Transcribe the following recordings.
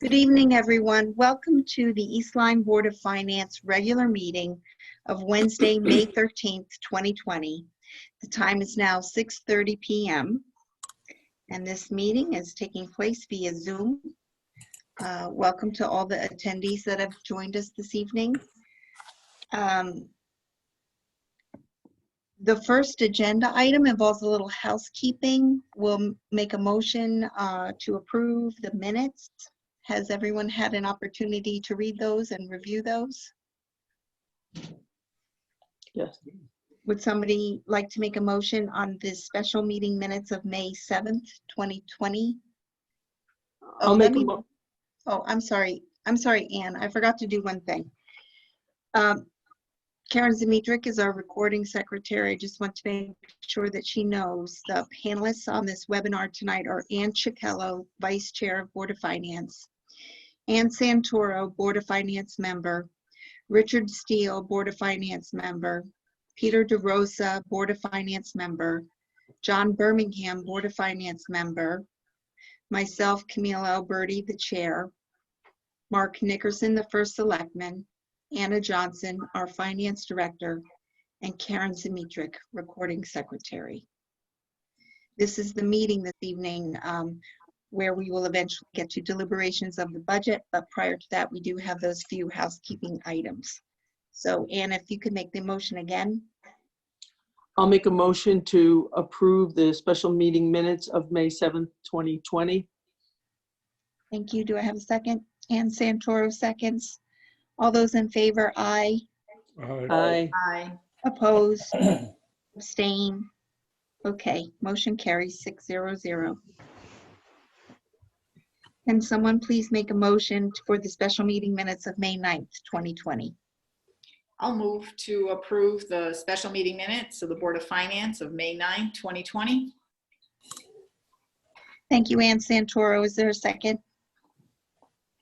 Good evening, everyone. Welcome to the East Lyme Board of Finance regular meeting of Wednesday, May 13th, 2020. The time is now 6:30 p.m. and this meeting is taking place via Zoom. Welcome to all the attendees that have joined us this evening. The first agenda item involves a little housekeeping. We'll make a motion to approve the minutes. Has everyone had an opportunity to read those and review those? Yes. Would somebody like to make a motion on this special meeting minutes of May 7th, 2020? I'll make a motion. Oh, I'm sorry, Ann. I forgot to do one thing. Karen Zimitrick is our recording secretary. I just want to make sure that she knows the panelists on this webinar tonight are Ann Chicello, Vice Chair of Board of Finance, Ann Santoro, Board of Finance member, Richard Steele, Board of Finance member, Peter DeRosa, Board of Finance member, John Birmingham, Board of Finance member, myself, Camille Alberti, the chair, Mark Nickerson, the first selectman, Anna Johnson, our finance director, and Karen Zimitrick, recording secretary. This is the meeting this evening where we will eventually get to deliberations of the budget, but prior to that, we do have those few housekeeping items. So Anna, if you could make the motion again. I'll make a motion to approve the special meeting minutes of May 7th, 2020. Thank you. Do I have a second? Ann Santoro seconds. All those in favor, aye. Aye. Aye. Opposed? Abstain? Okay, motion carries 600. Can someone please make a motion for the special meeting minutes of May 9th, 2020? I'll move to approve the special meeting minutes of the Board of Finance of May 9, 2020. Thank you, Ann Santoro. Is there a second?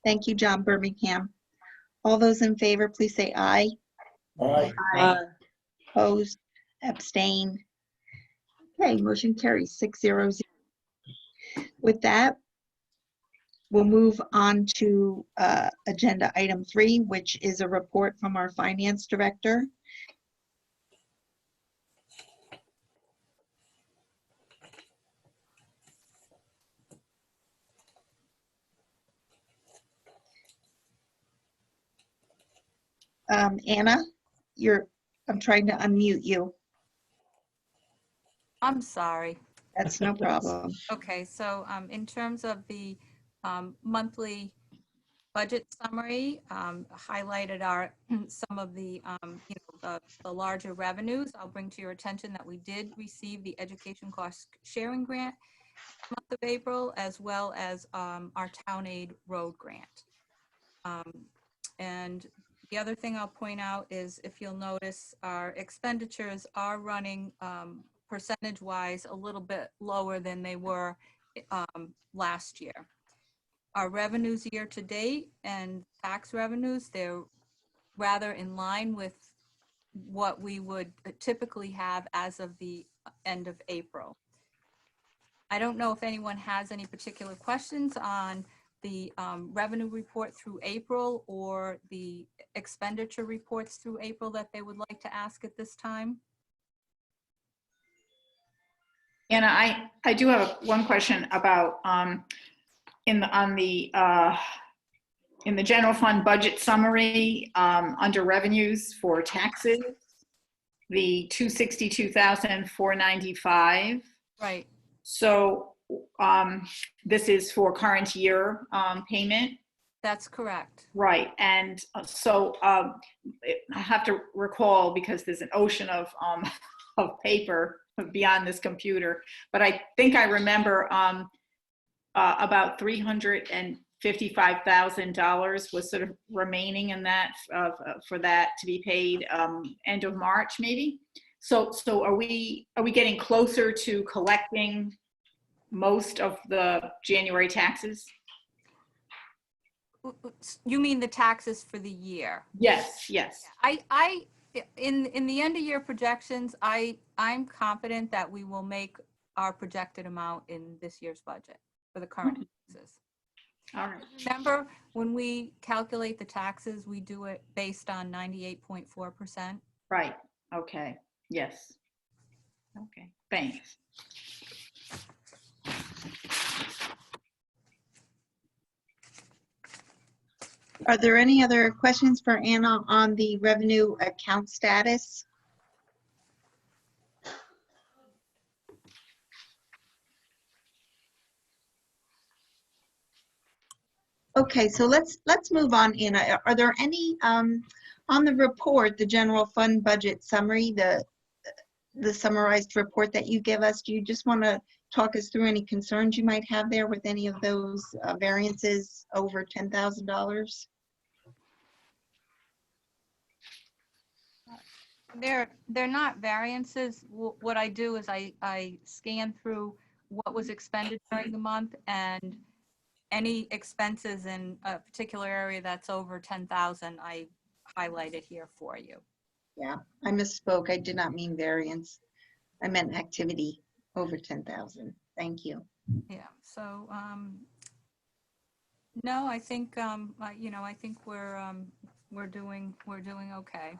Thank you, John Birmingham. All those in favor, please say aye. Aye. Aye. Opposed? Abstain? Okay, motion carries 600. With that, we'll move on to agenda item 3, which is a report from our finance director. Anna, I'm trying to unmute you. I'm sorry. That's no problem. Okay, so in terms of the monthly budget summary, highlighted are some of the, the larger revenues. I'll bring to your attention that we did receive the education cost sharing grant month of April, as well as our town aid road grant. And the other thing I'll point out is, if you'll notice, our expenditures are running percentage-wise a little bit lower than they were last year. Our revenues year to date and tax revenues, they're rather in line with what we would typically have as of the end of April. I don't know if anyone has any particular questions on the revenue report through April or the expenditure reports through April that they would like to ask at this time. Anna, I do have one question about in the general fund budget summary under revenues for taxes, the $262,495. Right. So this is for current year payment. That's correct. Right, and so I have to recall, because there's an ocean of paper beyond this computer, but I think I remember about $355,000 was sort of remaining in that for that to be paid end of March, maybe. So are we getting closer to collecting most of the January taxes? You mean the taxes for the year? Yes, yes. In the end of year projections, I'm confident that we will make our projected amount in this year's budget for the current taxes. All right. Remember, when we calculate the taxes, we do it based on 98.4%. Right. Okay. Yes. Okay. Thanks. Are there any other questions for Anna on the revenue account status? Okay, so let's move on, Anna. Are there any on the report, the general fund budget summary, the summarized report that you give us? Do you just want to talk us through any concerns you might have there with any of those variances over $10,000? They're not variances. What I do is I scan through what was expended during the month, and any expenses in a particular area that's over 10,000, I highlight it here for you. Yeah, I misspoke. I did not mean variance. I meant activity over 10,000. Thank you. Yeah, so, no, I think, I think we're doing okay.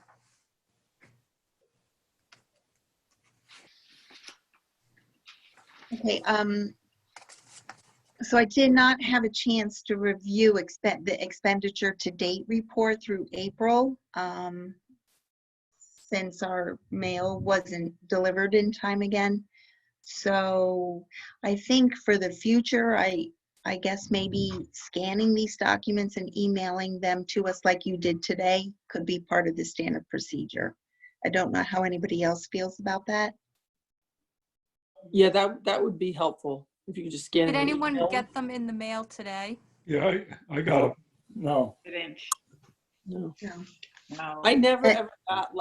Okay, so I did not have a chance to review the expenditure to date report through April, since our mail wasn't delivered in time again. So I think for the future, I guess maybe scanning these documents and emailing them to us like you did today could be part of the standard procedure. I don't know how anybody else feels about that. Yeah, that would be helpful if you could just scan Did it and anyone email get them in the mail today? Yeah, I got it. No, Good. them. No. No. No. I never Uh, ever got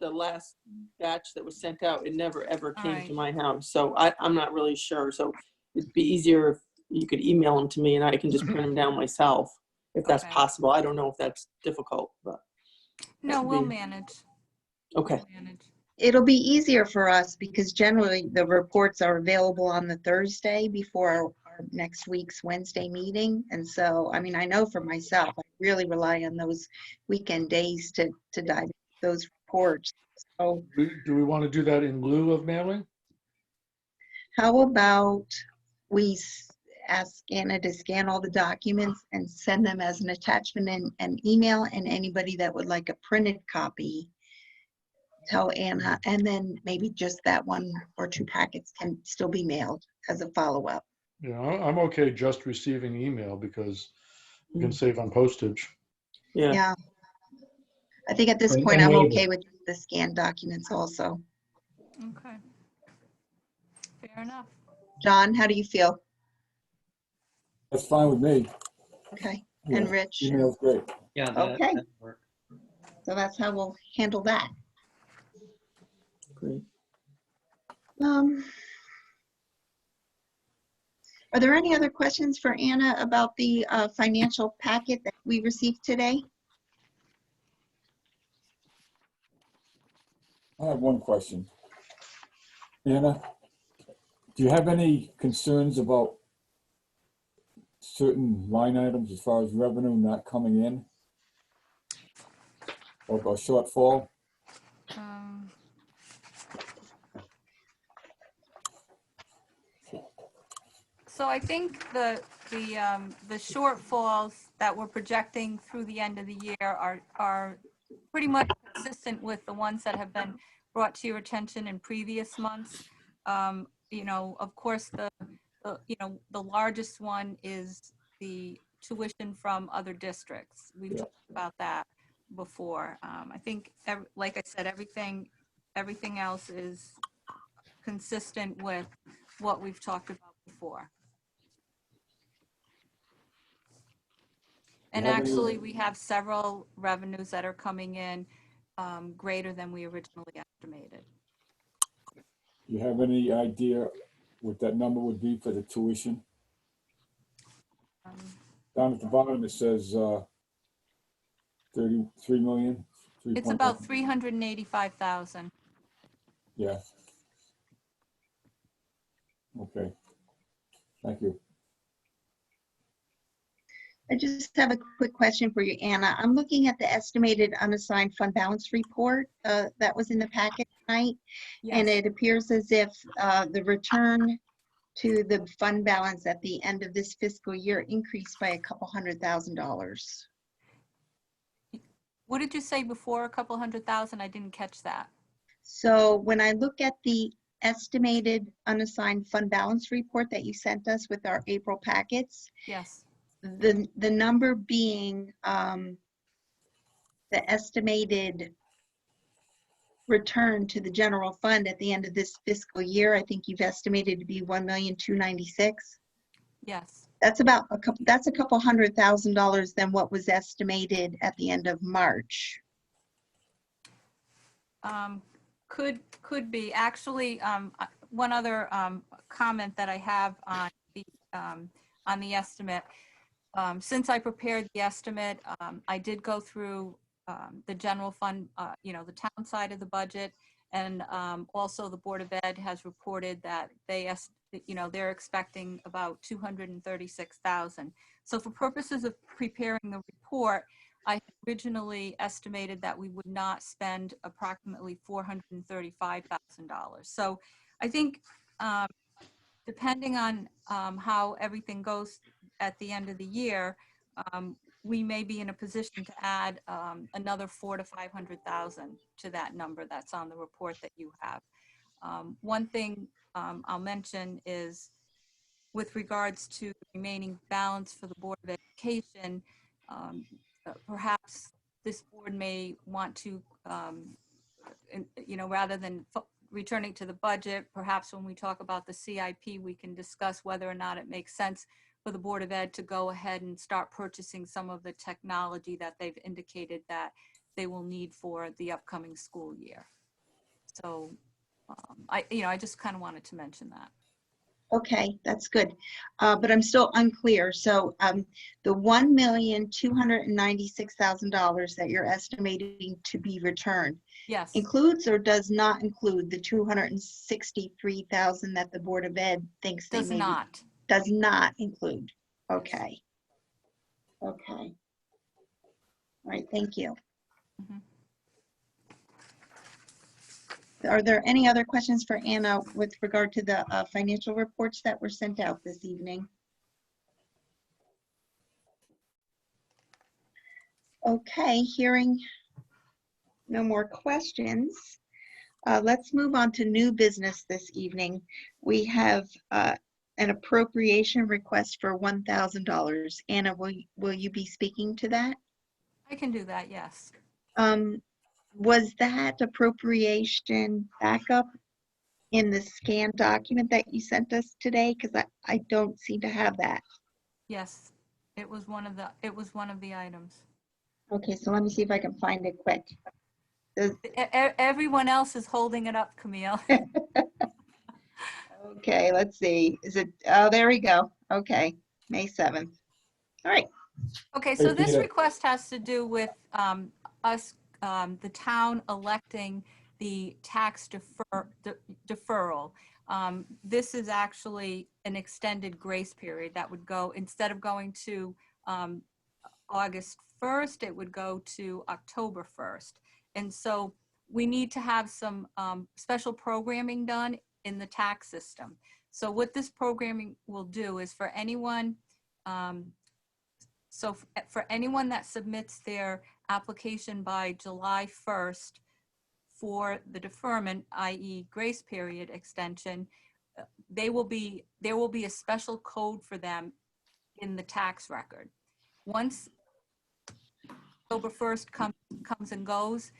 the last batch that was sent out. It never ever came Alright. to my house. So I'm not really sure. So it'd be easier if you could email them to me and I can just print them down myself if that's Okay. possible. I don't know if that's difficult, but No, would we'll be- manage. okay. We'll manage. It'll be easier for us because generally the reports are available on the Thursday before our next week's Wednesday meeting. And so, I mean, I know for myself, I really rely on those weekend days to dive into those reports. So Do we want to do that in lieu of mailing? how about we ask Anna to scan all the documents and send them as an attachment in an email, and anybody that would like a printed copy, tell Anna, and then maybe just that 1 or 2 packets can still be mailed as a follow-up. Yeah, I'm okay just receiving email because you can save on postage. Yeah. Yeah. I think at this And- point, and I'm labor. okay with the scanned documents also. Okay. Fair enough. John, how do you feel? that's fine with me. Okay, Yeah, and Rich? email's great. Yeah, Okay. that'd work. So that's how we'll handle that. Great. Are there any other questions for Anna about the financial packet that we received today? I have one question. Anna, do you have any concerns about certain line items as far as revenue not coming in? Or a shortfall? Um, So I think the shortfalls that we're projecting through the end of the year are pretty much consistent with the ones that have been brought to your attention in previous months. Of course, the largest one is the tuition from other districts. We've Yeah. talked about that before. I think, like I said, everything else is consistent with what we've talked about before. And have any- actually, we have several revenues that are coming in greater than we originally estimated. Do you have any idea what that number would be for the tuition? Um, Down at the bottom, it says 33 million. It's about 385,000. Yeah. Okay. Thank you. I just have a quick question for you, Anna. I'm looking at the estimated unassigned fund balance report that was in the packet tonight, and Yes. it appears as if the return to the fund balance at the end of this fiscal year increased by a couple $100,000. What did you say before, a couple 100,000? I didn't catch that. So when I look at the estimated unassigned fund balance report that you sent us with our April packets, Yes. the number being the estimated return to the general fund at the end of this fiscal year, I think you've estimated to be 1,296,000. Yes. That's about a couple $100,000 than what was estimated at the end of March. Could be. Actually, one other comment that I have on the estimate. Since I prepared the estimate, I did go through the general fund, the town side of the budget, and also the Board of Ed has reported that they're expecting about 236,000. So for purposes of preparing the report, I had originally estimated that we would not spend approximately $435,000. So I think depending on how everything goes at the end of the year, we may be in a position to add another 400,000 to 500,000 to that number that's on the report that you have. One thing I'll mention is with regards to the remaining balance for the Board of Education, perhaps this board may want to, rather than returning to the budget, perhaps when we talk about the CIP, we can discuss whether or not it makes sense for the Board of Ed to go ahead and start purchasing some of the technology that they've indicated that they will need for the upcoming school year. So I just kind of wanted to mention that. Okay, that's good. But I'm still unclear. So the $1,296,000 that you're estimating to be returned Yes. includes or does not include the 263,000 that the Board of Ed thinks they Does may not. does not include. Okay. Okay. All right, thank you. Mhm. Are there any other questions for Anna with regard to the financial reports that were sent out this evening? Okay, hearing no more questions, let's move on to new business this evening. We have an appropriation request for $1,000. Anna, will you be speaking to that? I can do that, yes. Was that appropriation backup in the scanned document that you sent us today? Because I don't seem to have that. Yes, it was one of the items. Okay, so let me see if I can find it quick. Everyone else is holding it up, Camille. Okay, let's see. Is it, oh, there we go. Okay, May 7th. All right. Okay, so Hey, this Peter. request has to do with us, the town electing the tax deferral. This is actually an extended grace period that would go, instead of going to August 1st, it would go to October 1st. And so we need to have some special programming done in the tax system. So what this programming will do is for anyone, for anyone that submits their application by July 1st for the deferment, i.e. grace period extension, there will be a special code for them in the tax record. Once October 1st comes and goes,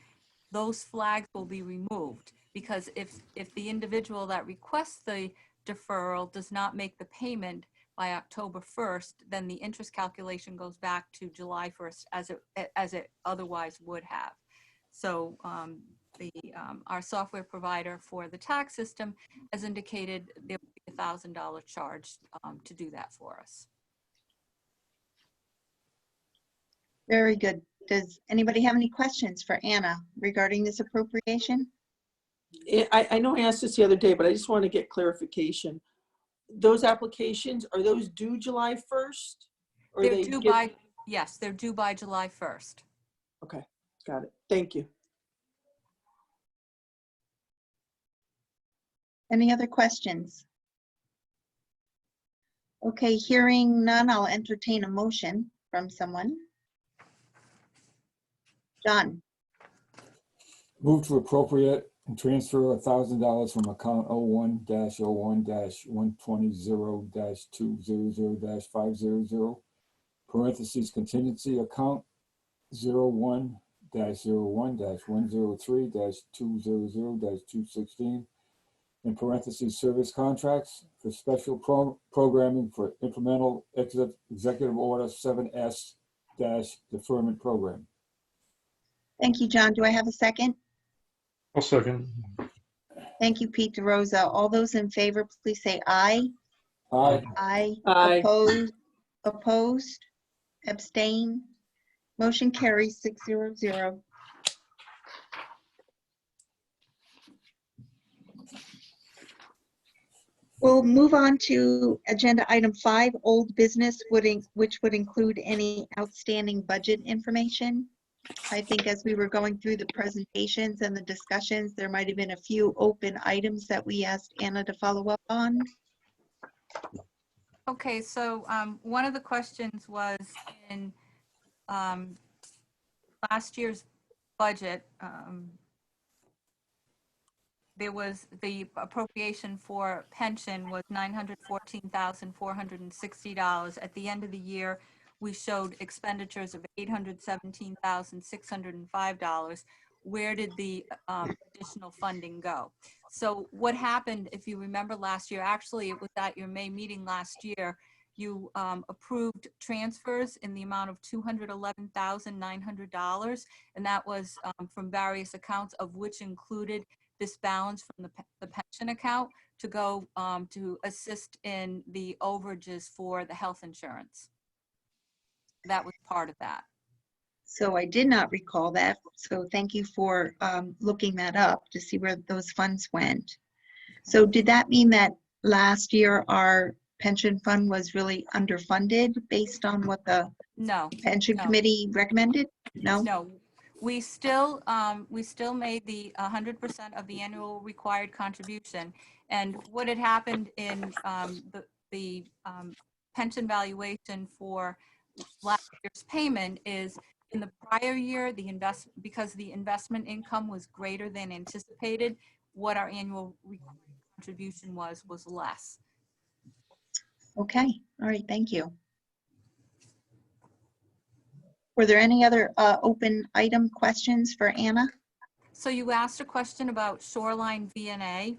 those flags will be removed, because if the individual that requests the deferral does not make the payment by October 1st, then the interest calculation goes back to July 1st as it otherwise would have. So our software provider for the tax system has indicated there will be a $1,000 charge to do that for us. Very good. Does anybody have any questions for Anna regarding this appropriation? I know I asked this the other day, but I just want to get clarification. Those applications, are those due July 1st? Or They're they due get- by, yes, they're due by July 1st. Okay, got it. Thank you. Any other questions? Okay, hearing none, I'll entertain a motion from someone. John, Move to appropriate and transfer $1,000 from account 01-01-120-200-500, parentheses contingency account 01-01-103-200-216, in parentheses service contracts for special programming for implemental executive order 7S deferment program. thank you, John. Do I have a second? I'll second. Thank you, Pete DeRosa. All those in favor, please say aye. Aye. Aye. Aye. Opposed? Abstain? Motion carries 600. We'll move on to agenda item 5, old business, which would include any outstanding budget information. I think as we were going through the presentations and the discussions, there might have been a few open items that we asked Anna to follow up on. Okay, so one of the questions was in last year's budget, there was the appropriation for pension was $914,460. At the end of the year, we showed expenditures of $817,605. Where did the additional funding go? So what happened, if you remember last year, actually it was at your May meeting last year, you approved transfers in the amount of $211,900, and that was from various accounts, of which included this balance from the pension account to go to assist in the overages for the health insurance. That was part of that. So I did not recall that. So thank you for looking that up to see where those funds went. So did that mean that last year our pension fund was really underfunded based on what the No, pension no. committee recommended? No? no. We still made the 100% of the annual required contribution. And what had happened in the pension valuation for last year's payment is in the prior year, because the investment income was greater than anticipated, what our annual required contribution was less. Okay, all right, thank you. Were there any other open item questions for Anna? So you asked a question about Shoreline VNA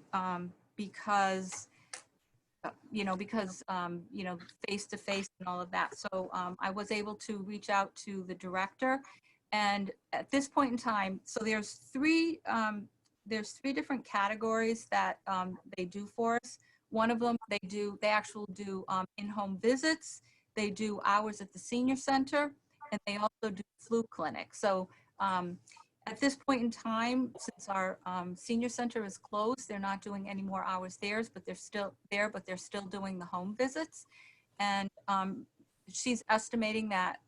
because face-to-face and all of that. So I was able to reach out to the director, and at this point in time, so there's three different categories that they do for us. One of them, they actually do in-home visits, they do hours at the senior center, and they also do flu clinic. So at this point in time, since our senior center is closed, they're not doing any more hours there, but they're still there, but they're still doing the home visits. And she's estimating that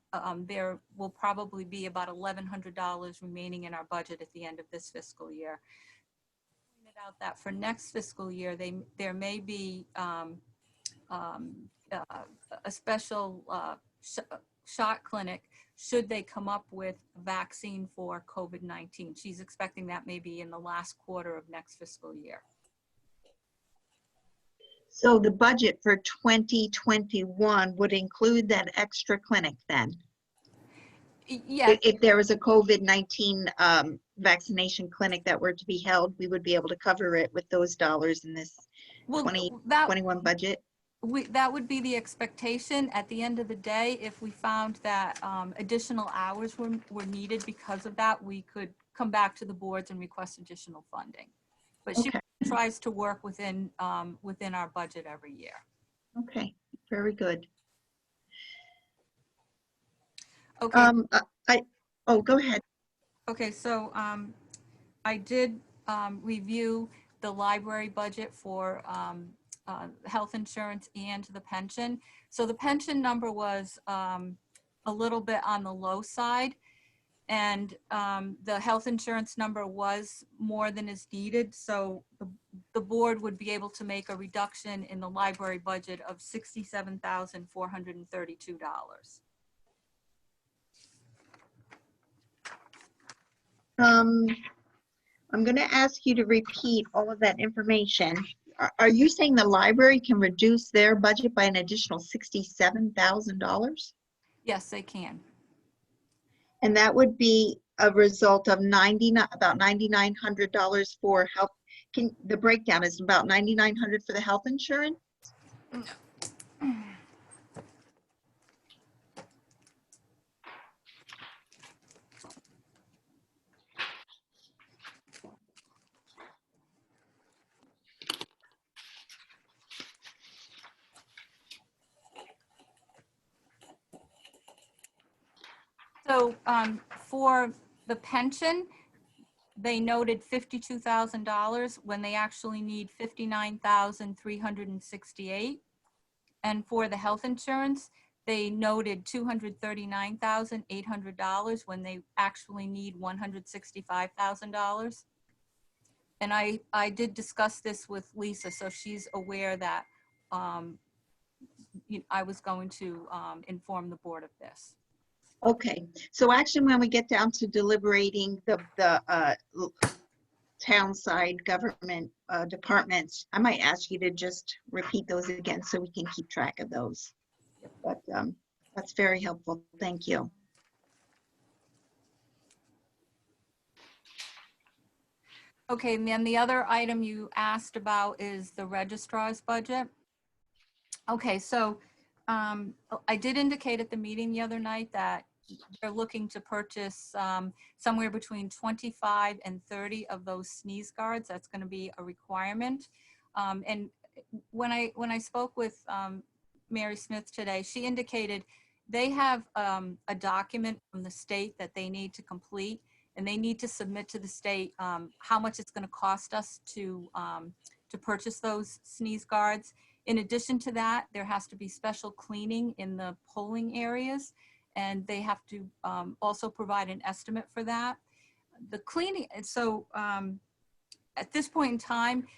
there will probably be about $1,100 remaining in our budget at the end of this fiscal year. Pointed out that for next fiscal year, there may be a special shot clinic should they come up with a vaccine for COVID-19. She's expecting that maybe in the last quarter of next fiscal year. So the budget for 2021 would include that extra clinic then? Yeah, If there was a COVID-19 vaccination clinic that were to be held, we would be able to cover it with those dollars in this well, 2021 budget? that would be the expectation. At the end of the day, if we found that additional hours were needed because of that, we could come back to the boards and request additional funding. But she Okay. tries to work within our budget every year. Okay, very good. Okay. Go ahead. Okay, so I did review the library budget for health insurance and the pension. So the pension number was a little bit on the low side, and the health insurance number was more than is needed. So the board would be able to make a reduction in the library budget of $67,432. I'm going to ask you to repeat all of that information. Are you saying the library can reduce their budget by an additional $67,000? Yes, they can. And that would be a result of about $9,900 for health. The breakdown is about $9,900 for the health insurance? So for the pension, they noted $52,000 when they actually need $59,368. And for the health insurance, they noted $239,800 when they actually need $165,000. And I did discuss this with Lisa, so she's aware that I was going to inform the board of this. Okay, so actually when we get down to deliberating the town side government departments, I might ask you to just repeat those again so we can keep track of those. But that's very helpful. Thank you. Okay, and then the other item you asked about is the registrar's budget. Okay, so I did indicate at the meeting the other night that they're looking to purchase somewhere between 25 and 30 of those sneeze guards. That's going to be a requirement. And when I spoke with Mary Smith today, she indicated they have a document from the state that they need to complete, and they need to submit to the state how much it's going to cost us to purchase those sneeze guards. In addition to that, there has to be special cleaning in the polling areas, and they have to also provide an estimate for that. The cleaning, so at this point in time,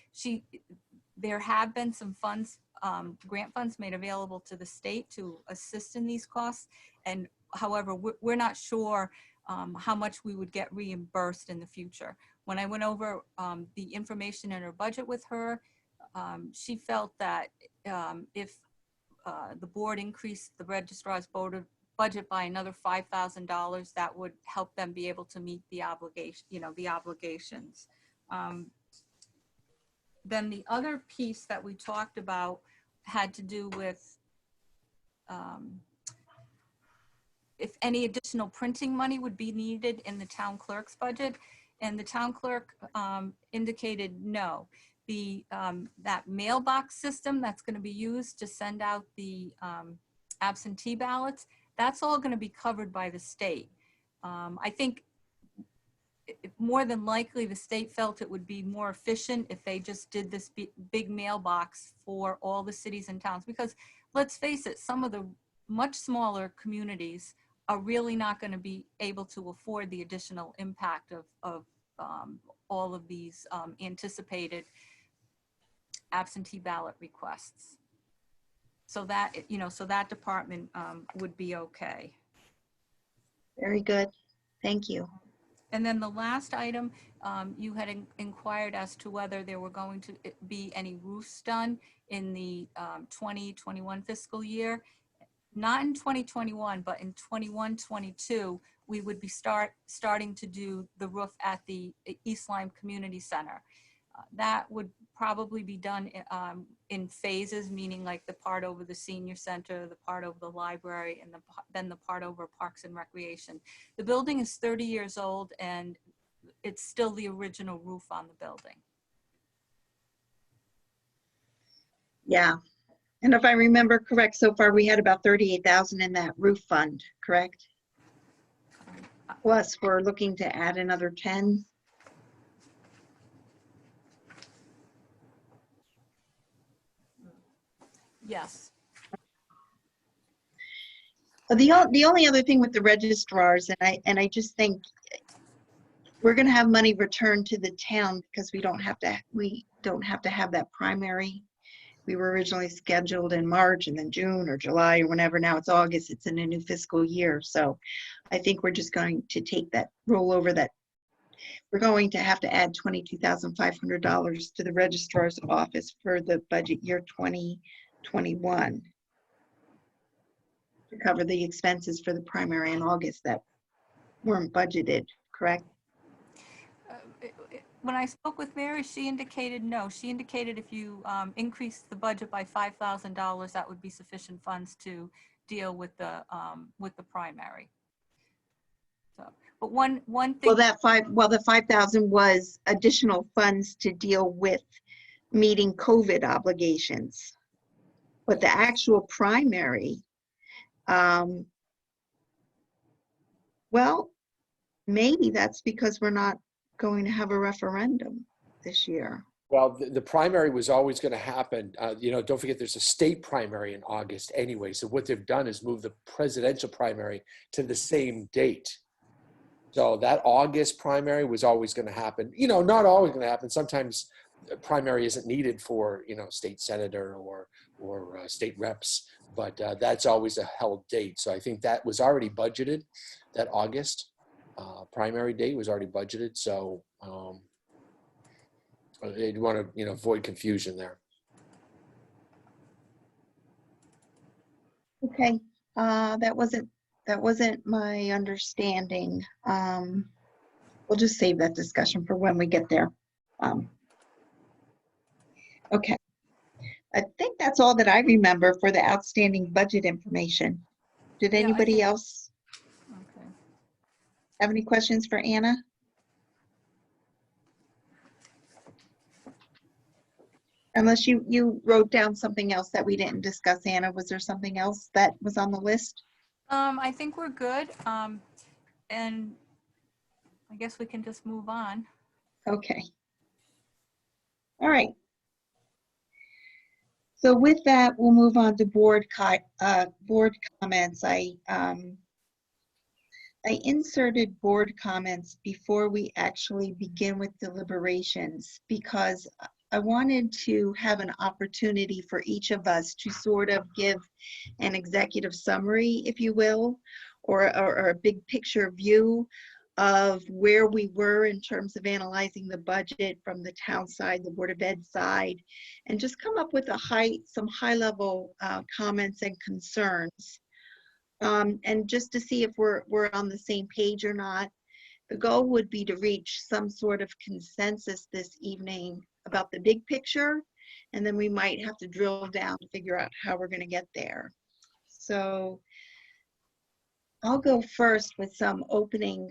there have been some funds, grant funds made available to the state to assist in these costs. And however, we're not sure how much we would get reimbursed in the future. When I went over the information in her budget with her, she felt that if the board increased the registrar's budget by another $5,000, that would help them be able to meet the obligation, the obligations. Then the other piece that we talked about had to do with if any additional printing money would be needed in the town clerk's budget, and the town clerk indicated no. That mailbox system that's going to be used to send out the absentee ballots, that's all going to be covered by the state. I think more than likely the state felt it would be more efficient if they just did this big mailbox for all the cities and towns, because let's face it, some of the much smaller communities are really not going to be able to afford the additional impact of all of these anticipated absentee ballot requests. So that, so that department would be okay. Very good. Thank you. And then the last item, you had inquired as to whether there were going to be any roofs done in the 2021 fiscal year. Not in 2021, but in 21-22, we would be starting to do the roof at the East Lyme Community Center. That would probably be done in phases, meaning like the part over the senior center, the part over the library, and then the part over Parks and Recreation. The building is 30 years old, and it's still the original roof on the building. Yeah. And if I remember correct, so far we had about 38,000 in that roof fund, correct? Plus, we're looking to add another 10. Yes. The only other thing with the registrars, and I just think we're going to have money returned to the town because we don't have to have that primary. We were originally scheduled in March and then June or July or whenever. Now it's August. It's in a new fiscal year. So I think we're just going to take that rollover that we're going to have to add $22,500 to the registrar's office for the budget year 2021 to cover the expenses for the primary in August that weren't budgeted, correct? When I spoke with Mary, she indicated no. She indicated if you increase the budget by $5,000, that would be sufficient funds to deal with the primary. So, but one thing. Well, the 5,000 was additional funds to deal with meeting COVID obligations. But the actual primary, well, maybe that's because we're not going to have a referendum this year. Well, the primary was always going to happen. Don't forget there's a state primary in August anyway. So what they've done is move the presidential primary to the same date. So that August primary was always going to happen. Not always going to happen. Sometimes the primary isn't needed for, state senator or state reps, but that's always a held date. So I think that was already budgeted. That August primary date was already budgeted. So you'd want to, avoid confusion there. Okay, that wasn't my understanding. We'll just save that discussion for when we get there. Okay, I think that's all that I remember for the outstanding budget information. Did Yeah, I anybody think- else Okay. have any questions for Anna? Unless you wrote down something else that we didn't discuss, Anna. Was there something else that was on the list? I think we're good. And I guess we can just move on. Okay. All right. So with that, we'll move on to board comments. I inserted board comments before we actually begin with deliberations because I wanted to have an opportunity for each of us to sort of give an executive summary, if you will, or a big picture view of where we were in terms of analyzing the budget from the town side, the Board of Ed side, and just come up with some high level comments and concerns. And just to see if we're on the same page or not. The goal would be to reach some sort of consensus this evening about the big picture, and then we might have to drill down to figure out how we're going to get there. So I'll go first with some opening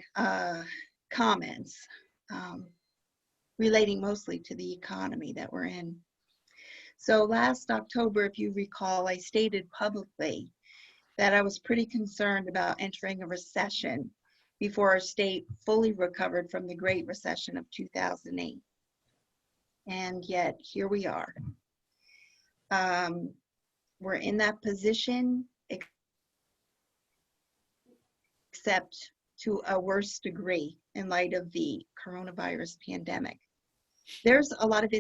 comments relating mostly to the economy that we're in. So last October, if you recall, I stated publicly that I was pretty concerned about entering a recession before our state fully recovered from the Great Recession of 2008. And yet, here we are. We're in that position, except to a worse degree in light of the coronavirus pandemic. There's a lot of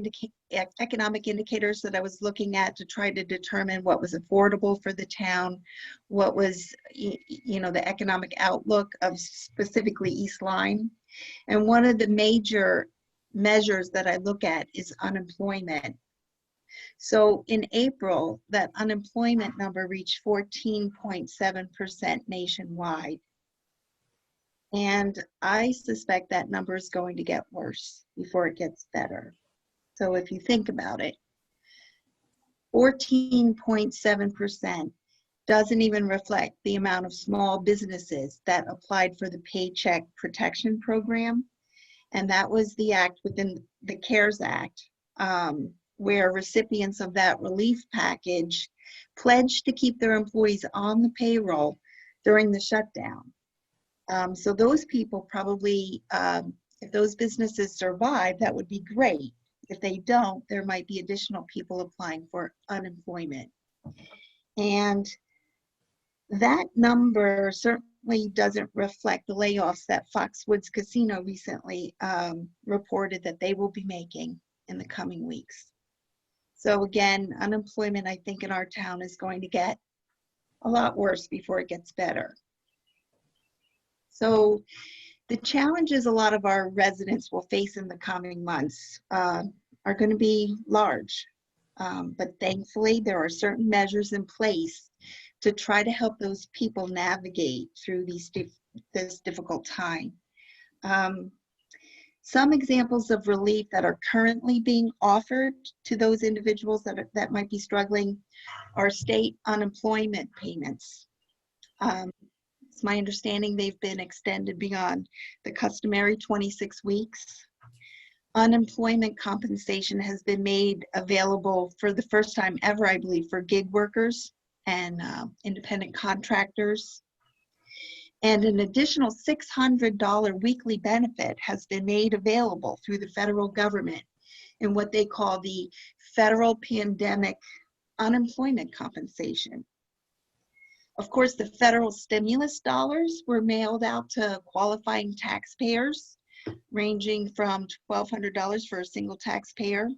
economic indicators that I was looking at to try to determine what was affordable for the town, what was, the economic outlook of specifically East Lyme. And one of the major measures that I look at is unemployment. So in April, that unemployment number reached 14.7% nationwide. And I suspect that number is going to get worse before it gets better. So if you think about it, 14.7% doesn't even reflect the amount of small businesses that applied for the Paycheck Protection Program. And that was the act within the CARES Act, where recipients of that relief package pledged to keep their employees on the payroll during the shutdown. So those people probably, if those businesses survive, that would be great. If they don't, there might be additional people applying for unemployment. And that number certainly doesn't reflect the layoffs that Foxwoods Casino recently reported that they will be making in the coming weeks. So again, unemployment, I think, in our town is going to get a lot worse before it gets better. So the challenges a lot of our residents will face in the coming months are going to be large. But thankfully, there are certain measures in place to try to help those people navigate through this difficult time. Some examples of relief that are currently being offered to those individuals that might be struggling are state unemployment payments. It's my understanding they've been extended beyond the customary 26 weeks. Unemployment compensation has been made available for the first time ever, I believe, for gig workers and independent contractors. And an additional $600 weekly benefit has been made available through the federal government in what they call the Federal Pandemic Unemployment Compensation. Of course, the federal stimulus dollars were mailed out to qualifying taxpayers, ranging from $1,200 for a single taxpayer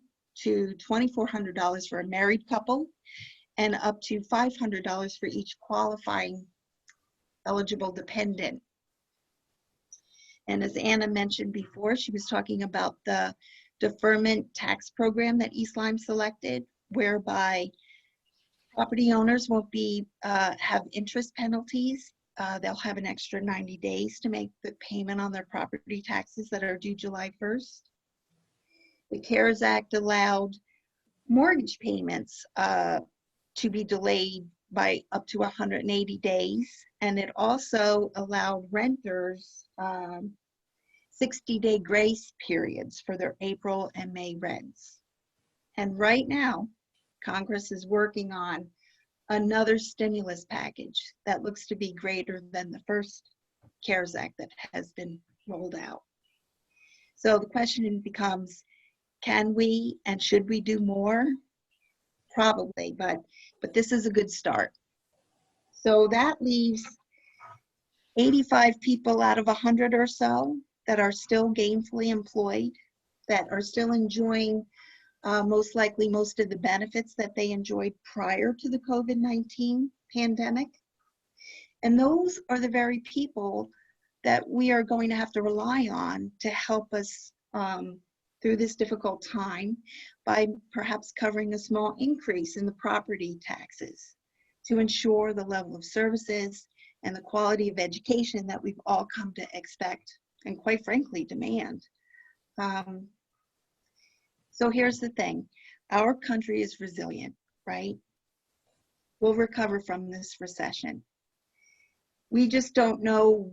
to $2,400 for a married couple, and up to $500 for each qualifying eligible dependent. And as Anna mentioned before, she was talking about the deferment tax program that East Lyme selected, whereby property owners won't be have interest penalties. They'll have an extra 90 days to make the payment on their property taxes that are due July 1st. The CARES Act allowed mortgage payments to be delayed by up to 180 days. And it also allowed renters 60-day grace periods for their April and May rents. And right now, Congress is working on another stimulus package that looks to be greater than the first CARES Act that has been rolled out. So the question becomes, can we and should we do more? Probably, but this is a good start. So that leaves 85 people out of 100 or so that are still gainfully employed, that are still enjoying most likely most of the benefits that they enjoyed prior to the COVID-19 pandemic. And those are the very people that we are going to have to rely on to help us through this difficult time by perhaps covering a small increase in the property taxes to ensure the level of services and the quality of education that we've all come to expect and quite frankly demand. So here's the thing, our country is resilient, right? We'll recover from this recession. We just don't know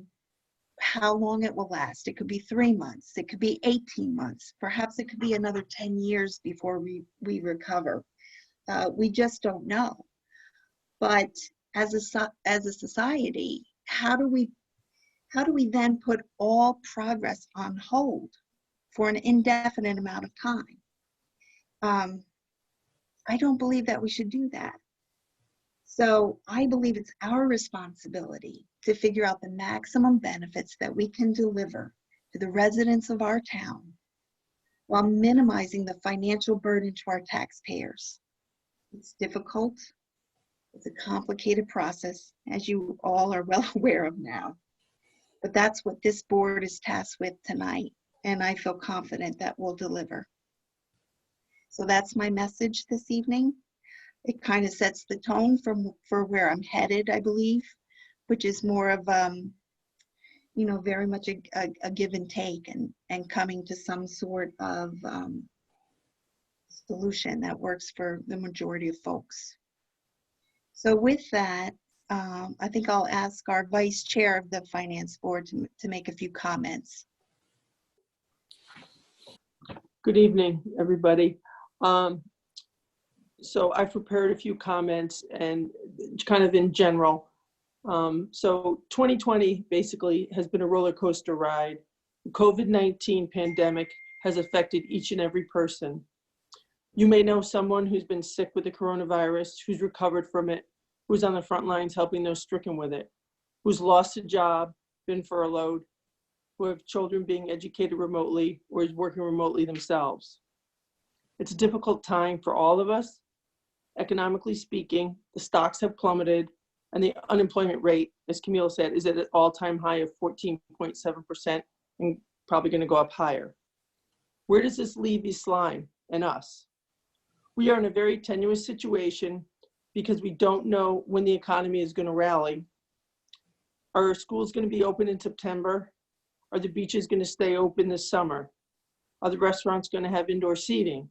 how long it will last. It could be 3 months, it could be 18 months, perhaps it could be another 10 years before we recover. We just don't know. But as a society, how do we then put all progress on hold for an indefinite amount of time? I don't believe that we should do that. So I believe it's our responsibility to figure out the maximum benefits that we can deliver to the residents of our town while minimizing the financial burden to our taxpayers. It's difficult. It's a complicated process, as you all are well aware of now. But that's what this board is tasked with tonight, and I feel confident that we'll deliver. So that's my message this evening. It kind of sets the tone for where I'm headed, I believe, which is more of, very much a give and take and coming to some sort of solution that works for the majority of folks. So with that, I think I'll ask our vice chair of the finance board to make a few comments. Good evening, everybody. So I've prepared a few comments and kind of in general. So 2020 basically has been a roller coaster ride. The COVID-19 pandemic has affected each and every person. You may know someone who's been sick with the coronavirus, who's recovered from it, who's on the front lines helping those stricken with it, who's lost a job, been furloughed, who have children being educated remotely or is working remotely themselves. It's a difficult time for all of us. Economically speaking, the stocks have plummeted and the unemployment rate, as Camille said, is at an all-time high of 14.7% and probably going to go up higher. Where does this leave East Lyme and us? We are in a very tenuous situation because we don't know when the economy is going to rally. Are our schools going to be open in September? Are the beaches going to stay open this summer? Are the restaurants going to have indoor seating?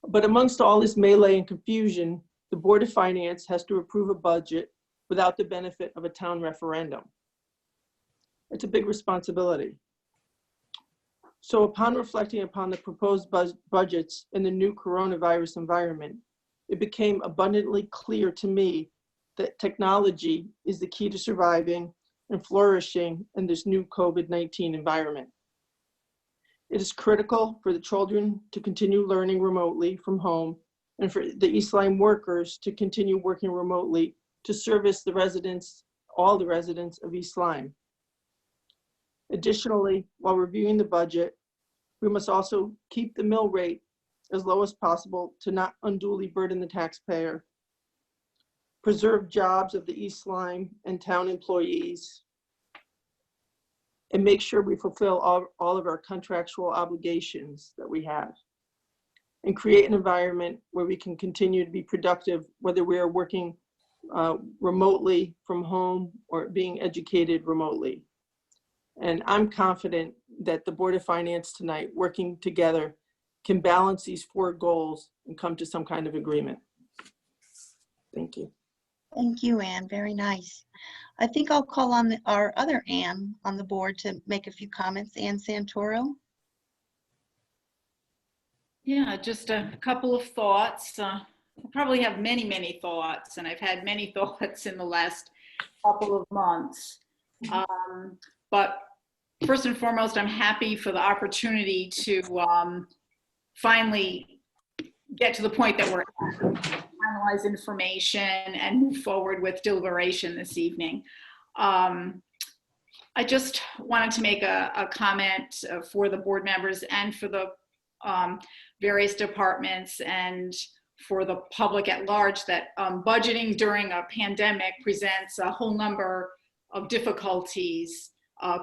But amongst all this melee and confusion, the Board of Finance has to approve a budget without the benefit of a town referendum. It's a big responsibility. So upon reflecting upon the proposed budgets in the new coronavirus environment, it became abundantly clear to me that technology is the key to surviving and flourishing in this new COVID-19 environment. It is critical for the children to continue learning remotely from home and for the East Lyme workers to continue working remotely to service the residents, all the residents of East Lyme. Additionally, while reviewing the budget, we must also keep the mill rate as low as possible to not unduly burden the taxpayer, preserve jobs of the East Lyme and town employees, and make sure we fulfill all of our contractual obligations that we have, and create an environment where we can continue to be productive, whether we are working remotely from home or being educated remotely. And I'm confident that the Board of Finance tonight, working together, can balance these four goals and come to some kind of agreement. Thank you. Thank you, Ann. Very nice. I think I'll call on our other Ann on the board to make a few comments. Ann Santoro. Yeah, just a couple of thoughts. I probably have many, many thoughts, and I've had many thoughts in the last couple of months. But first and foremost, I'm happy for the opportunity to finally get to the point that we're at, finalize information and move forward with deliberation this evening. I just wanted to make a comment for the board members and for the various departments and for the public at large that budgeting during a pandemic presents a whole number of difficulties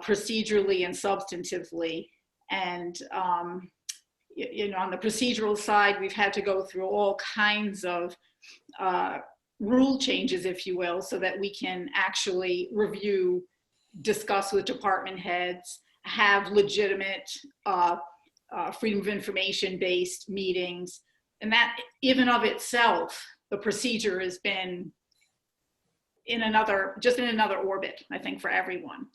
procedurally and substantively. And you know, on the procedural side, we've had to go through all kinds of rule changes, if you will, so that we can actually review, discuss with department heads, have legitimate freedom of information based meetings. And that even of itself, the procedure has been in another orbit, I think, for everyone.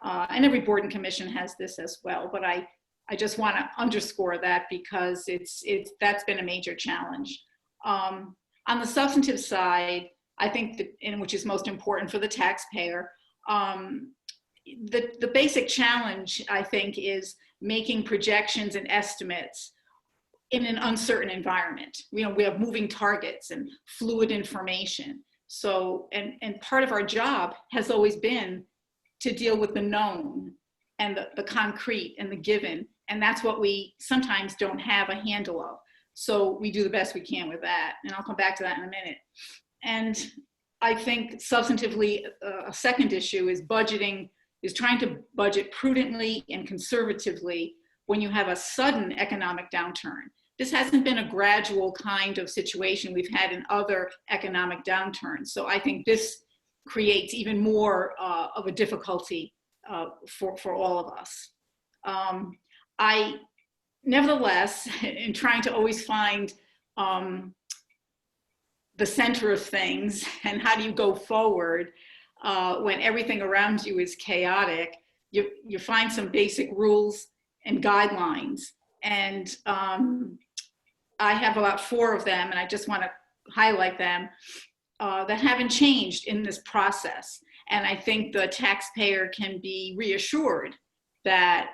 And every board and commission has this as well, but I just want to underscore that because that's been a major challenge. On the substantive side, I think that, and which is most important for the taxpayer, the basic challenge, I think, is making projections and estimates in an uncertain environment. You know, we have moving targets and fluid information. So, and part of our job has always been to deal with the known and the concrete and the given. And that's what we sometimes don't have a handle of. So we do the best we can with that. And I'll come back to that in a minute. And I think substantively, a second issue is budgeting, is trying to budget prudently and conservatively when you have a sudden economic downturn. This hasn't been a gradual kind of situation we've had in other economic downturns. So I think this creates even more of a difficulty for all of us. I, nevertheless, in trying to always find the center of things and how do you go forward when everything around you is chaotic, you find some basic rules and guidelines. And I have about 4 of them, and I just want to highlight them that haven't changed in this process. And I think the taxpayer can be reassured that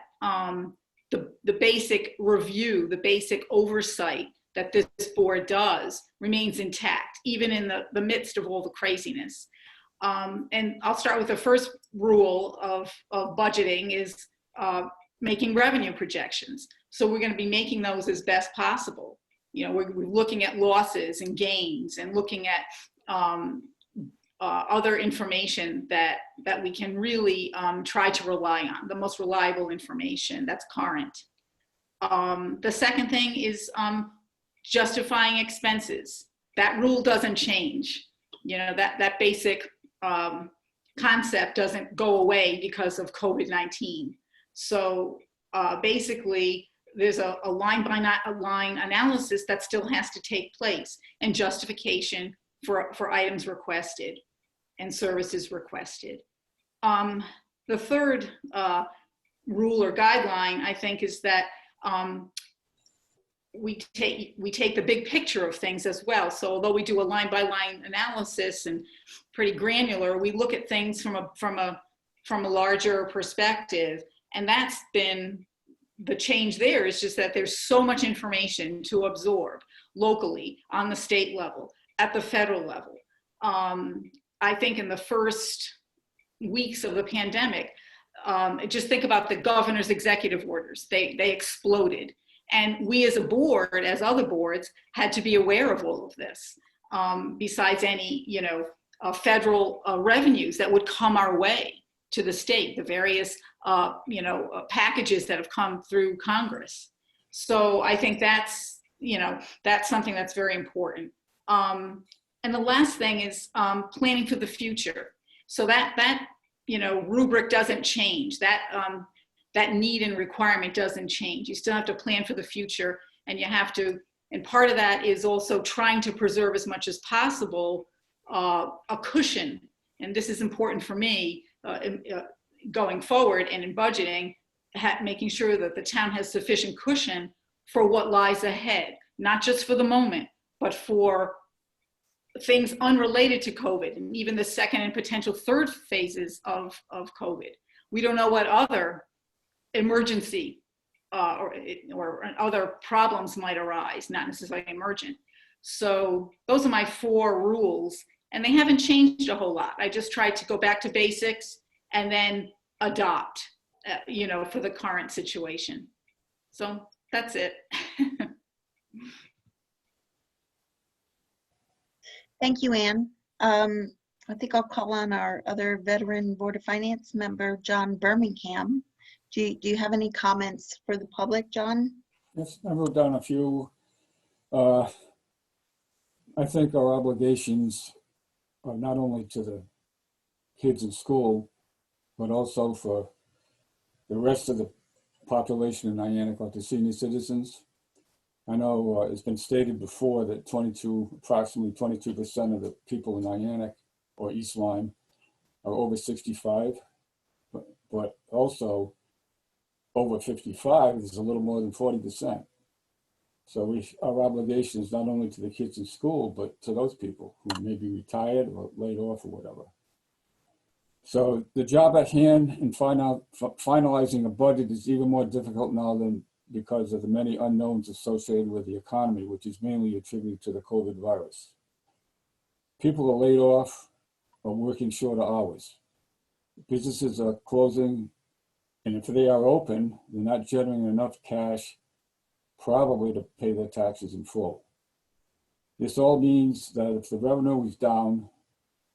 the basic review, the basic oversight that this board does remains intact, even in the midst of all the craziness. And I'll start with the first rule of budgeting is making revenue projections. So we're going to be making those as best possible. You know, we're looking at losses and gains and looking at other information that we can really try to rely on, the most reliable information that's current. The second thing is justifying expenses. That rule doesn't change. You know, that basic concept doesn't go away because of COVID-19. So basically, there's a line by line analysis that still has to take place, and justification for items requested and services requested. The third rule or guideline, I think, is that we take the big picture of things as well. So although we do a line by line analysis and pretty granular, we look at things from a larger perspective. And that's been the change there, is just that there's so much information to absorb locally, on the state level, at the federal level. I think in the first weeks of the pandemic, just think about the governor's executive orders. They exploded. And we as a board, as other boards, had to be aware of all of this, besides any, you know, federal revenues that would come our way to the state, the various, you know, packages that have come through Congress. So I think that's, you know, that's something that's very important. And the last thing is planning for the future. So that you know, rubric doesn't change. That need and requirement doesn't change. You still have to plan for the future, and you have to, and part of that is also trying to preserve as much as possible a cushion. And this is important for me going forward and in budgeting, making sure that the town has sufficient cushion for what lies ahead, not just for the moment, but for things unrelated to COVID, and even the second and potential third phases of COVID. We don't know what other emergency or other problems might arise, not necessarily emergent. So those are my 4 rules, and they haven't changed a whole lot. I just tried to go back to basics and then adopt, you know, for the current situation. So that's it. Thank you, Ann. I think I'll call on our other veteran Board of Finance member, John Birmingham. Do you have any comments for the public, John? Yes, I wrote down a few. I think our obligations are not only to the kids in school, but also for the rest of the population in Niantic, like the senior citizens. I know it's been stated before that approximately 22% of the people in Niantic or East Lyme are over 65, but also over 55 is a little more than 40%. So our obligation is not only to the kids in school, but to those people who may be retired or laid off or whatever. So the job at hand in finalizing a budget is even more difficult now than because of the many unknowns associated with the economy, which is mainly attributed to the COVID virus. People are laid off or working shorter hours. Businesses are closing, and if they are open, they're not generating enough cash probably to pay their taxes in full. This all means that if the revenue is down,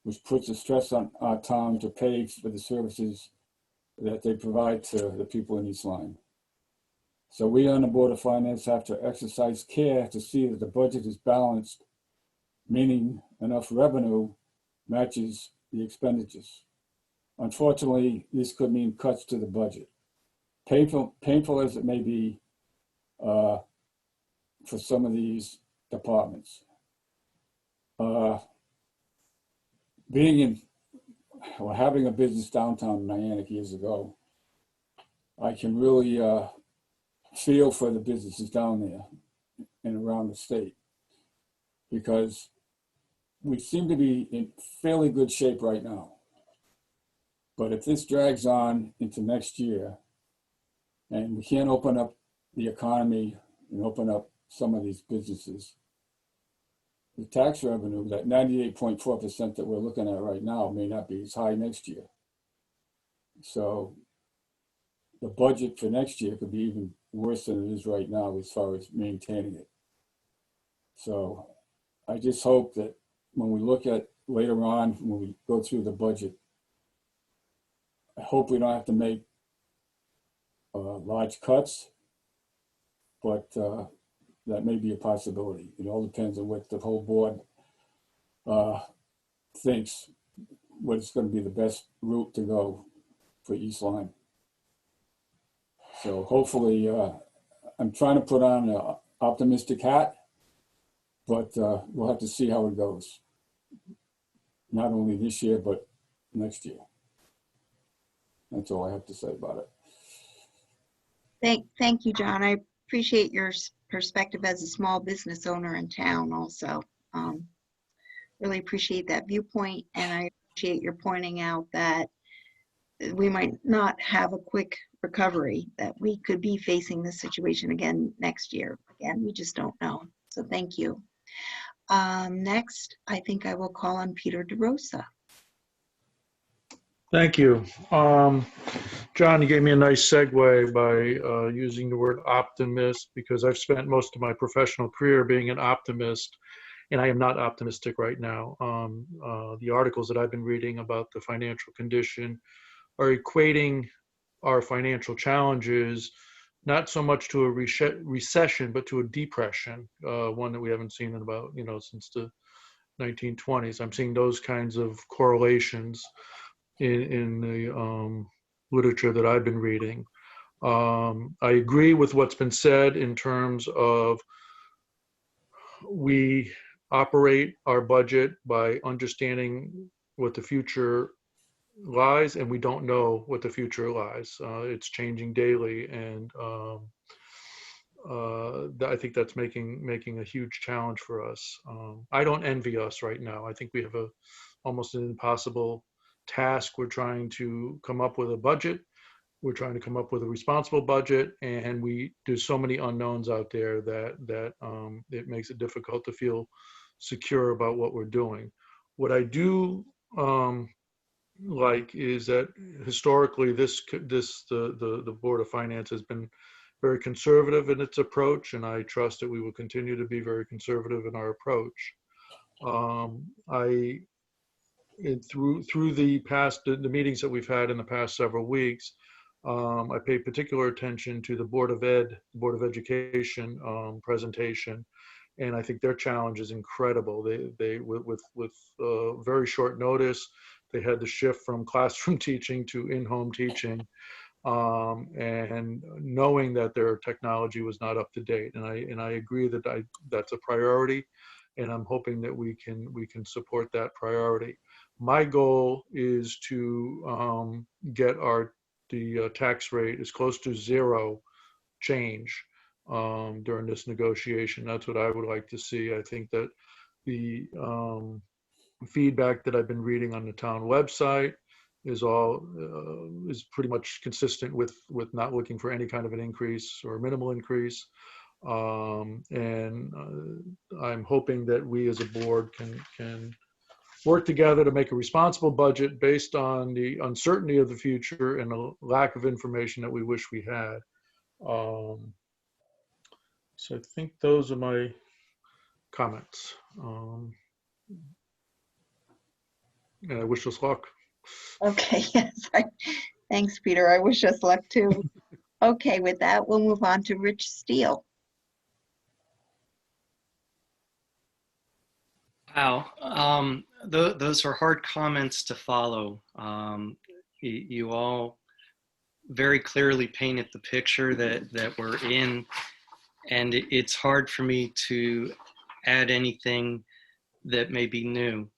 which puts a stress on our town to pay for the services that they provide to the people in East Lyme. So we on the Board of Finance have to exercise care to see that the budget is balanced, meaning enough revenue matches the expenditures. Unfortunately, this could mean cuts to the budget. Painful as it may be for some of these departments. Having a business downtown in Niantic years ago, I can really feel for the businesses down there and around the state, because we seem to be in fairly good shape right now. But if this drags on into next year and we can't open up the economy and open up some of these businesses. The tax revenue, that 98.4% that we're looking at right now may not be as high next year. So the budget for next year could be even worse than it is right now as far as maintaining it. So I just hope that when we look at later on, when we go through the budget, I hope we don't have to make large cuts, but that may be a possibility. It all depends on what the whole board thinks, what is going to be the best route to go for East Lyme. So hopefully, I'm trying to put on an optimistic hat, but we'll have to see how it goes. Not only this year, but next year. That's all I have to say about it. Thank you, John. I appreciate your perspective as a small business owner in town also. Really appreciate that viewpoint, and I appreciate your pointing out that we might not have a quick recovery, that we could be facing this situation again next year. Again, we just don't know. So thank you. Next, I think I will call on Peter DeRosa. Thank you. John, you gave me a nice segue by using the word optimist, because I've spent most of my professional career being an optimist, and I am not optimistic right now. The articles that I've been reading about the financial condition are equating our financial challenges not so much to a recession, but to a depression, one that we haven't seen in about, since the 1920s. I'm seeing those kinds of correlations in the literature that I've been reading. I agree with what's been said in terms of we operate our budget by understanding what the future lies, and we don't know what the future lies. It's changing daily, and I think that's making a huge challenge for us. I don't envy us right now. I think we have almost an impossible task. We're trying to come up with a budget. We're trying to come up with a responsible budget, and there's so many unknowns out there that it makes it difficult to feel secure about what we're doing. What I do like is that historically the Board of Finance has been very conservative in its approach, and I trust that we will continue to be very conservative in our approach. Through the meetings that we've had in the past several weeks, I pay particular attention to the Board of Education presentation, and I think their challenge is incredible. They with very short notice, they had to shift from classroom teaching to in-home teaching, and knowing that their technology was not up to date. And I agree that that's a priority, and I'm hoping that we can support that priority. My goal is to get the tax rate as close to zero change during this negotiation. That's what I would like to see. I think that the feedback that I've been reading on the town website is pretty much consistent with not looking for any kind of an increase or minimal increase. And I'm hoping that we as a board can work together to make a responsible budget based on the uncertainty of the future and the lack of information that we wish we had. So I think those are my comments. And I wish us luck. Okay, yes. Thanks, Peter. I wish us luck too. Okay, with that, we'll move on to Rich Steele. Wow, those are hard comments to follow. You all very clearly painted the picture that we're in, and it's hard for me to add anything that may be new.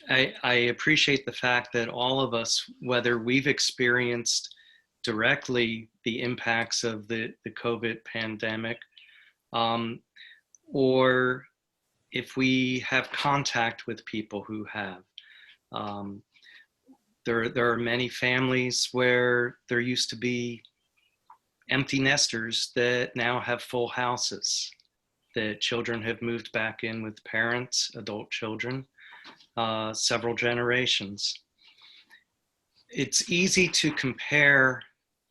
I appreciate the fact that all of us, whether we've experienced directly the impacts of the COVID pandemic, or if we have contact with people who have. There are many families where there used to be empty nesters that now have full houses. that children have moved back in with parents, adult children, several generations. It's easy to compare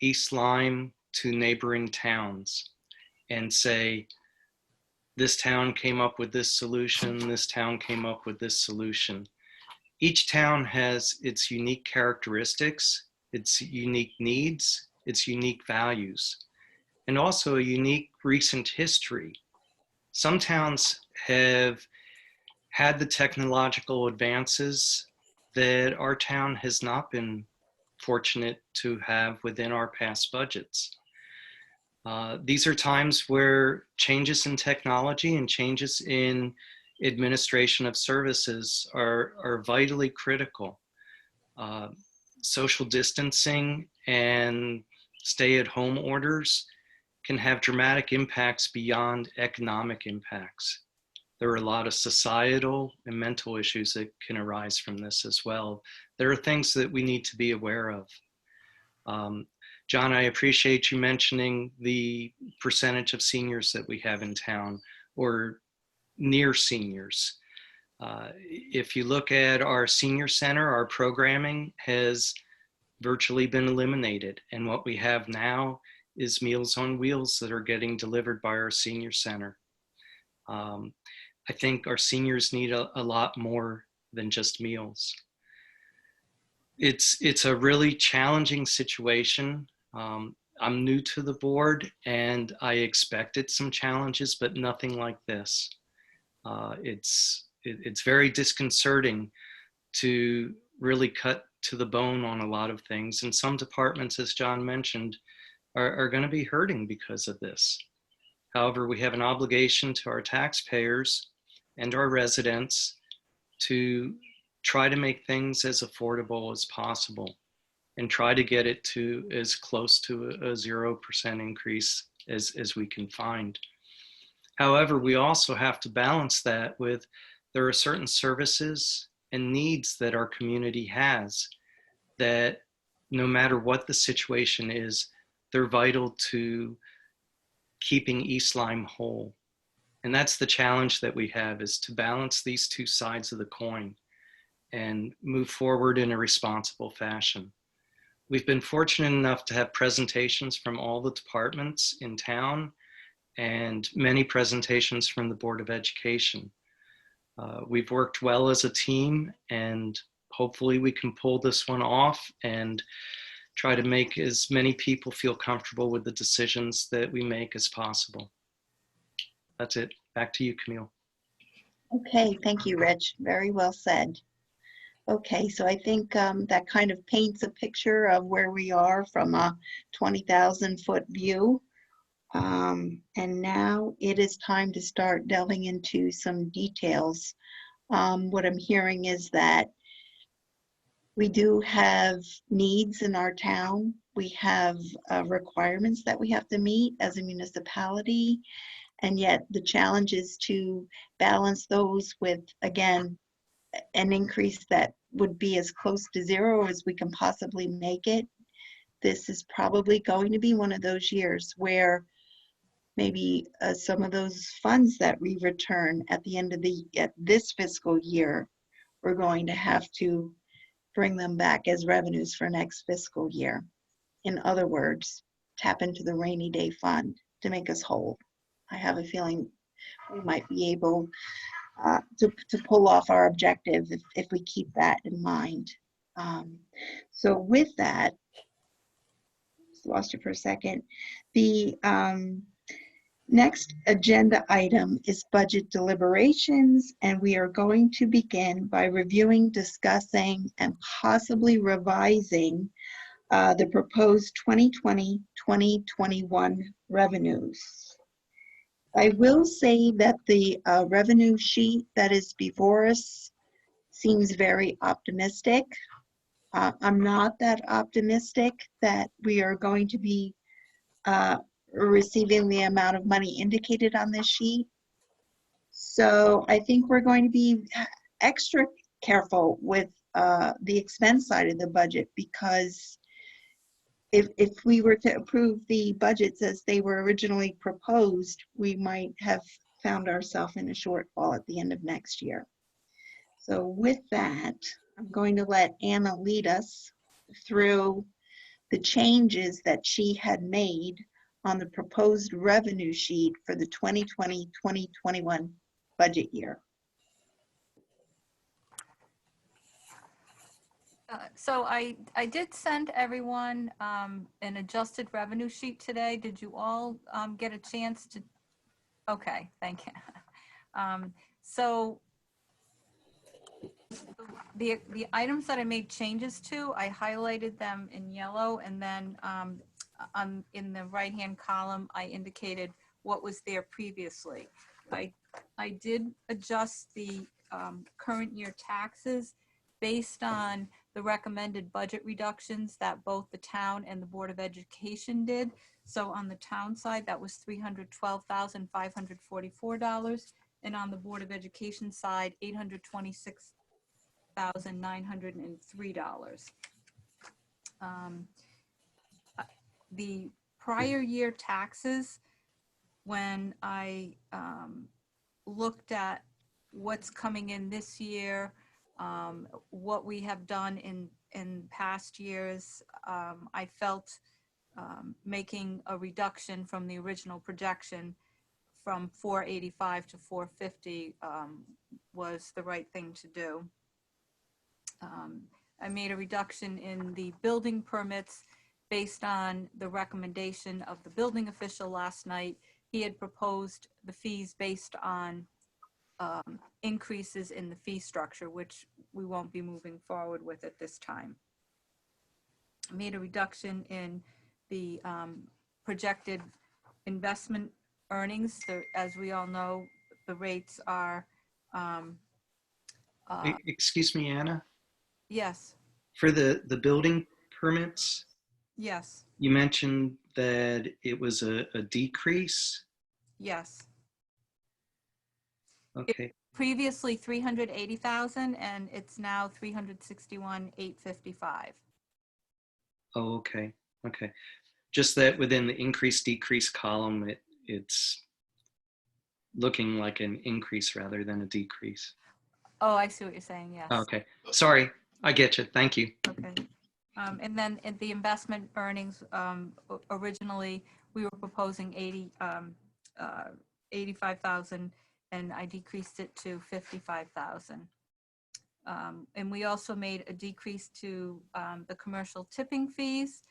East Lyme to neighboring towns and say, this town came up with this solution, this town came up with this solution. Each town has its unique characteristics, its unique needs, its unique values, and also a unique recent history. Some towns have had the technological advances that our town has not been fortunate to have within our past budgets. These are times where changes in technology and changes in administration of services are vitally critical. Social distancing and stay-at-home orders can have dramatic impacts beyond economic impacts. There are a lot of societal and mental issues that can arise from this as well. There are things that we need to be aware of. John, I appreciate you mentioning the percentage of seniors that we have in town, or near seniors. If you look at our senior center, our programming has virtually been eliminated. And what we have now is Meals on Wheels that are getting delivered by our senior center. I think our seniors need a lot more than just meals. It's a really challenging situation. I'm new to the board and I expected some challenges, but nothing like this. It's very disconcerting to really cut to the bone on a lot of things. And some departments, as John mentioned, are going to be hurting because of this. However, we have an obligation to our taxpayers and our residents to try to make things as affordable as possible and try to get it to as close to a 0% increase as we can find. However, we also have to balance that with, there are certain services and needs that our community has that no matter what the situation is, they're vital to keeping East Lyme whole. And that's the challenge that we have, is to balance these two sides of the coin and move forward in a responsible fashion. We've been fortunate enough to have presentations from all the departments in town and many presentations from the Board of Education. We've worked well as a team, and hopefully we can pull this one off and try to make as many people feel comfortable with the decisions that we make as possible. That's it. Back to you, Camille. Okay, thank you, Rich. Very well said. Okay, so I think that kind of paints a picture of where we are from a 20,000-foot view. And now it is time to start delving into some details. What I'm hearing is that we do have needs in our town. We have requirements that we have to meet as a municipality. And yet the challenge is to balance those with, again, an increase that would be as close to zero as we can possibly make it. This is probably going to be one of those years where maybe some of those funds that we return at the end of this fiscal year, we're going to have to bring them back as revenues for next fiscal year. In other words, tap into the rainy day fund to make us whole. I have a feeling we might be able to pull off our objective if we keep that in mind. So with that, just lost you for a second. The next agenda item is budget deliberations, and we are going to begin by reviewing, discussing, and possibly revising the proposed 2020-2021 revenues. I will say that the revenue sheet that is before us seems very optimistic. I'm not that optimistic that we are going to be receiving the amount of money indicated on this sheet. So I think we're going to be extra careful with the expense side of the budget, because if we were to approve the budgets as they were originally proposed, we might have found ourselves in a shortfall at the end of next year. So with that, I'm going to let Anna lead us through the changes that she had made on the proposed revenue sheet for the 2020-2021 budget year. So I did send everyone an adjusted revenue sheet today. Did you all get a chance to? Okay, thank you. So the items that I made changes to, I highlighted them in yellow, and then in the right-hand column, I indicated what was there previously. I did adjust the current year taxes based on the recommended budget reductions that both the town and the Board of Education did. So on the town side, that was $312,544, and on the Board of Education side, $826,903. The prior year taxes, when I looked at what's coming in this year, what we have done in past years, I felt making a reduction from the original projection from 485 to 450 was the right thing to do. I made a reduction in the building permits based on the recommendation of the building official last night. He had proposed the fees based on increases in the fee structure, which we won't be moving forward with at this time. I made a reduction in the projected investment earnings. As we all know, the rates are. Excuse me, Anna. Yes. For the building permits, Yes. you mentioned that it was a decrease. Yes. Okay. Previously 380,000, and it's now 361,855. Oh, okay. Okay. Just that within the increase decrease column, it's looking like an increase rather than a decrease. Oh, I see what you're saying. Yes. Okay. Sorry. I get you. Thank you. Okay. And then in the investment earnings, originally we were proposing 85,000, and I decreased it to 55,000. And we also made a decrease to the commercial tipping fees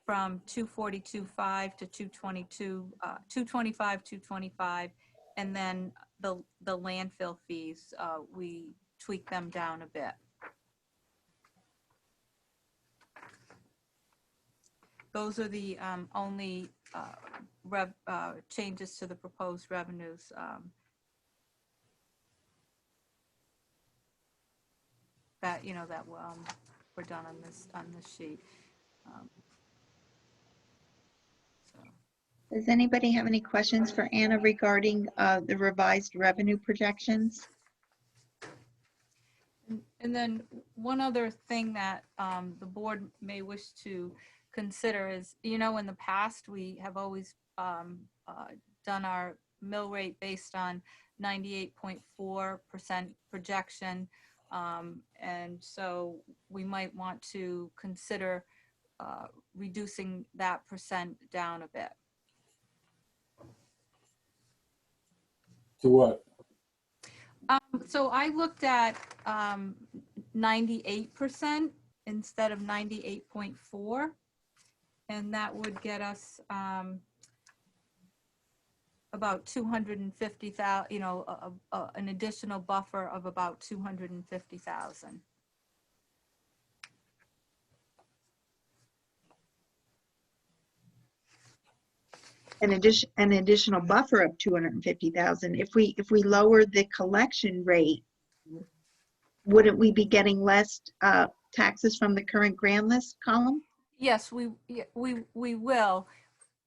from 242.5 to 225, and then the landfill fees, we tweaked them down a bit. Those are the only changes to the proposed revenues. That were done on this sheet. So. Does anybody have any questions for Anna regarding the revised revenue projections? And then one other thing that the board may wish to consider is, in the past, we have always done our mill rate based on 98.4% projection. And so we might want to consider reducing that percent down a bit. To what? So I looked at 98% instead of 98.4, and that would get us about 250,000, an additional buffer of about 250,000. An additional buffer of 250,000. If we lower the collection rate, wouldn't we be getting less taxes from the current grand list column? Yes, we will,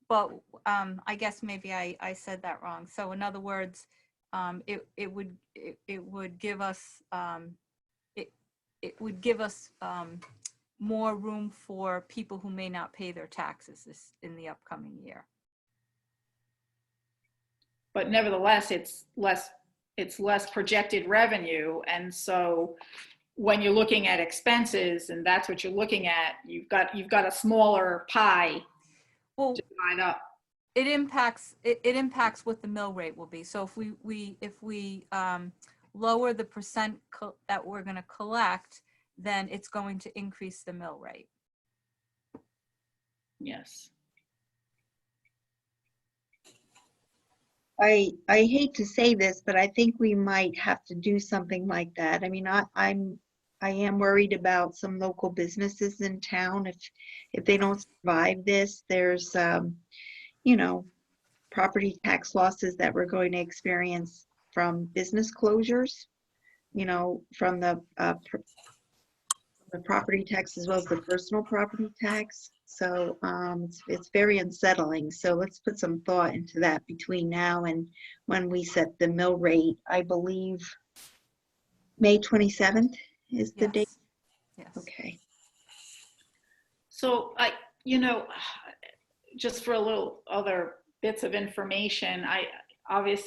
but I guess maybe I said that wrong. So in other words, it would give us more room for people who may not pay their taxes in the upcoming year. but nevertheless, it's less projected revenue. And so when you're looking at expenses, and that's what you're looking at, you've got a smaller pie Well, to divide up. it impacts what the mill rate will be. So if we lower the percent that we're going to collect, then it's going to increase the mill rate. Yes. I hate to say this, but I think we might have to do something like that. I mean, I am worried about some local businesses in town. If they don't survive this, there's you know, property tax losses that we're going to experience from business closures, you know, from the property tax as well as the personal property tax. So it's very unsettling. So let's put some thought into that between now and when we set the mill rate. I believe May 27th is the date. Yes. Okay. So just for a little other bits of information, I'm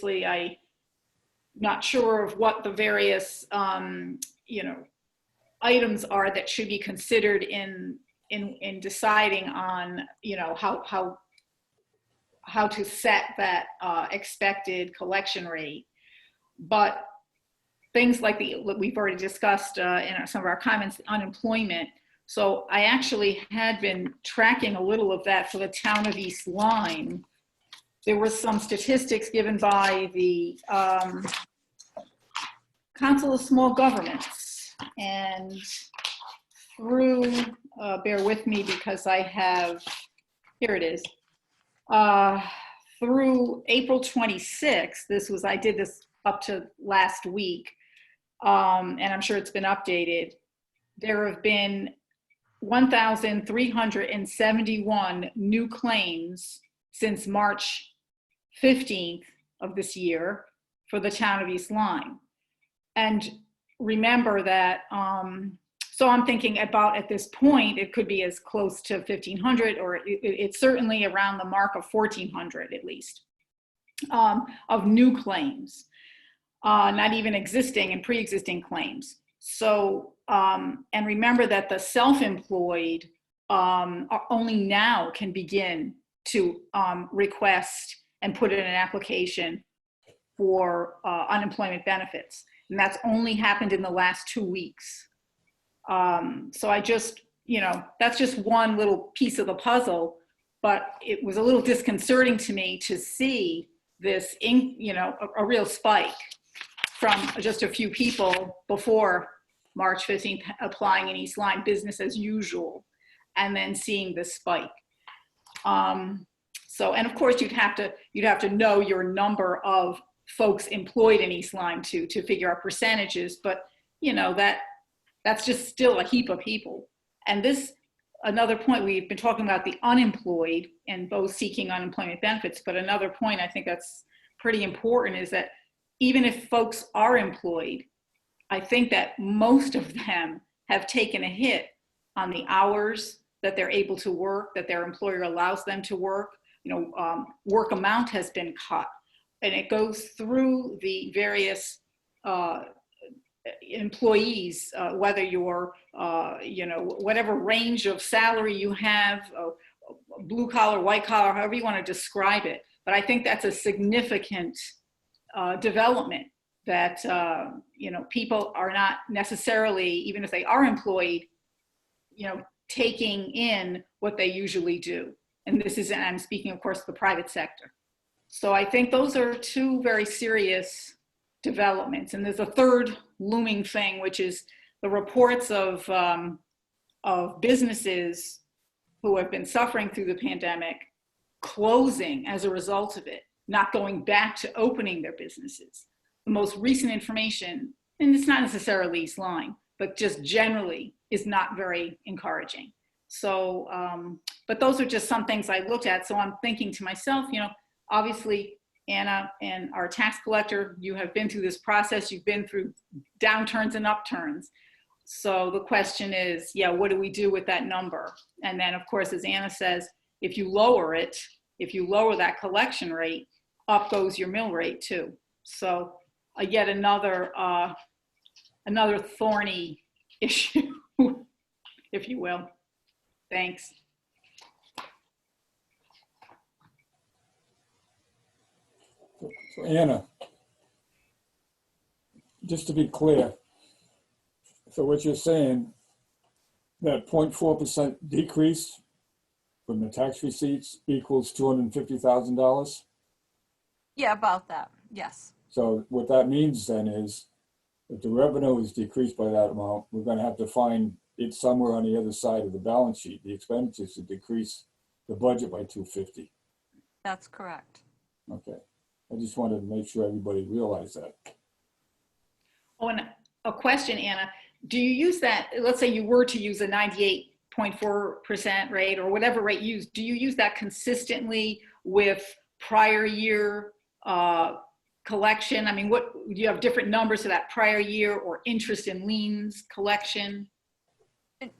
not sure of what the various, items are that should be considered in deciding on, how to set that expected collection rate. But things like we've already discussed in some of our comments, unemployment. So I actually had been tracking a little of that for the town of East Lyme. There were some statistics given by the Council of Small Governments, and through, bear with me because I have, here it is, through April 26th, I did this up to last week, and I'm sure it's been updated. There have been 1,371 new claims since March 15th of this year for the town of East Lyme. And remember that, so I'm thinking about at this point, it could be as close to 1,500, or it's certainly around the mark of 1,400 at least, of new claims, not even existing and pre-existing claims. So, and remember that the self-employed only now can begin to request and put in an application for unemployment benefits. And that's only happened in the last 2 weeks. So I just, that's just one little piece of the puzzle, but it was a little disconcerting to me to see this, a real spike from just a few people before March 15th applying in East Lyme, business as usual, and then seeing this spike. So, and of course you'd have to know your number of folks employed in East Lyme to figure out percentages, but that's just still a heap of people. And this, another point, we've been talking about the unemployed and both seeking unemployment benefits, but another point I think that's pretty important is that even if folks are employed, I think that most of them have taken a hit on the hours that they're able to work, that their employer allows them to work. Work amount has been cut, and it goes through the various employees, whether you're, whatever range of salary you have, blue collar, white collar, however you want to describe it. But I think that's a significant development that, people are not necessarily, even if they are employed, taking in what they usually do. And this is, and I'm speaking, of course, the private sector. So I think those are two very serious developments. And there's a third looming thing, which is the reports of businesses who have been suffering through the pandemic closing as a result of it, not going back to opening their businesses. The most recent information, and it's not necessarily East Lyme, but just generally is not very encouraging. So, but those are just some things I looked at. So I'm thinking to myself, obviously, Anna and our tax collector, you have been through this process. You've been through downturns and upturns. So the question is, what do we do with that number? And then, of course, as Anna says, if you lower it, if you lower that collection rate, up goes your mill rate too. So yet another thorny issue, if you will. Thanks. So Anna, just to be clear, so what you're saying, that 0.4% decrease from the tax receipts equals $250,000? Yeah, about that, yes. So what that means then is, if the revenue is decreased by that amount, we're gonna have to find it somewhere on the other side of the balance sheet, the expenditures to decrease the budget by 250. That's correct. Okay, I just wanted to make sure everybody realized that. Oh, and a question, Anna, do you use that, let's say you were to use a 98.4% rate or whatever rate used, do you use that consistently with prior year collection? I mean, what, do you have different numbers to that prior year or interest in liens collection?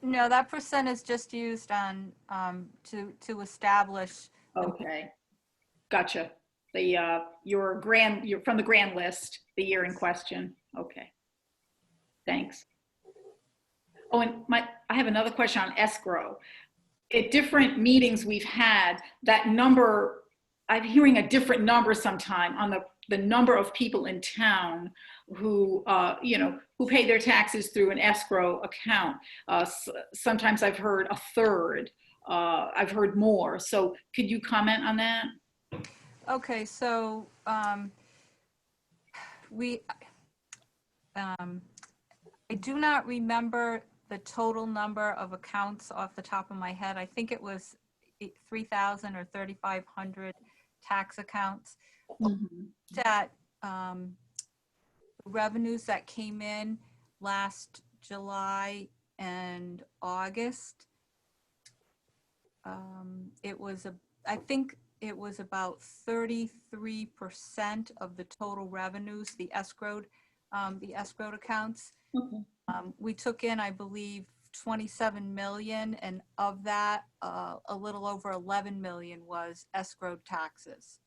No, that percent is just used on, to establish. Okay, gotcha. The, you're from the grand list, the year in question. Okay, thanks. Oh, and I have another question on escrow. At different meetings we've had, that number, I'm hearing a different number sometime on the number of people in town who, who pay their taxes through an escrow account. Sometimes I've heard a third, I've heard more. So could you comment on that? Okay, so I do not remember the total number of accounts off the top of my head. I think it was 3,000 or 3,500 tax accounts. Mm-hmm. That revenues that came in last July and August, I think it was about 33% of the total revenues, the escrowed accounts. Okay. We took in, I believe, 27 million, and of that, a little over 11 million was escrowed taxes.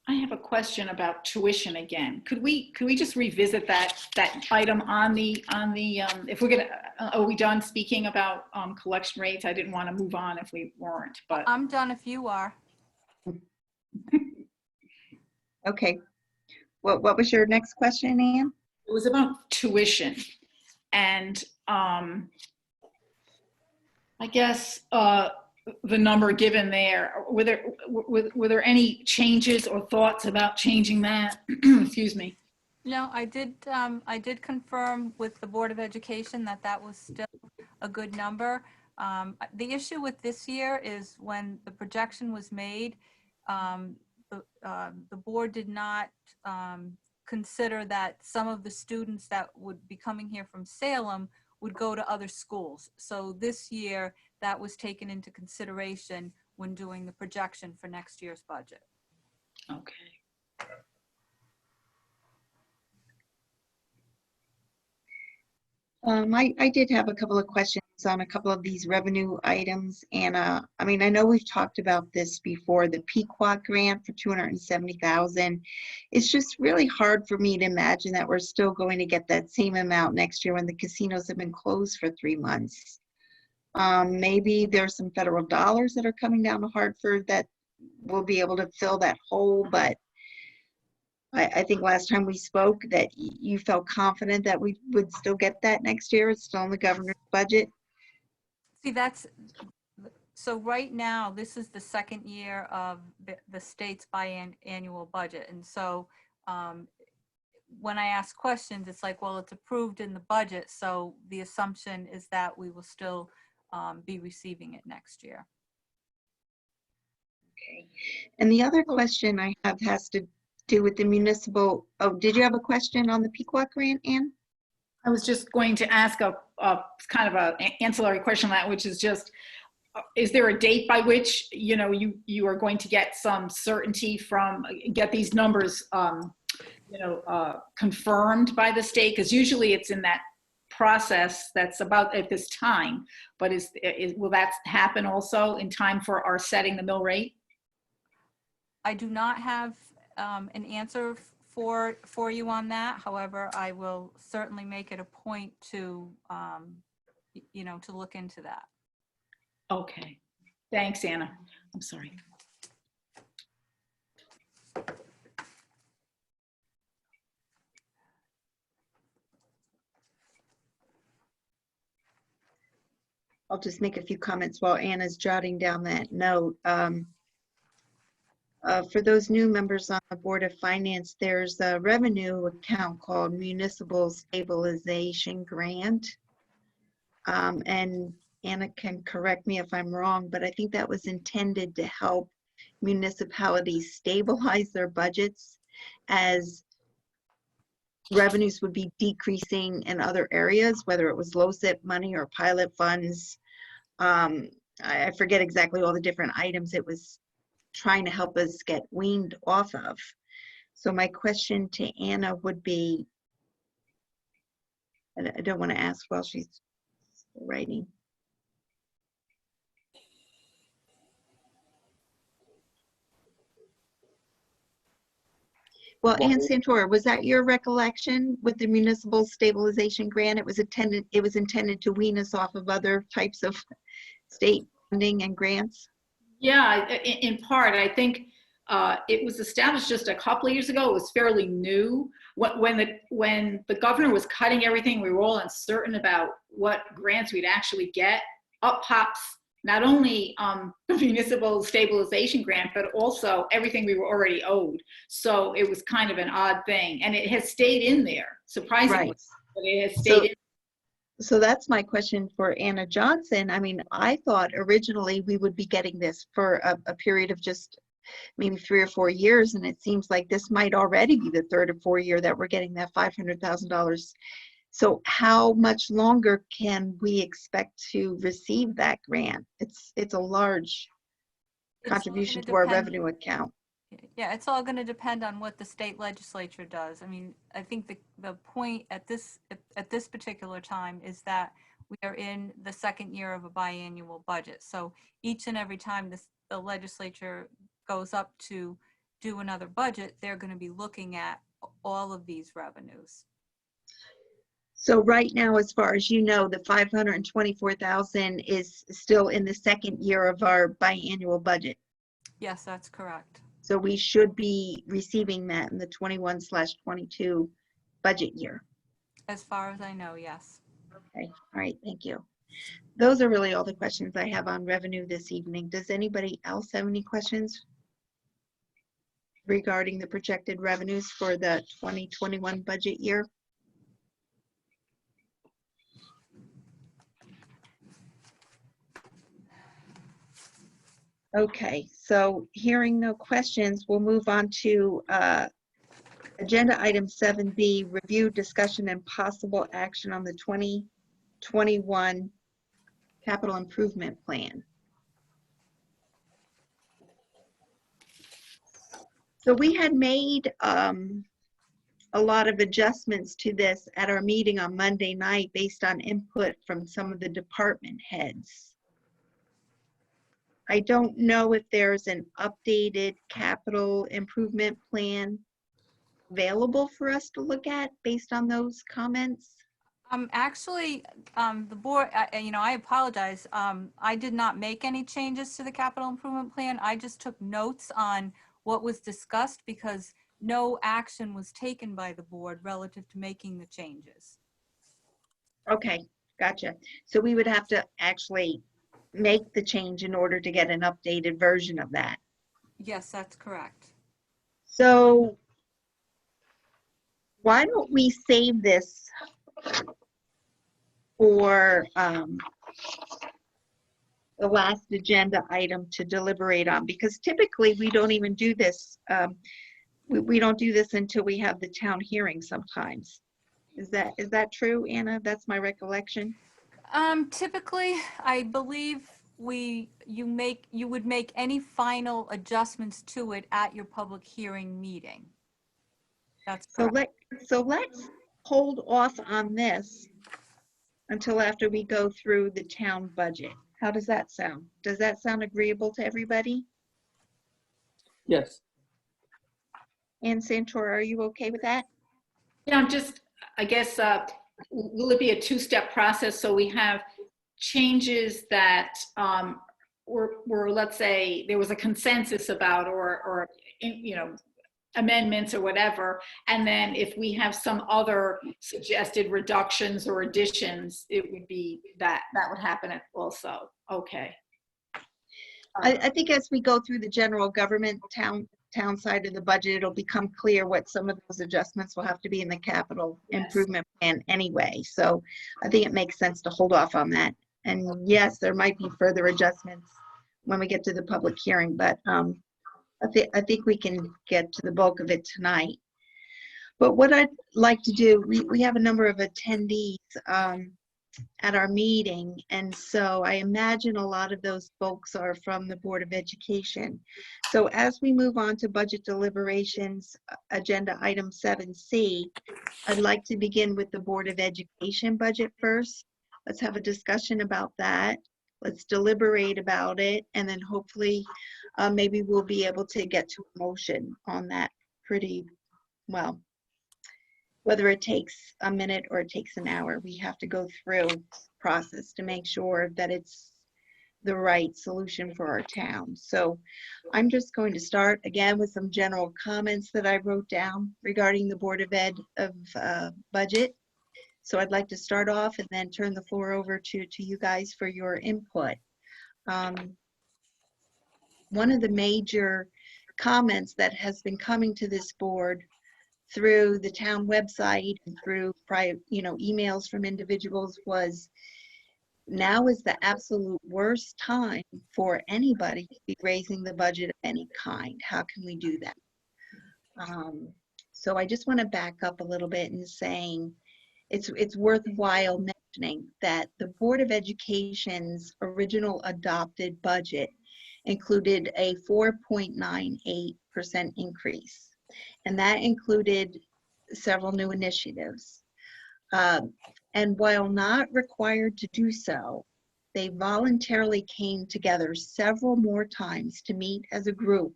I have a question about tuition again. Could we just revisit that item on the if we're gonna, are we done speaking about collection rates? I didn't want to move on if we weren't, but. I'm done if you are. Okay. What was your next question, Ann? It was about tuition, and I guess the number given there. Were there any changes or thoughts about changing that? Excuse me. No, I did confirm with the Board of Education that that was still a good number. The issue with this year is when the projection was made, the board did not consider that some of the students that would be coming here from Salem would go to other schools. So this year, that was taken into consideration when doing the projection for next year's budget. Okay. I did have a couple of questions on a couple of these revenue items. And I mean, I know we've talked about this before, the Pequot grant for $270,000. It's just really hard for me to imagine that we're still going to get that same amount next year when the casinos have been closed for 3 months. Maybe there's some federal dollars that are coming down to Hartford that will be able to fill that hole, but I think last time we spoke that you felt confident that we would still get that next year. It's still in the governor's budget. See, so right now, this is the second year of the state's biannual budget. And so when I ask questions, it's like, well, it's approved in the budget. So the assumption is that we will still be receiving it next year. Okay. And the other question I have has to do with the municipal. Oh, did you have a question on the Pequot grant, Ann? I was just going to ask a kind of a ancillary question on that, which is just, is there a date by which, you are going to get some certainty get these numbers, confirmed by the state? Because usually it's in that process that's about at this time, but will that happen also in time for our setting the mill rate? I do not have an answer for you on that. However, I will certainly make it a point to, to look into that. Okay. Thanks, Anna. I'm sorry. I'll just make a few comments while Anna's jotting down that note. For those new members on the Board of Finance, there's a revenue account called Municipal Stabilization Grant. And Anna can correct me if I'm wrong, but I think that was intended to help municipalities stabilize their budgets as revenues would be decreasing in other areas, whether it was LoCIP money or pilot funds. I forget exactly all the different items it was trying to help us get weaned off of. So my question to Anna would be, and I don't want to ask while she's writing. Well, Ann Santora, was that your recollection with the municipal stabilization grant? It was intended to wean us off of other types of state funding and grants? Yeah, in part, I think it was established just a couple of years ago. It was fairly new. When the governor was cutting everything, we were all uncertain about what grants we'd actually get. Up pops not only the municipal stabilization grant, but also everything we were already owed. So it was kind of an odd thing, and it has stayed in there, surprisingly. Right. But it has stayed in. So that's my question for Anna Johnson. I mean, I thought originally we would be getting this for a period of just maybe 3 or 4 years, and it seems like this might already be the 3rd or 4th year that we're getting that $500,000. So how much longer can we expect to receive that grant? It's a large contribution to our revenue account. Yeah, it's all going to depend on what the state legislature does. I mean, I think the point at this particular time is that we are in the 2nd year of a biannual budget. So each and every time the legislature goes up to do another budget, they're going to be looking at all of these revenues. So right now, as far as you know, the $524,000 is still in the 2nd year of our biannual budget. Yes, that's correct. So we should be receiving that in the 21/22 budget year. As far as I know, yes. Okay, all right, thank you. Those are really all the questions I have on revenue this evening. Does anybody else have any questions regarding the projected revenues for the 2021 budget year? Okay, so hearing no questions, we'll move on to agenda item 7B, review, discussion, and possible action on the 2021 capital improvement plan. So we had made a lot of adjustments to this at our meeting on Monday night based on input from some of the department heads. I don't know if there's an updated capital improvement plan available for us to look at based on those comments. Actually, the board, I apologize. I did not make any changes to the capital improvement plan. I just took notes on what was discussed because no action was taken by the board relative to making the changes. Okay, gotcha. So we would have to actually make the change in order to get an updated version of that. Yes, that's correct. So why don't we save this for the last agenda item to deliberate on, because typically we don't even do this. We don't do this until we have the town hearing sometimes. Is that true, Anna? That's my recollection. Typically, I believe you would make any final adjustments to it at your public hearing meeting. That's So correct. let's hold off on this until after we go through the town budget. How does that sound? Does that sound agreeable to everybody? Yes. Ann Santora, are you okay with that? Yeah, I'm just, I guess, will it be a two-step process? So we have changes that were, let's say, there was a consensus about, or you know, amendments or whatever. And then if we have some other suggested reductions or additions, it would be that would happen also. Okay. I think as we go through the general government town side of the budget, it'll become clear what some of those adjustments will have to be in the capital improvement plan anyway. So I think it makes sense to hold off on that. And yes, there might be further adjustments when we get to the public hearing, but I think we can get to the bulk of it tonight. But what I'd like to do, we have a number of attendees at our meeting, and so I imagine a lot of those folks are from the Board of Education. So as we move on to budget deliberations, agenda item 7C, I'd like to begin with the Board of Education budget first. Let's have a discussion about that. Let's deliberate about it, and then hopefully maybe we'll be able to get to a motion on that pretty well. Whether it takes a minute or it takes an hour, we have to go through this process to make sure that it's the right solution for our town. So I'm just going to start again with some general comments that I wrote down regarding the Board of Ed of budget. So I'd like to start off and then turn the floor over to you guys for your input. One of the major comments that has been coming to this board through the town website and through emails from individuals was, now is the absolute worst time for anybody to be raising the budget of any kind. How can we do that? So I just want to back up a little bit and saying it's worthwhile mentioning that the Board of Education's original adopted budget included a 4.98% increase. And that included several new initiatives. And while not required to do so, they voluntarily came together several more times to meet as a group,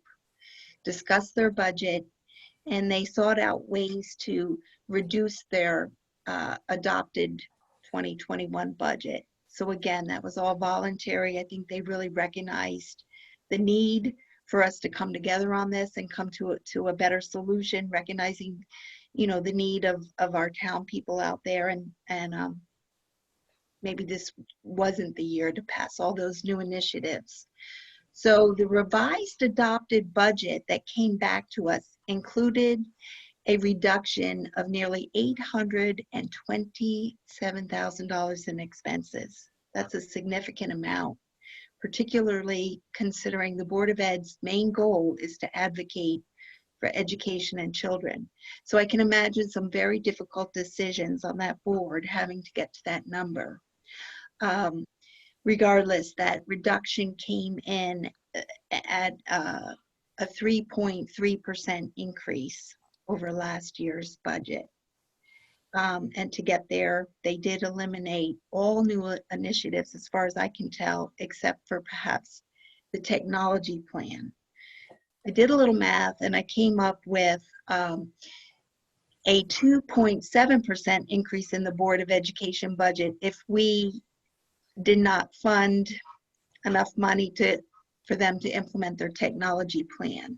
discuss their budget, and they sought out ways to reduce their adopted 2021 budget. So again, that was all voluntary. I think they really recognized the need for us to come together on this and come to a better solution, recognizing, the need of our town people out there, and maybe this wasn't the year to pass all those new initiatives. So the revised adopted budget that came back to us included a reduction of nearly $827,000 in expenses. That's a significant amount, particularly considering the Board of Ed's main goal is to advocate for education and children. So I can imagine some very difficult decisions on that board having to get to that number. Regardless, that reduction came in at a 3.3% increase over last year's budget. And to get there, they did eliminate all new initiatives, as far as I can tell, except for perhaps the technology plan. I did a little math and I came up with a 2.7% increase in the Board of Education budget if we did not fund enough money for them to implement their technology plan.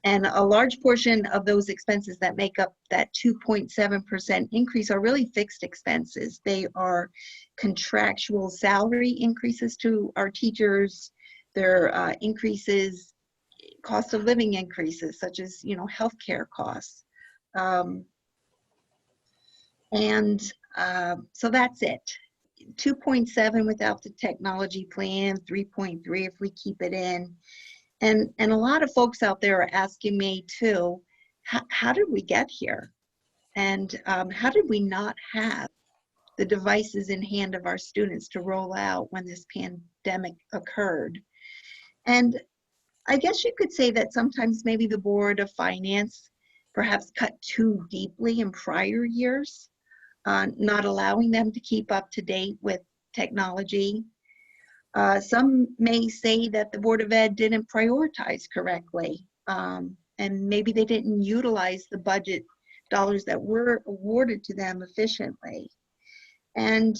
And a large portion of those expenses that make up that 2.7% increase are really fixed expenses. They are contractual salary increases to our teachers. They're increases, cost of living increases, such as, healthcare costs. So that's it. 2.7 without the technology plan, 3.3 if we keep it in. And a lot of folks out there are asking me too, how did we get here? And how did we not have the devices in hand of our students to roll out when this pandemic occurred? And I guess you could say that sometimes maybe the Board of Finance perhaps cut too deeply in prior years, not allowing them to keep up to date with technology. Some may say that the Board of Ed didn't prioritize correctly, and maybe they didn't utilize the budget dollars that were awarded to them efficiently. And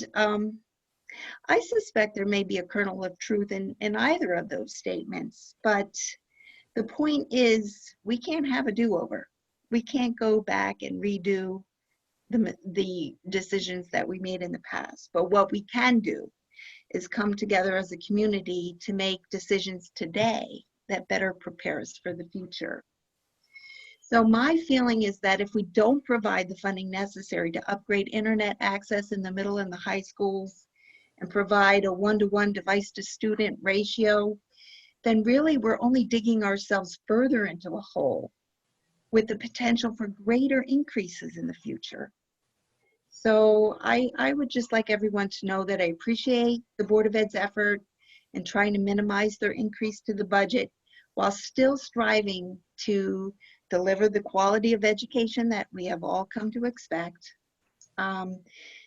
I suspect there may be a kernel of truth in either of those statements, but the point is we can't have a do-over. We can't go back and redo the decisions that we made in the past. But what we can do is come together as a community to make decisions today that better prepare us for the future. So my feeling is that if we don't provide the funding necessary to upgrade internet access in the middle and the high schools and provide a 1-to-1 device to student ratio, then really we're only digging ourselves further into a hole with the potential for greater increases in the future. So I would just like everyone to know that I appreciate the Board of Ed's effort in trying to minimize their increase to the budget while still striving to deliver the quality of education that we have all come to expect.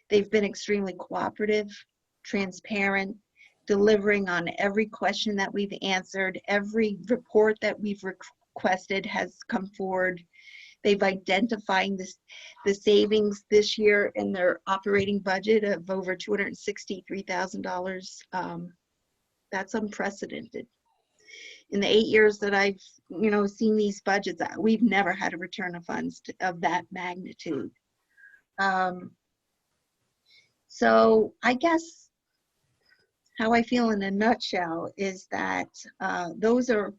They've been extremely cooperative, transparent, delivering on every question that we've answered. Every report that we've requested has come forward. They've identified the savings this year in their operating budget of over $263,000. That's unprecedented. In the 8 years that I've seen these budgets, we've never had a return of funds of that magnitude. So I guess how I feel in a nutshell is that those are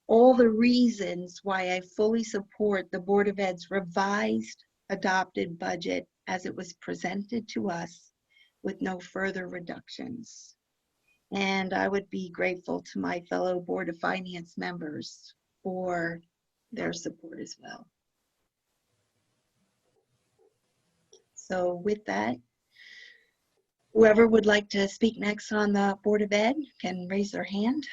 all the reasons why I fully support the Board of Ed's revised adopted budget as it was presented to us with no further reductions. And I would be grateful to my fellow Board of Finance members for their support as well. So with that, whoever would like to speak next on the Board of Ed can raise their hand.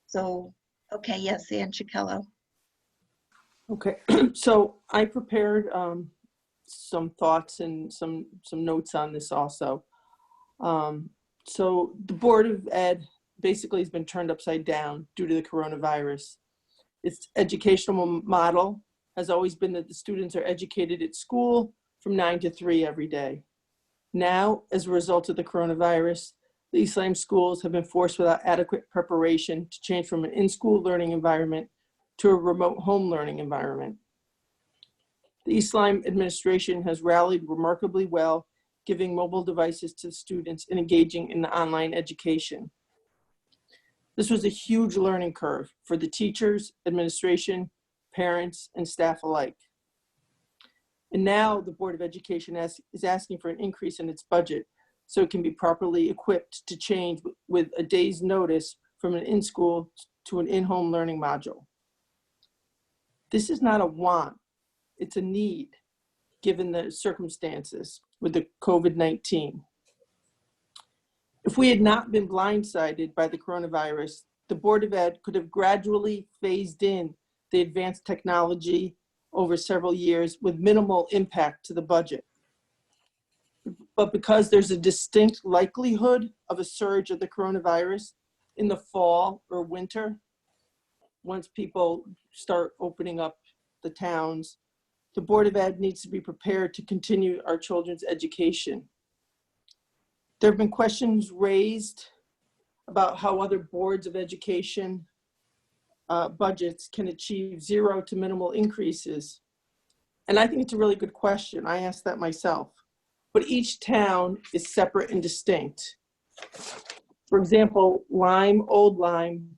So, okay, yes, Ann Chikello. Okay, so I prepared some thoughts and some notes on this also. So the Board of Ed basically has been turned upside down due to the coronavirus. Its educational model has always been that the students are educated at school from 9 to 3 every day. Now, as a result of the coronavirus, the East Lyme schools have been forced without adequate preparation to change from an in-school learning environment to a remote home learning environment. The East Lyme administration has rallied remarkably well, giving mobile devices to students and engaging in the online education. This was a huge learning curve for the teachers, administration, parents, and staff alike. And now the Board of Education is asking for an increase in its budget so it can be properly equipped to change with a day's notice from an in-school to an in-home learning module. This is not a want, it's a need, given the circumstances with the COVID-19. If we had not been blindsided by the coronavirus, the Board of Ed could have gradually phased in the advanced technology over several years with minimal impact to the budget. But because there's a distinct likelihood of a surge of the coronavirus in the fall or winter, once people start opening up the towns, the Board of Ed needs to be prepared to continue our children's education. There have been questions raised about how other boards of education budgets can achieve 0 to minimal increases. And I think it's a really good question. I asked that myself. But each town is separate and distinct. For example, Lyme, Old Lyme,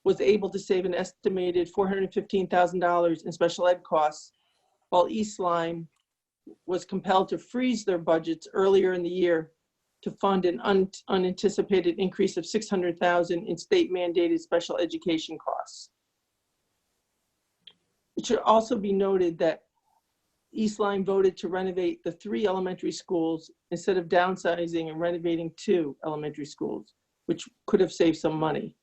was able to save an estimated $415,000 in special ed costs, while East Lyme was compelled to freeze their budgets earlier in the year to fund an unanticipated increase of $600,000 in state mandated special education costs. It should also be noted that East Lyme voted to renovate the 3 elementary schools instead of downsizing and renovating 2 elementary schools, which could have saved some money.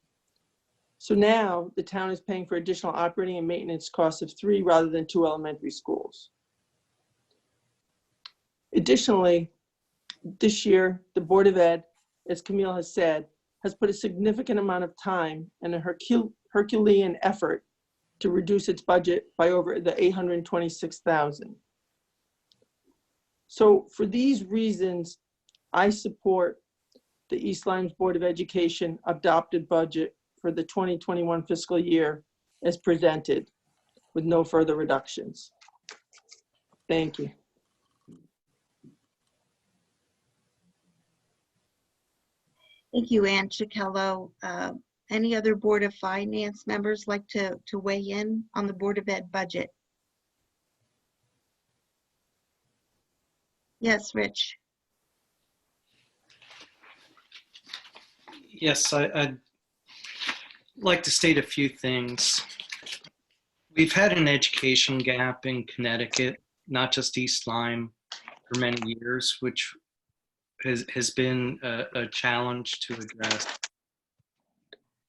So now the town is paying for additional operating and maintenance costs of 3 rather than 2 elementary schools. Additionally, this year, the Board of Ed, as Camille has said, has put a significant amount of time and a Herculean effort to reduce its budget by over the $826,000. So for these reasons, I support the East Lyme's Board of Education adopted budget for the 2021 fiscal year as presented with no further reductions. Thank you. Thank you, Ann Chikello. Any other Board of Finance members like to weigh in on the Board of Ed budget? Yes, Rich. Yes, I'd like to state a few things. We've had an education gap in Connecticut, not just East Lyme, for many years, which has been a challenge to address.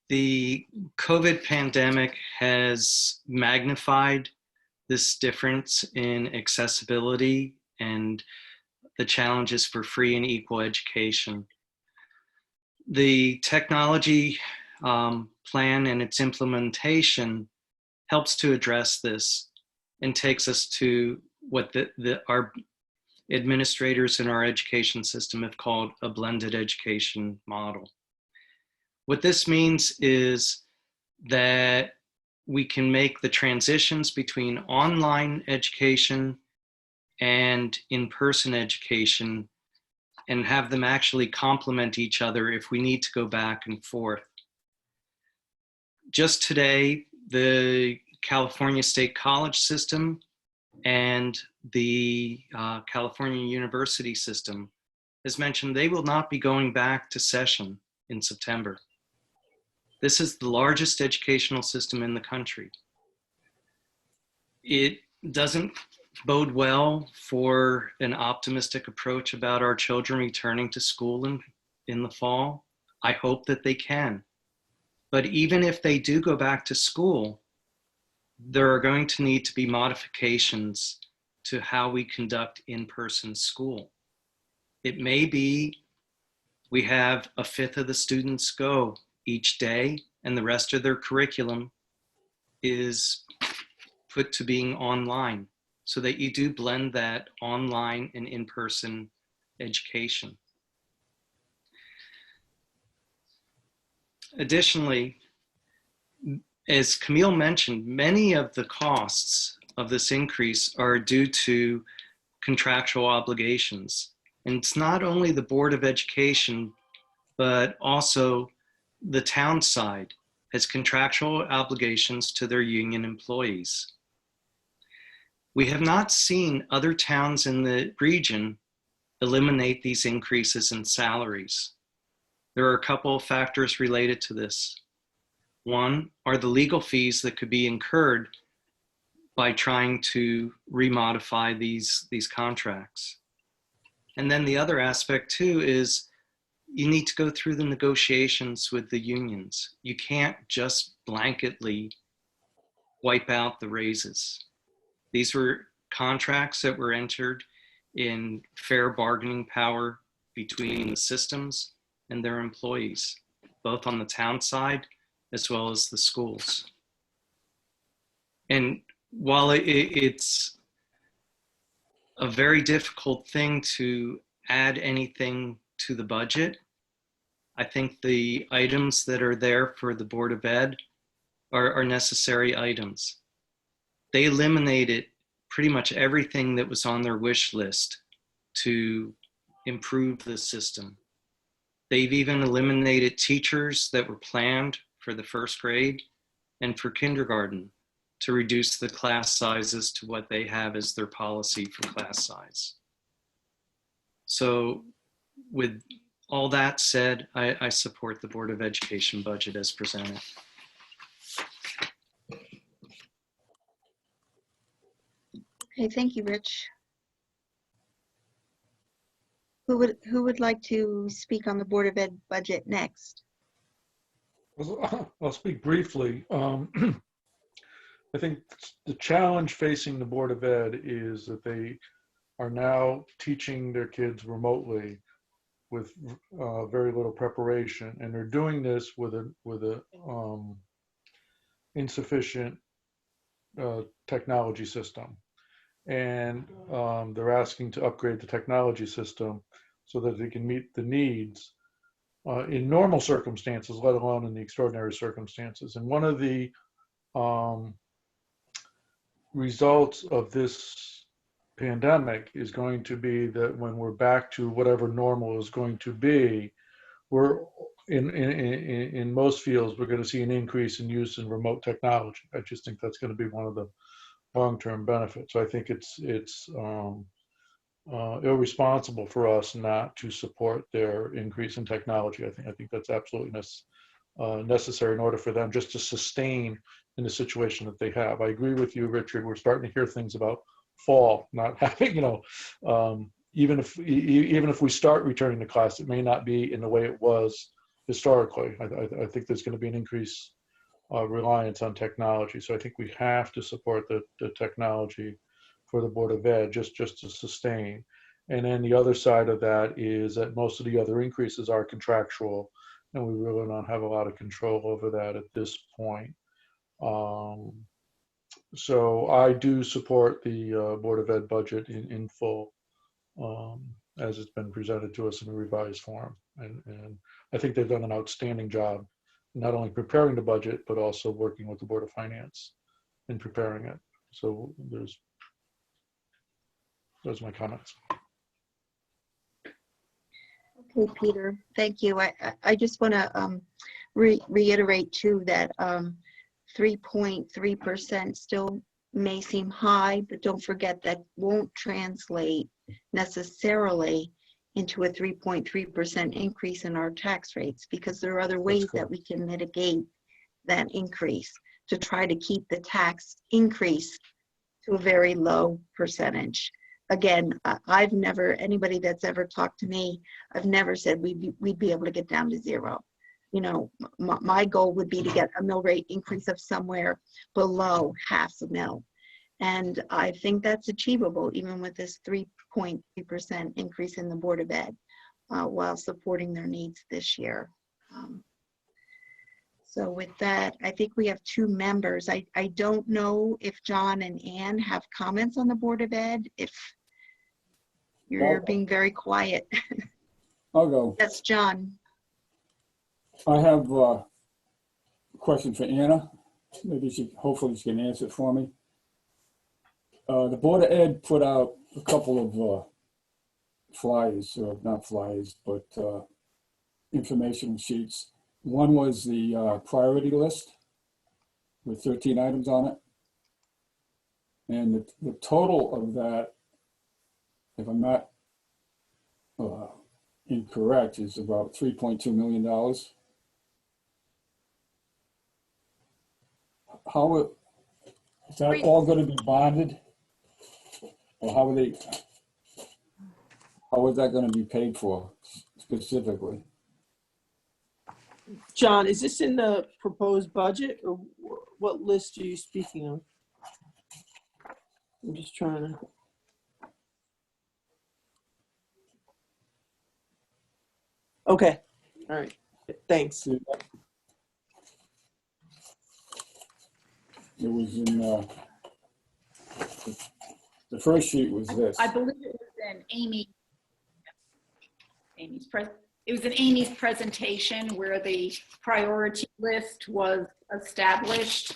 The COVID pandemic has magnified this difference in accessibility and the challenges for free and equal education. The technology plan and its implementation helps to address this and takes us to what our administrators in our education system have called a blended education model. What this means is that we can make the transitions between online education and in-person education and have them actually complement each other if we need to go back and forth. Just today, the California State College system and the California University system has mentioned they will not be going back to session in September. This is the largest educational system in the country. It doesn't bode well for an optimistic approach about our children returning to school in the fall. I hope that they can. But even if they do go back to school, there are going to need to be modifications to how we conduct in-person school. It may be we have 1/5 of the students go each day and the rest of their curriculum is put to being online so that you do blend that online and in-person education. Additionally, as Camille mentioned, many of the costs of this increase are due to contractual obligations. And it's not only the Board of Education, but also the town side has contractual obligations to their union employees. We have not seen other towns in the region eliminate these increases in salaries. There are a couple of factors related to this. One are the legal fees that could be incurred by trying to remodify these contracts. And then the other aspect too is you need to go through the negotiations with the unions. You can't just blanketly wipe out the raises. These were contracts that were entered in fair bargaining power between the systems and their employees, both on the town side as well as the schools. And while it's a very difficult thing to add anything to the budget, I think the items that are there for the Board of Ed are necessary items. They eliminated pretty much everything that was on their wish list to improve the system. They've even eliminated teachers that were planned for the first grade and for kindergarten to reduce the class sizes to what they have as their policy for class size. So with all that said, I support the Board of Education budget as presented. Okay, thank you, Rich. Who would like to speak on the Board of Ed budget next? I'll speak briefly. I think the challenge facing the Board of Ed is that they are now teaching their kids remotely with very little preparation, and they're doing this with a insufficient technology system. And they're asking to upgrade the technology system so that they can meet the needs in normal circumstances, let alone in the extraordinary circumstances. And one of the results of this pandemic is going to be that when we're back to whatever normal is going to be, we're in most fields, we're going to see an increase in use in remote technology. I just think that's going to be one of the long-term benefits. So I think it's irresponsible for us not to support their increase in technology. I think that's absolutely necessary in order for them just to sustain in the situation that they have. I agree with you, Richard. We're starting to hear things about fall not having, even if we start returning to class, it may not be in the way it was historically. I think there's going to be an increase reliance on technology. So I think we have to support the technology for the Board of Ed just to sustain. And then the other side of that is that most of the other increases are contractual, and we really don't have a lot of control over that at this point. So I do support the Board of Ed budget in full as it's been presented to us in a revised form. And I think they've done an outstanding job, not only preparing the budget, but also working with the Board of Finance in preparing it. So those are my comments. Okay, Peter, thank you. I just want to reiterate too that 3.3% still may seem high, but don't forget that won't translate necessarily into a 3.3% increase in our tax rates, because there are other ways that we can mitigate that increase to try to keep the tax increase to a very low percentage. Again, I've never, anybody that's ever talked to me, I've never said we'd be able to get down to zero. My goal would be to get a mill rate increase of somewhere below half a mil. And I think that's achievable even with this 3.3% increase in the Board of Ed while supporting their needs this year. So with that, I think we have two members. I don't know if John and Ann have comments on the Board of Ed. If you're being very quiet. I'll go. That's John. I have a question for Anna. Maybe hopefully she can answer it for me. The Board of Ed put out a couple of flyers, not flyers, but information sheets. One was the priority list with 13 items on it. And the total of that, if I'm not incorrect, is about $3.2 million. How is that all going to be bonded? Or how is that going to be paid for specifically? John, is this in the proposed budget, or what list are you speaking of? I'm just trying to. Okay, all right, thanks. It was in the first sheet was this. I believe it was in it was in Amy's presentation where the priority list was established.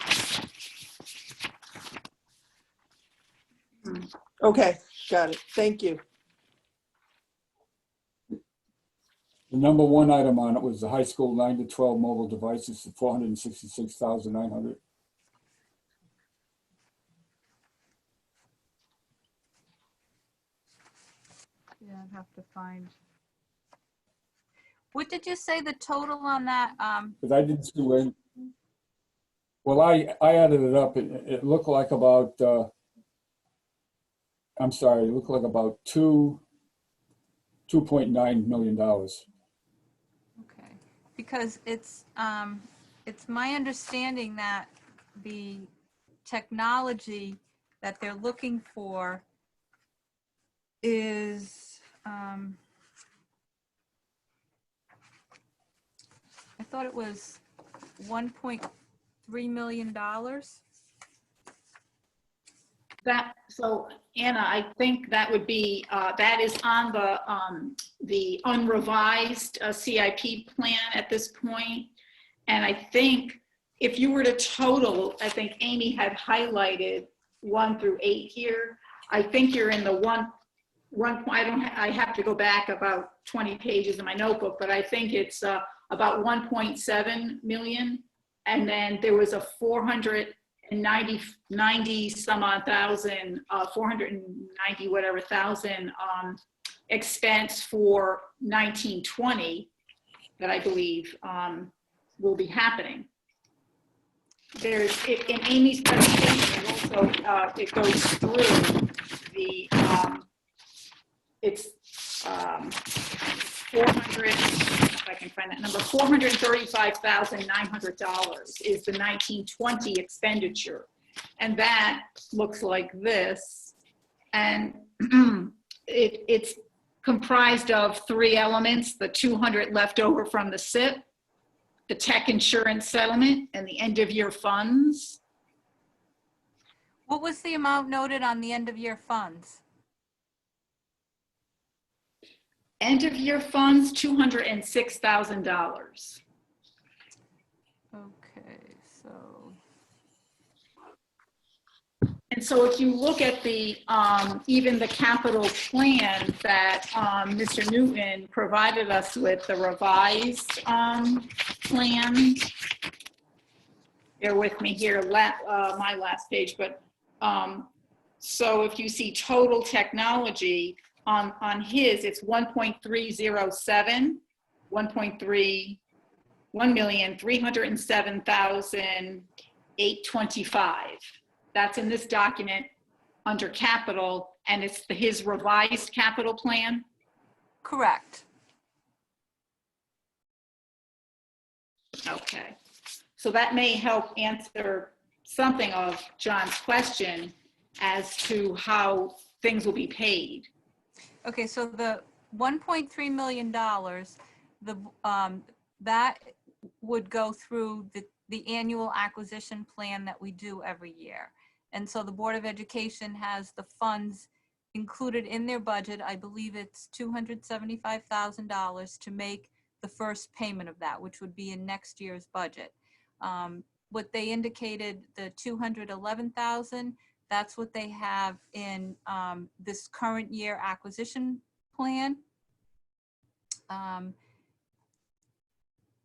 Okay, got it. Thank you. The number one item on it was the high school 9 to 12 mobile devices for $466,900. Yeah, I'd have to find. What did you say the total on that? Because I didn't see when. Well, I added it up. It looked like about I'm sorry, it looked like about $2.9 million. Okay, because it's my understanding that the technology that they're looking for is, I thought it was $1.3 million. So Anna, I think that would be, that is on the unrevised CIP plan at this point. And I think if you were to total, I think Amy had highlighted 1 through 8 here. I think you're in the I have to go back about 20 pages in my notebook, but I think it's about 1.7 million. And then there was a 490 some odd thousand, 490 whatever thousand expense for 1920 that I believe will be happening. There's, in Amy's presentation, also, it goes through the, it's 400, if I can find that number, $435,900 is the 1920 expenditure. And that looks like this. And it's comprised of 3 elements: the 200 left over from the SIP, the tech insurance settlement, and the end of year funds. What was the amount noted on the end of year funds? End of year funds, $206,000. Okay, so. And so if you look at the, even the capital plan that Mr. Newton provided us with, the revised plan, bear with me here, my last page, but so if you see total technology on his, it's 1.307, 1,307,825. That's in this document under capital, and it's his revised capital plan. Correct. Okay, so that may help answer something of John's question as to how things will be paid. Okay, so the $1.3 million, that would go through the annual acquisition plan that we do every year. And so the Board of Education has the funds included in their budget. I believe it's $275,000 to make the first payment of that, which would be in next year's budget. What they indicated, the $211,000, that's what they have in this current year acquisition plan. And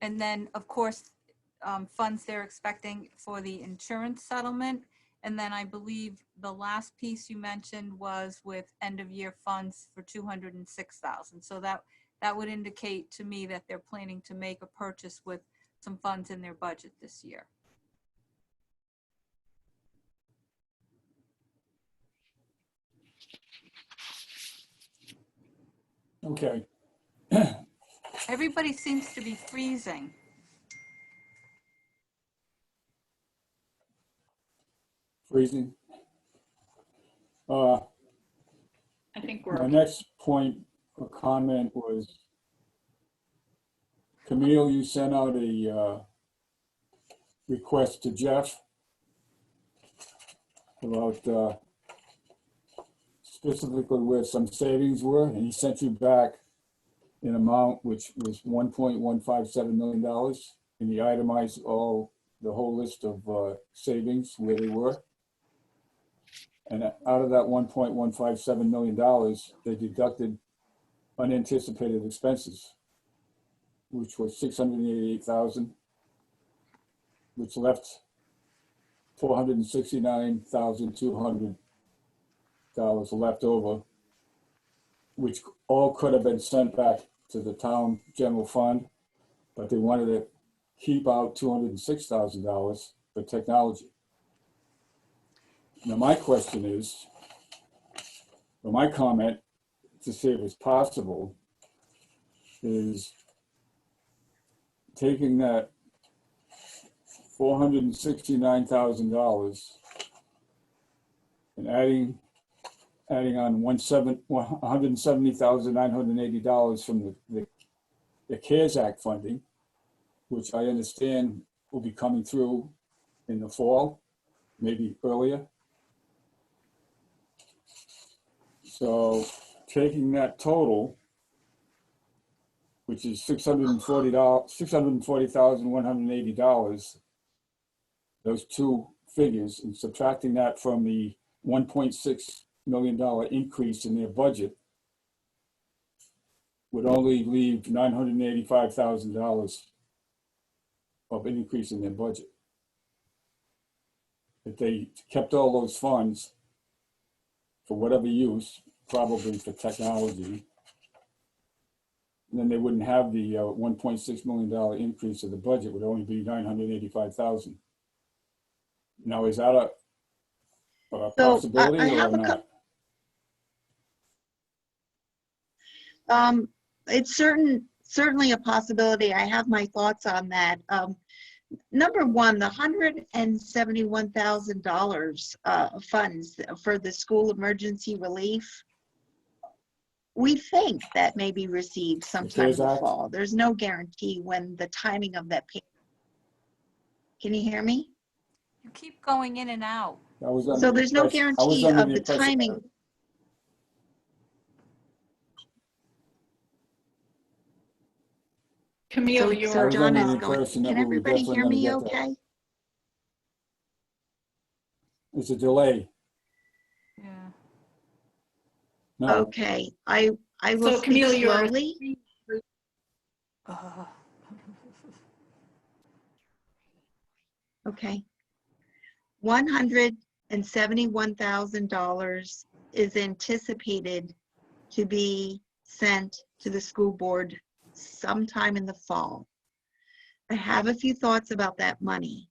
then, of course, funds they're expecting for the insurance settlement. And then I believe the last piece you mentioned was with end of year funds for $206,000. So that would indicate to me that they're planning to make a purchase with some funds in their budget this year. Okay. Everybody seems to be freezing. Freezing. I think My we're, next point or comment was, Camille, you sent out a request to Jeff about specifically where some savings were, and he sent you back an amount which was $1.157 million, and he itemized the whole list of savings where they were. And out of that $1.157 million, they deducted unanticipated expenses, which was $688,000, which left $469,200 left over, which all could have been sent back to the town general fund, but they wanted to keep out $206,000 for technology. Now, my question is, But my comment, to see if it's possible, is taking that $469,000 and adding on $170,980 from the CARES Act funding, which I understand will be coming through in the fall, maybe earlier. So taking that total, which is $640,180, those two figures, and subtracting that from the $1.6 million increase in their budget, would only leave $985,000 of an increase in their budget. If they kept all those funds for whatever use, probably for technology, then they wouldn't have the $1.6 million increase of the budget, would only be $985,000. Now, is that a possibility I or have not? It's certainly a possibility. I have my thoughts on that. Number one, the $171,000 funds for the school emergency relief, we think that may be received sometime in the fall. There's no guarantee when the timing of that payment. Can you hear me? You keep going in and out. So there's no guarantee of the timing. Camille, So you're, John is going, can everybody hear me okay? It's a delay. Yeah. No, Okay, I will so speak Camille, you're, slowly. Okay. $171,000 is anticipated to be sent to the school board sometime in the fall. I have a few thoughts about that money.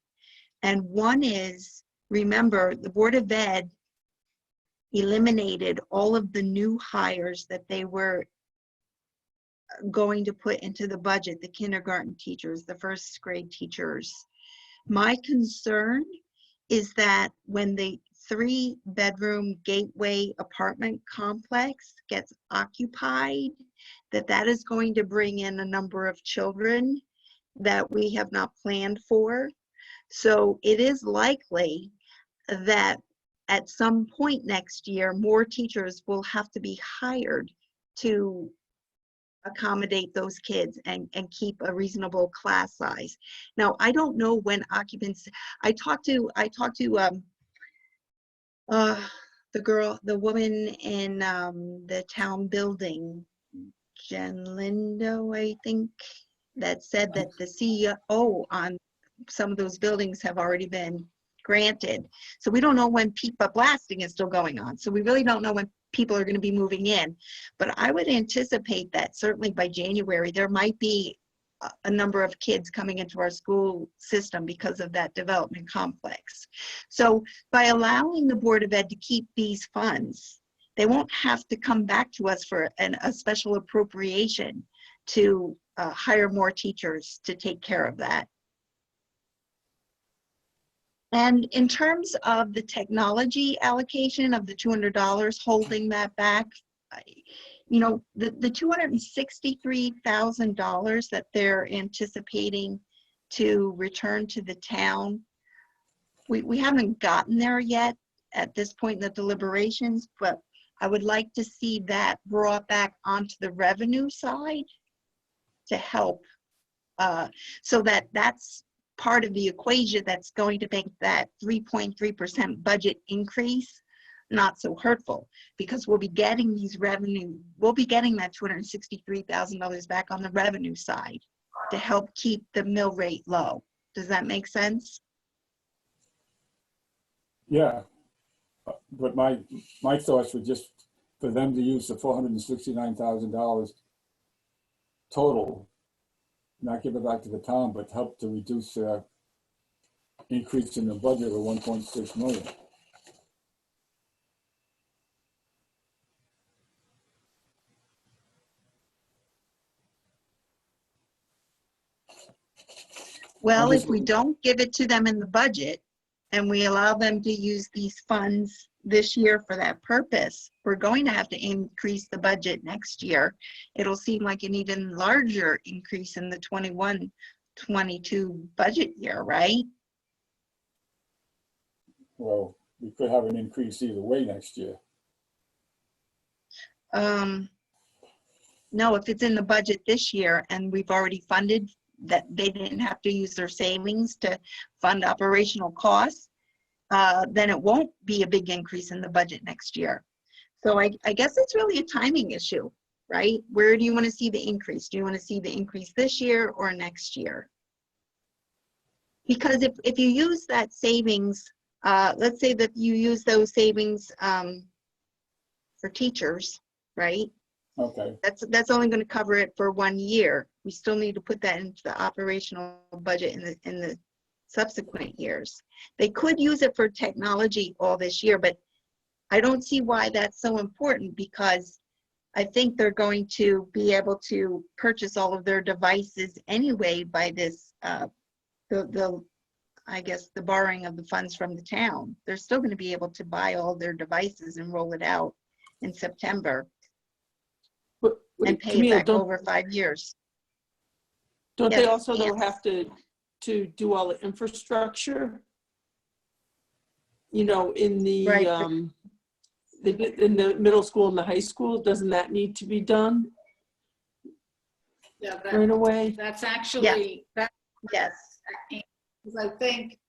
And one is, remember, the Board of Ed eliminated all of the new hires that they were going to put into the budget, the kindergarten teachers, the first grade teachers. My concern is that when the 3-bedroom Gateway apartment complex gets occupied, that is going to bring in a number of children that we have not planned for. So it is likely that at some point next year, more teachers will have to be hired to accommodate those kids and keep a reasonable class size. Now, I don't know when occupants, I talked to the woman in the town building, Jen Lindo, I think, that said that the CEO on some of those buildings have already been granted. So we don't know when but blasting is still going on. So we really don't know when people are going to be moving in. But I would anticipate that certainly by January, there might be a number of kids coming into our school system because of that development complex. So by allowing the Board of Ed to keep these funds, they won't have to come back to us for a special appropriation to hire more teachers to take care of that. And in terms of the technology allocation of the $200, holding that back, you know, the $263,000 that they're anticipating to return to the town, we haven't gotten there yet at this point in the deliberations, but I would like to see that brought back onto the revenue side to help, so that's part of the equation that's going to make that 3.3% budget increase not so hurtful, because we'll be getting these revenue, we'll be getting that $263,000 back on the revenue side to help keep the mill rate low. Does that make sense? yeah, but my thoughts were just for them to use the $469,000 total, not give it back to the town, but help to reduce increase in the budget of 1.6 million. Well, just if we don't give it to them in the budget and we allow them to use these funds this year for that purpose, we're going to have to increase the budget next year. It'll seem like an even larger increase in the 21-22 budget year, right? Well, we could have an increase either way next year. No, if it's in the budget this year and we've already funded that, they didn't have to use their savings to fund operational costs, then it won't be a big increase in the budget next year. So I guess it's really a timing issue, right? Where do you want to see the increase? Do you want to see the increase this year or next year? Because if you use that savings, let's say that you use those savings for teachers, right? Okay, That's only going to cover it for 1 year. We still need to put that into the operational budget in the subsequent years. They could use it for technology all this year, but I don't see why that's so important, because I think they're going to be able to purchase all of their devices anyway by this, I guess, the borrowing of the funds from the town. They're still going to be able to buy all their devices and roll it out in September and pay it Camille, back over 5 years. Don't they Yes, also though yes. have to do all the infrastructure? You know, in the Right. in the middle school and the high school, doesn't that need to be done Yeah, right away? that's actually, Yes. because I think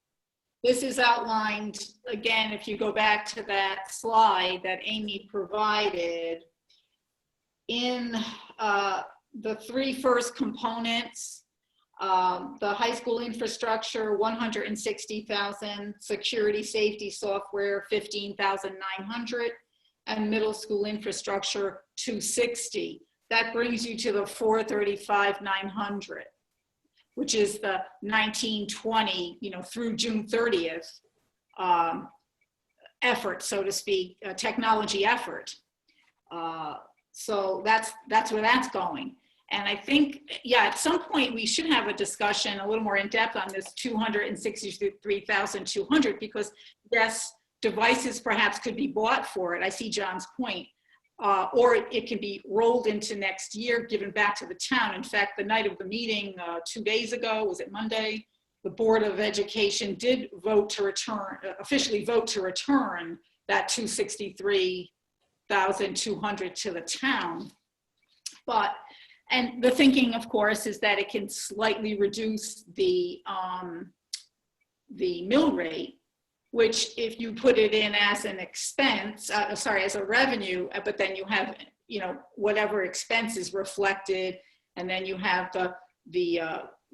this is outlined, again, if you go back to that slide that Amy provided, in the 3 first components, the high school infrastructure, 160,000, security safety software, 15,900, and middle school infrastructure, 260. That brings you to the 435,900, which is the 1920, through June 30th effort, so to speak, technology effort. So that's where that's going. And I think, yeah, at some point we should have a discussion a little more in depth on this 263,200, because yes, devices perhaps could be bought for it. I see John's point. Or it can be rolled into next year, given back to the town. In fact, the night of the meeting 2 days ago, was it Monday? The Board of Education did vote to return, officially vote to return that 263,200 to the town. And the thinking, of course, is that it can slightly reduce the mill rate, which if you put it in as an expense, as a revenue, but then you have, whatever expense is reflected, and then you have the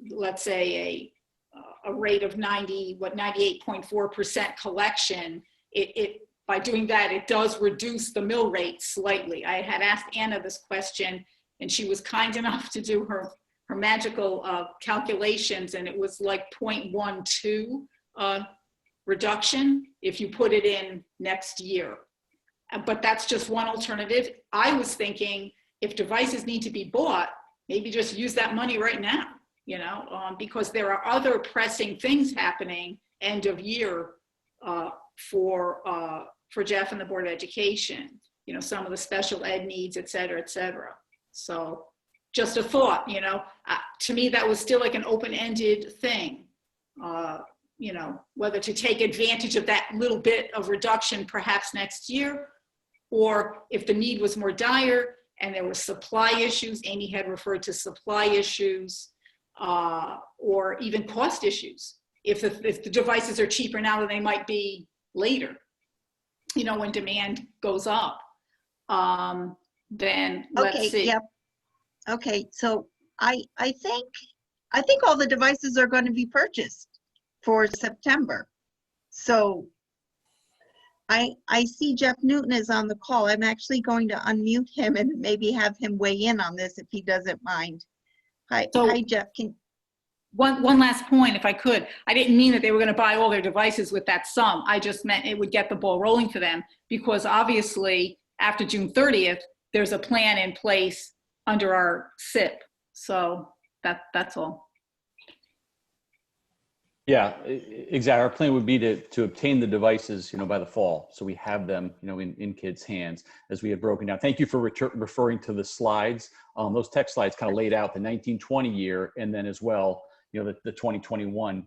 let's say a rate of 98.4% collection, by doing that, it does reduce the mill rate slightly. I had asked Anna this question, and she was kind enough to do her magical calculations, and it was like 0.12 reduction if you put it in next year. But that's just one alternative. I was thinking if devices need to be bought, maybe just use that money right now, because there are other pressing things happening end of year for Jeff and the Board of Education, some of the special ed needs, et cetera, et cetera. So just a thought, to me, that was still like an open-ended thing. Whether to take advantage of that little bit of reduction perhaps next year, or if the need was more dire and there were supply issues, Amy had referred to supply issues, or even cost issues. If the devices are cheaper now than they might be later, when demand goes up, then let's see. Yep. Okay, so I think all the devices are going to be purchased for September. So I see Jeff Newton is on the call. I'm actually going to unmute him and maybe have him weigh in on this if he doesn't mind. Hi, Jeff. One last point, if I could. I didn't mean that they were going to buy all their devices with that sum. I just meant it would get the ball rolling for them, because obviously after June 30th, there's a plan in place under our SIP. So that's all. Yeah, exactly. Our plan would be to obtain the devices, by the fall. So we have them, in kids' hands as we had broken down. Thank you for referring to the slides. Those text slides kind of laid out the 1920 year and then as well, the 2021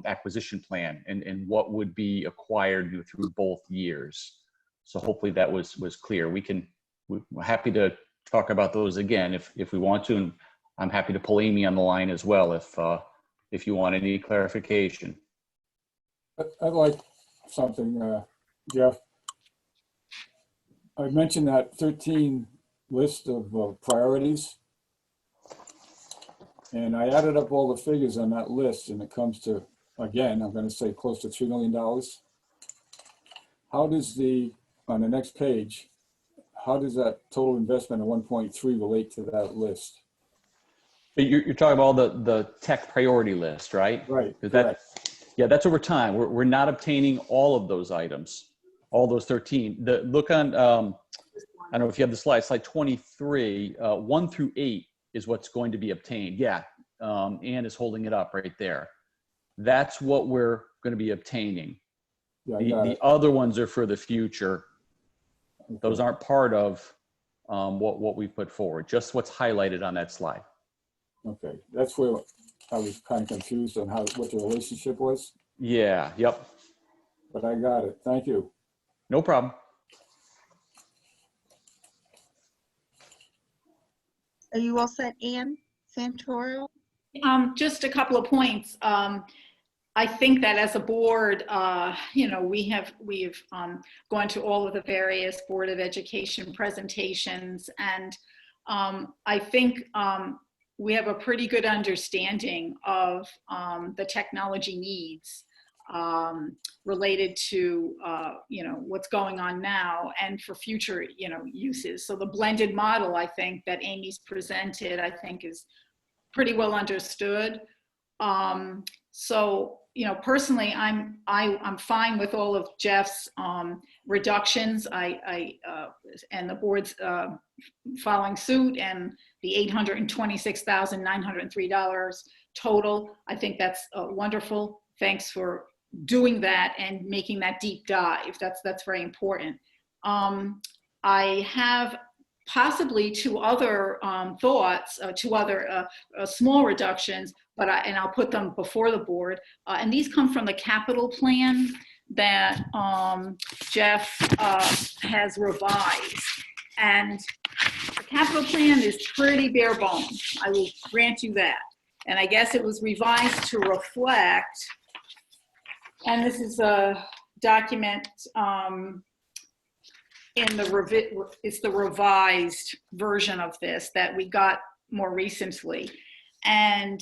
acquisition plan and what would be acquired through both years. So hopefully that was clear. We're happy to talk about those again if we want to. And I'm happy to pull Amy on the line as well if you want any clarification. I'd like something, Jeff. I mentioned that 13 list of priorities. And I added up all the figures on that list and it comes to, again, I'm going to say close to $3 million. How does on the next page, how does that total investment of 1.3 relate to that list? You're talking about the tech priority list, right? Right. Yeah, that's over time. We're not obtaining all of those items, all those 13. Look on, I don't know if you have the slide 23, 1 through 8 is what's going to be obtained. Yeah, Ann is holding it up right there. That's what we're going to be obtaining. Yeah, The other ones are for the future. Okay. Those aren't part of what we put forward, just what's highlighted on that slide. Okay, that's where I was kind of confused on what the relationship was, Yeah, yep. but I got it. Thank you. No problem. Are you all set, Ann Santoro? Just a couple of points. I think that as a board, we have gone to all of the various Board of Education presentations, and I think we have a pretty good understanding of the technology needs related to what's going on now and for future uses. So the blended model, I think, that Amy's presented, I think is pretty well understood. So personally, I'm fine with all of Jeff's reductions. And the board's following suit, and the $826,903 total. I think that's wonderful. Thanks for doing that and making that deep dive. That's very important. I have possibly two other thoughts, two other small reductions, and I'll put them before the board. And these come from the capital plan that Jeff has revised. And the capital plan is pretty bare bones. I will grant you that. And I guess it was revised to reflect, and this is a document it's the revised version of this that we got more recently. And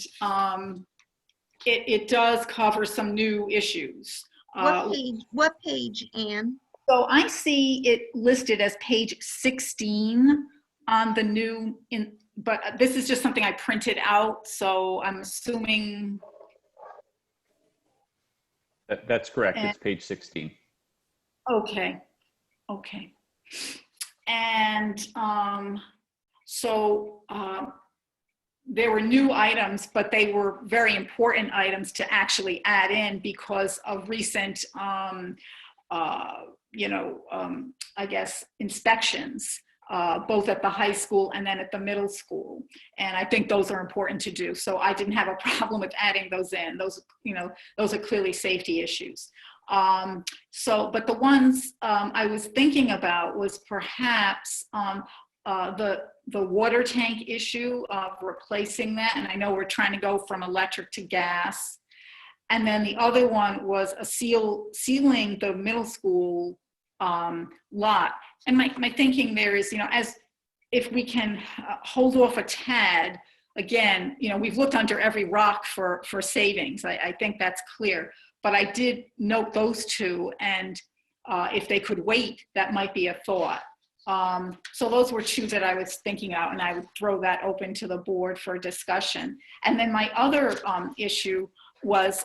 it does cover some new issues. What page, Ann? So I see it listed as page 16 on the new, but this is just something I printed out, so I'm assuming. That's correct. It's page 16. Okay. And there were new items, but they were very important items to actually add in because of recent, I guess, inspections, both at the high school and then at the middle school. And I think those are important to do. So I didn't have a problem with adding those in. Those are clearly safety issues. But the ones I was thinking about was perhaps the water tank issue of replacing that. And I know we're trying to go from electric to gas. And then the other one was sealing the middle school lot. And my thinking there is, as if we can hold off a tad, again, we've looked under every rock for savings. I think that's clear. But I did note those two, and if they could wait, that might be a thought. So those were two that I was thinking out, and I would throw that open to the board for discussion. And then my other issue was,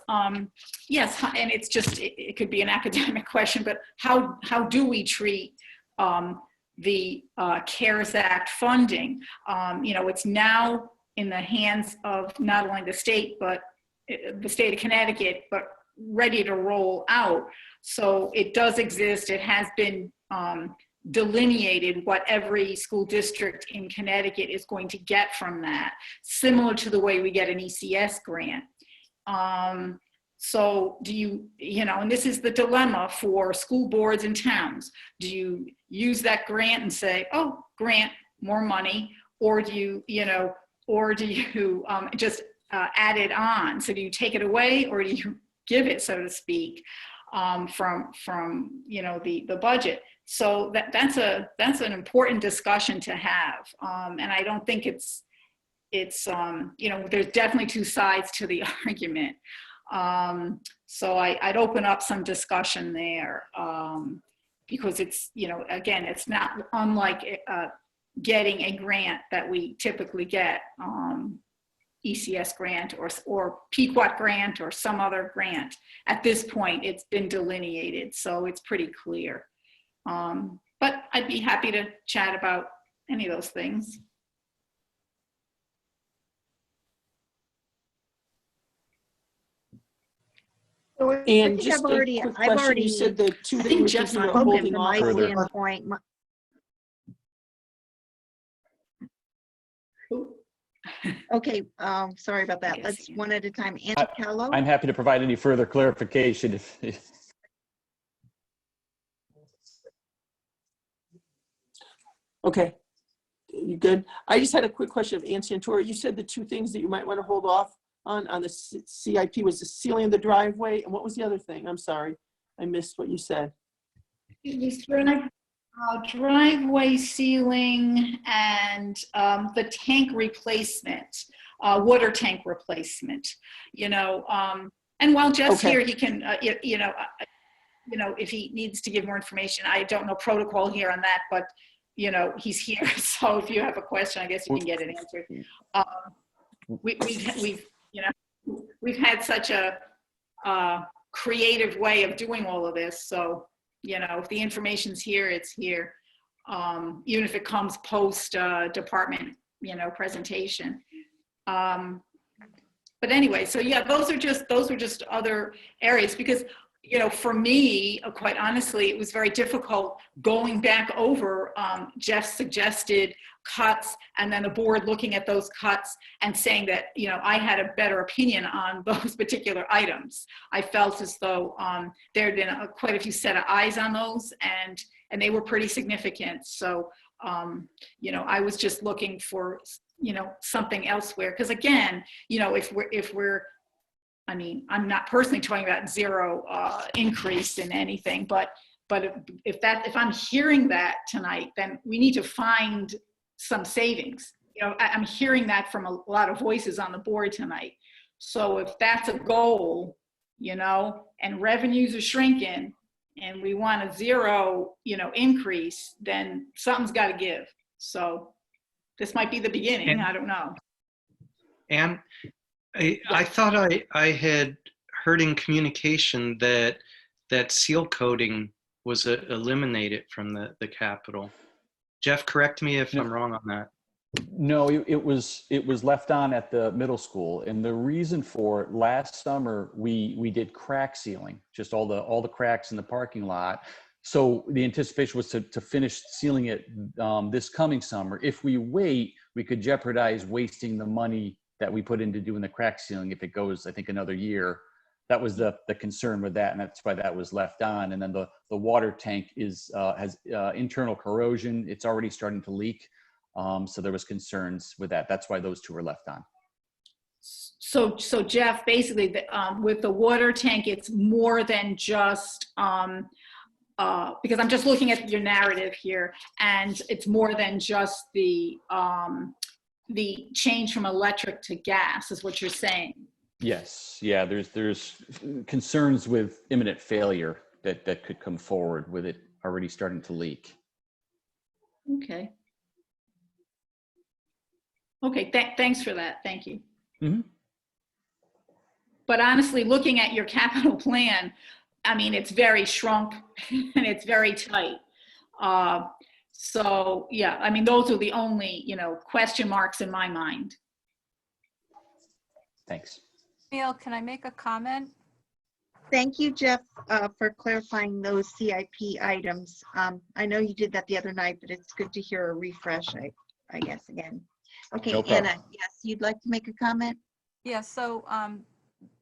yes, and it's just, it could be an academic question, but how do we treat the CARES Act funding? It's now in the hands of not only the state, but the state of Connecticut, but ready to roll out. So it does exist. It has been delineated what every school district in Connecticut is going to get from that, similar to the way we get an ECS grant. So do you know, and this is the dilemma for school boards and towns. Do you use that grant and say, oh, grant, more money, or do you, just add it on? So do you take it away, or do you give it, so to speak, from the budget? So that's an important discussion to have, and I don't think it's there's definitely two sides to the argument. So I'd open up some discussion there, because it's, again, it's not unlike getting a grant that we typically get, ECS grant or Pequot grant or some other grant. At this point, it's been delineated, so it's pretty clear. But I'd be happy to chat about any of those things. So I And think just I've a already, quick I've question, already you said the two I that think you were Jeff's thinking of not spoken holding from off my on. Further. standpoint. Okay, sorry about that. Yes, Let's yeah. one at a time. Ann Kello? I'm happy to provide any further clarification if Okay, you good? I just had a quick question of Ann Santora. You said the two things that you might want to hold off on the CIP was the sealing of the driveway, and what was the other thing? I'm sorry, I missed what you said. Driveway sealing and the tank replacement, water tank replacement, and while Jeff's Okay. here, he can, if he needs to give more information. I don't know protocol here on that, but he's here. So if you have a question, I guess you can get it answered. We've had such a creative way of doing all of this. So, if the information's here, it's here. Even if it comes post department, presentation. But anyway, so yeah, those are just other areas, because for me, quite honestly, it was very difficult going back over Jeff's suggested cuts, and then the board looking at those cuts and saying that, I had a better opinion on those particular items. I felt as though there had been quite a few set of eyes on those, and they were pretty significant. So, I was just looking for, something elsewhere. Because again, if we're I'm not personally talking about zero increase in anything, but if I'm hearing that tonight, then we need to find some savings. I'm hearing that from a lot of voices on the board tonight. So if that's a goal, and revenues are shrinking, and we want a zero, increase, then something's got to give. So this might be the beginning. I don't know. And I thought I had heard in communication that seal coating was eliminated from the Capitol. Jeff, correct me if I'm wrong on that. No, it was left on at the middle school, and the reason for it, last summer we did crack sealing, just all the cracks in the parking lot. So the anticipation was to finish sealing it this coming summer. If we wait, we could jeopardize wasting the money that we put into doing the crack sealing if it goes, I think, another year. That was the concern with that, and that's why that was left on. And then the water tank has internal corrosion. It's already starting to leak. So there was concerns with that. That's why those two were left on. So Jeff, basically, with the water tank, it's more than just, because I'm just looking at your narrative here, and it's more than just the change from electric to gas, is what you're saying. Yes, yeah. There's concerns with imminent failure that could come forward with it already starting to leak. Okay. Okay. Thanks for that. Thank you. Mm-hmm. But honestly, looking at your capital plan, it's very shrunk and it's very tight. So yeah, those are the only, question marks in my mind. Thanks. Neil, can I make a comment? Thank you, Jeff, for clarifying those CIP items. I know you did that the other night, but it's good to hear a refresh, I guess, again. Okay, No problem. Anna, yes, you'd like to make a comment? Yeah, so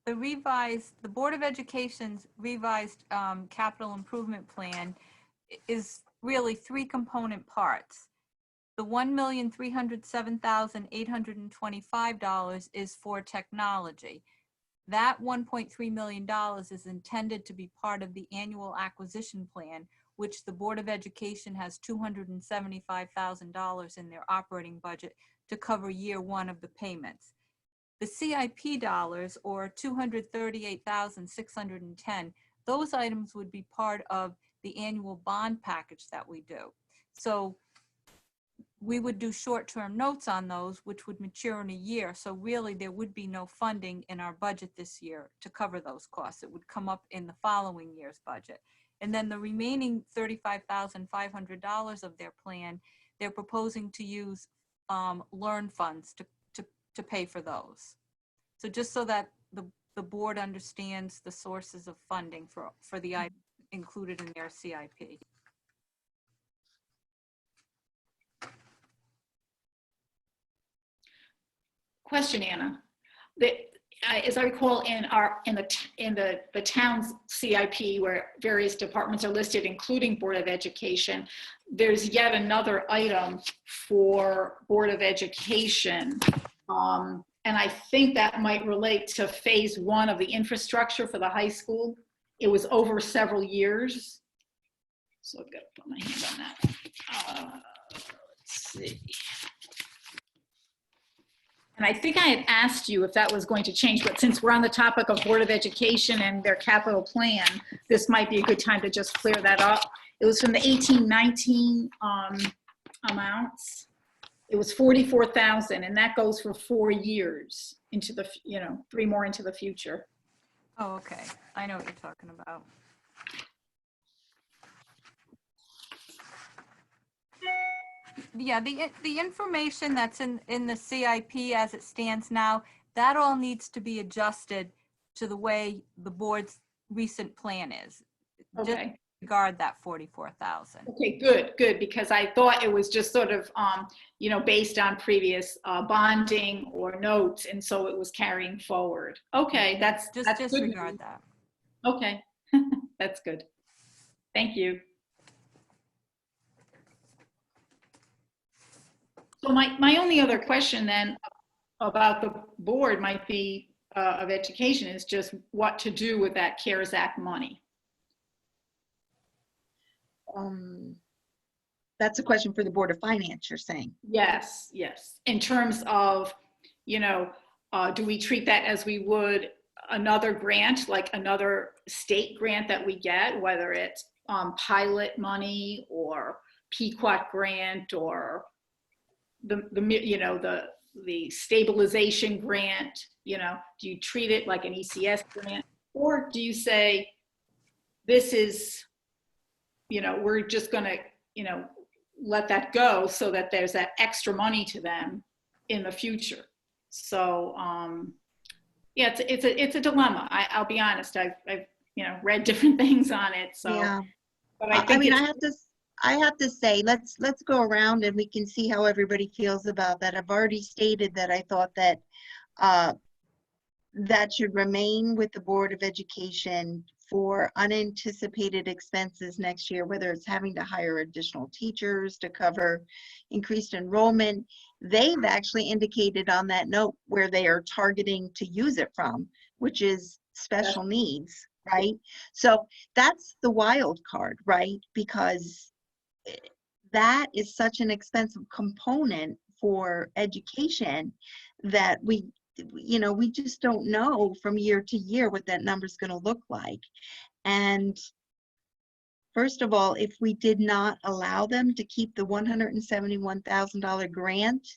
the Board of Education's revised capital improvement plan is really 3 component parts. The $1,307,825 is for technology. That $1.3 million is intended to be part of the annual acquisition plan, which the Board of Education has $275,000 in their operating budget to cover year 1 of the payments. The CIP dollars, or $238,610, those items would be part of the annual bond package that we do. So we would do short-term notes on those, which would mature in a year. So really, there would be no funding in our budget this year to cover those costs. It would come up in the following year's budget. And then the remaining $35,500 of their plan, they're proposing to use Learn funds to pay for those. So just so that the board understands the sources of funding for the items included in their CIP. Question, Anna. As I recall, in the town's CIP, where various departments are listed, including Board of Education, there's yet another item for Board of Education. And I think that might relate to phase 1 of the infrastructure for the high school. It was over several years. So I've got to put my hand on that. Let's see. And I think I had asked you if that was going to change, but since we're on the topic of Board of Education and their capital plan, this might be a good time to just clear that up. It was from the 18-19 amounts. It was 44,000, and that goes for 4 years into the, 3 more into the future. Oh, okay. I know what you're talking about. Yeah, the information that's in the CIP as it stands now, that all needs to be adjusted to the way the board's recent plan is. Okay. Just regard that 44,000. Okay, good, because I thought it was just sort of, based on previous bonding or notes, and so it was carrying forward. Okay, that's Just good. disregard that. Okay, that's good. Thank you. So my only other question then about the board might be of education is just what to do with that CARES Act money. That's a question for the Board of Finance, you're saying? Yes. In terms of, do we treat that as we would another grant, like another state grant that we get, whether it's pilot money or PQAT grant or the stabilization grant, do you treat it like an ECS grant, or do you say this is, we're just going to, let that go so that there's that extra money to them in the future? So yeah, it's a dilemma. I'll be honest. I've read different things on it. So Yeah. But I think I have to say, let's go around and we can see how everybody feels about that. I've already stated that I thought that that should remain with the Board of Education for unanticipated expenses next year, whether it's having to hire additional teachers to cover increased enrollment. They've actually indicated on that note where they are targeting to use it from, which is special needs, right? So that's the wild card, right? Because that is such an expensive component for education that we just don't know from year to year what that number is going to look like. And first of all, if we did not allow them to keep the $171,000 grant,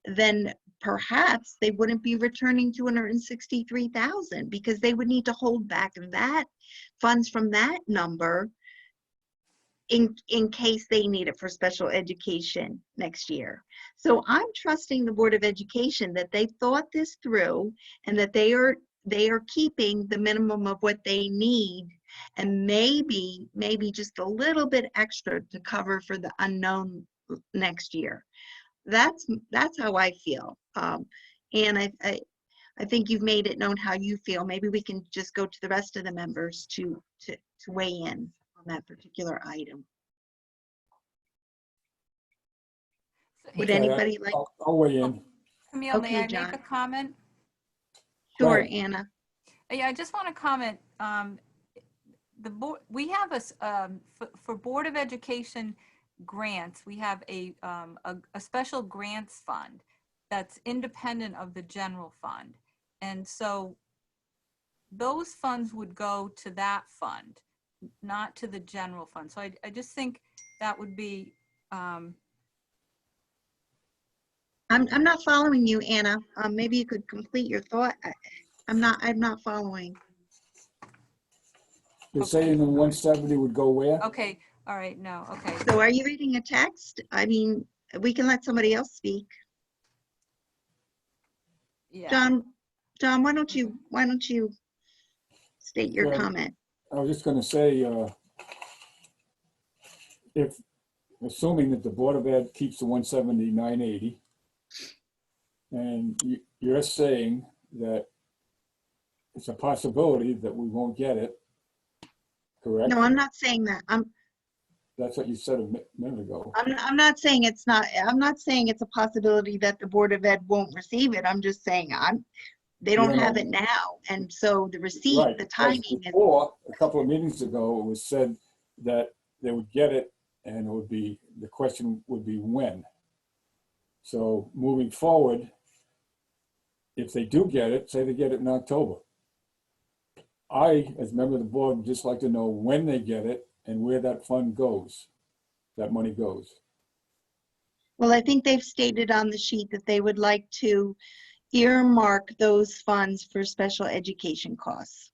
then perhaps they wouldn't be returning $263,000 because they would need to hold back that funds from that number in case they need it for special education next year. So I'm trusting the Board of Education that they thought this through and that they are they are keeping the minimum of what they need, and maybe just a little bit extra to cover for the unknown next year. That's how I feel. And I think you've made it known how you feel. Maybe we can just go to the rest of the members to weigh in on that particular item. Would Okay, anybody like? I'll weigh in. Camille, Okay, may I make John. a comment? Go Sure, ahead. Anna. Yeah, I just want to comment. The board, we have for Board of Education grants, we have a special grants fund that's independent of the general fund. And so those funds would go to that fund, not to the general fund. So I just think that would be, I'm not following you, Anna. Maybe you could complete your thought. I'm not following. You're Okay. saying the 170 would go where? okay, all right, no, okay. So are you reading a text? I mean, we can let somebody else speak. Yeah. John, why don't you state your Yeah. comment? I was just gonna say, if, assuming that the Board of Ed keeps the 170, 980, and you're saying that it's a possibility that we won't get it, correct? No, I'm not saying that. That's what you said a minute ago. I'm not saying it's not. I'm not saying it's a possibility that the Board of Ed won't receive it. I'm just saying they don't have it now, and so the receipt, Right, the because timing is. before, a couple of meetings ago, it was said that they would get it, and it would be, the question would be when. So moving forward, if they do get it, say they get it in October. I, as a member of the board, would just like to know when they get it and where that fund goes, that money goes. Well, I think they've stated on the sheet that they would like to earmark those funds for special education costs.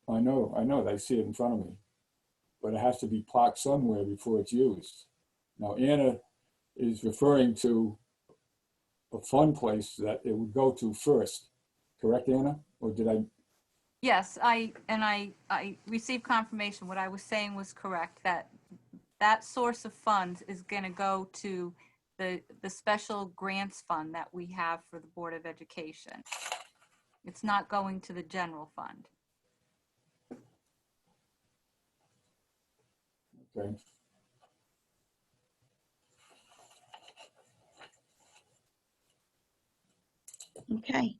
I know, I see it in front of me, but it has to be parked somewhere before it's used. Now, Anna is referring to a fund place that it would go to first, correct, Anna? Or did I? Yes, I received confirmation. What I was saying was correct, that source of funds is going to go to the special grants fund that we have for the Board of Education. It's not going to the general fund. Okay. Okay.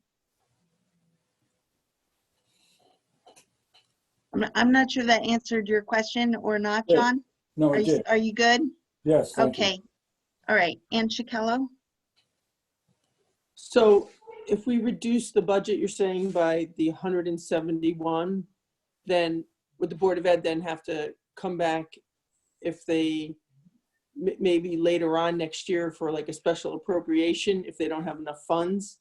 I'm not sure that answered your question or not, Yeah. John. No, it did. Are you good? Yes, thank you. Okay. All right. Ann Chikello? So if we reduce the budget, you're saying by the 171, then would the Board of Ed then have to come back if they maybe later on next year for like a special appropriation if they don't have enough funds?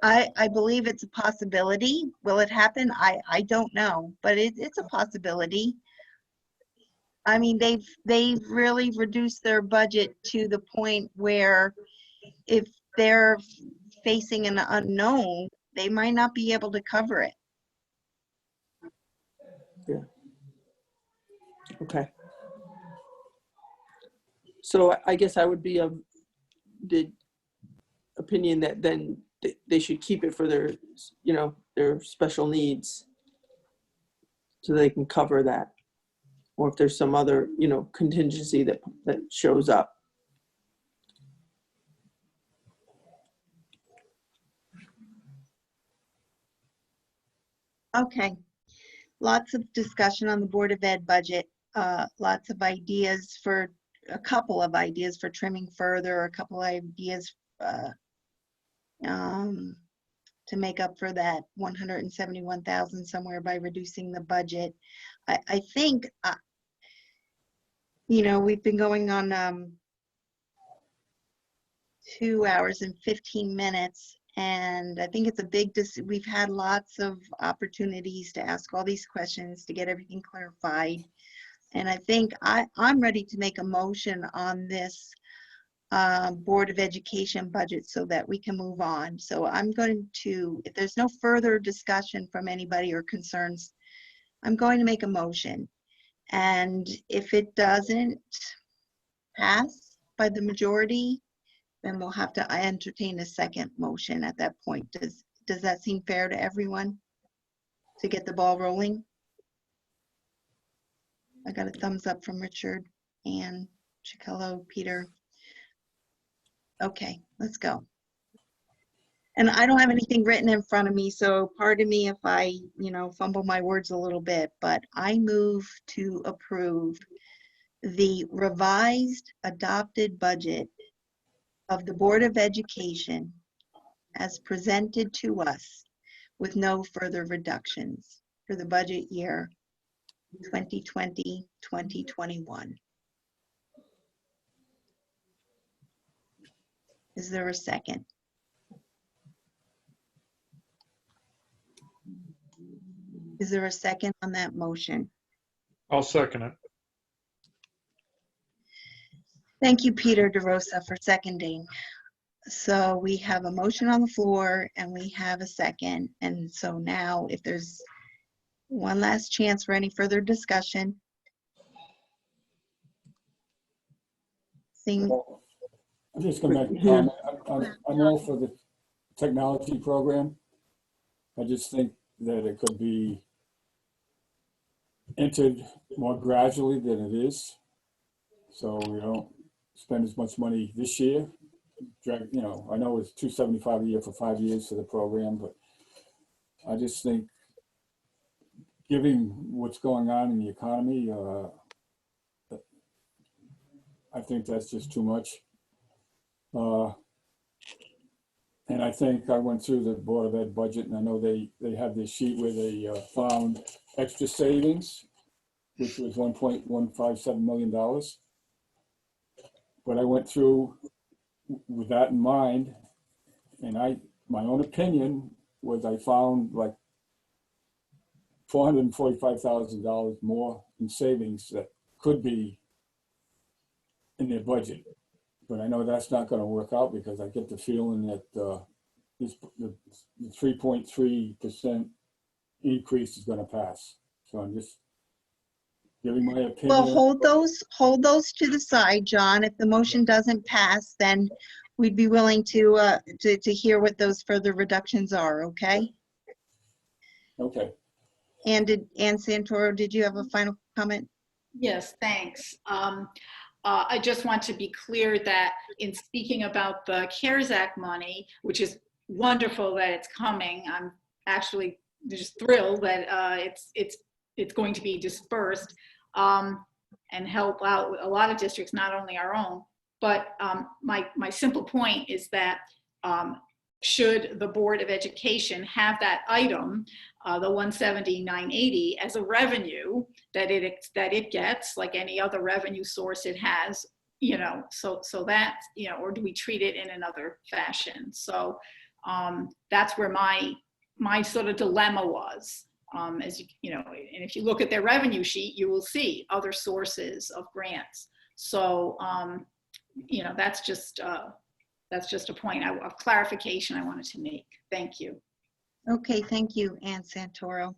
I believe it's a possibility. Will it happen? I don't know, but it's a possibility. I mean, they've really reduced their budget to the point where if they're facing an unknown, they might not be able to cover it. Yeah. Okay. So I guess I would be of the opinion that then they should keep it for their, their special needs so they can cover that. Or if there's some other, contingency that shows up. Okay. Lots of discussion on the Board of Ed budget. Lots of ideas for, a couple of ideas for trimming further, a couple of ideas to make up for that 171,000 somewhere by reducing the budget. I think, we've been going on 2 hours and 15 minutes. And I think it's a big, we've had lots of opportunities to ask all these questions, to get everything clarified. And I think I'm ready to make a motion on this Board of Education budget so that we can move on. So I'm going to, if there's no further discussion from anybody or concerns, I'm going to make a motion. And if it doesn't pass by the majority, then we'll have to entertain a second motion at that point. Does that seem fair to everyone to get the ball rolling? I got a thumbs up from Richard, Ann, Chikello, Peter. Okay, let's go. And I don't have anything written in front of me, so pardon me if I, fumble my words a little bit, but I move to approve the revised adopted budget of the Board of Education as presented to us with no further reductions for the budget year 2020-2021. Is there a second? Is there a second on that motion? I'll second it. Thank you, Peter DeRosa, for seconding. So we have a motion on the floor and we have a second. And so now if there's one last chance for any further discussion. Seeing, I'm just gonna make a comment. I'm all for the technology program. I just think that it could be entered more gradually than it is. So we don't spend as much money this year. I know it's $275 a year for 5 years for the program, but I just think given what's going on in the economy, I think that's just too much. And I think I went through the Board of Ed budget, and I know they have this sheet where they found extra savings, which was $1.157 million. But I went through with that in mind, and my own opinion was I found like $445,000 more in savings that could be in their budget. But I know that's not going to work out because I get the feeling that the 3.3% increase is going to pass. So I'm just giving my opinion. well, hold those to the side, John. If the motion doesn't pass, then we'd be willing to hear what those further reductions are, okay? Okay. And Ann Santoro, did you have a final comment? Yes, thanks. I just want to be clear that in speaking about the CARES Act money, which is wonderful that it's coming, I'm actually just thrilled that it's going to be dispersed and help out a lot of districts, not only our own. But my simple point is that should the Board of Education have that item, the 179.80, as a revenue that it gets, like any other revenue source it has, so that, or do we treat it in another fashion? So that's where my sort of dilemma was. As you know, and if you look at their revenue sheet, you will see other sources of grants. So that's just a point of clarification I wanted to make. Thank you. Okay, thank you, Ann Santoro. All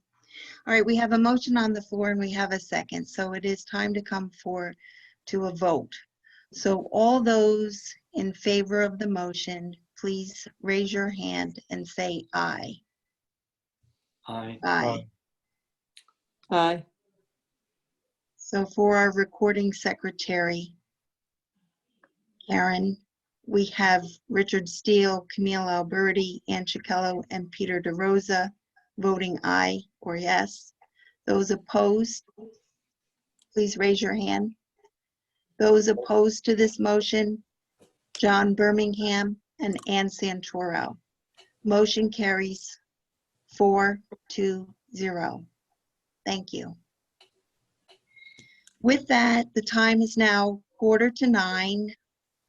right, we have a motion on the floor and we have a second. So it is time to come to a vote. So all those in favor of the motion, please raise your hand and say aye. Aye. Aye. Aye. So for our recording secretary, Karen, we have Richard Steele, Camille Alberti, Ann Chikello, and Peter DeRosa voting aye or yes. Those opposed, please raise your hand. Those opposed to this motion, John Birmingham and Ann Santoro. Motion carries 4-0. Thank you. With that, the time is now 8:45.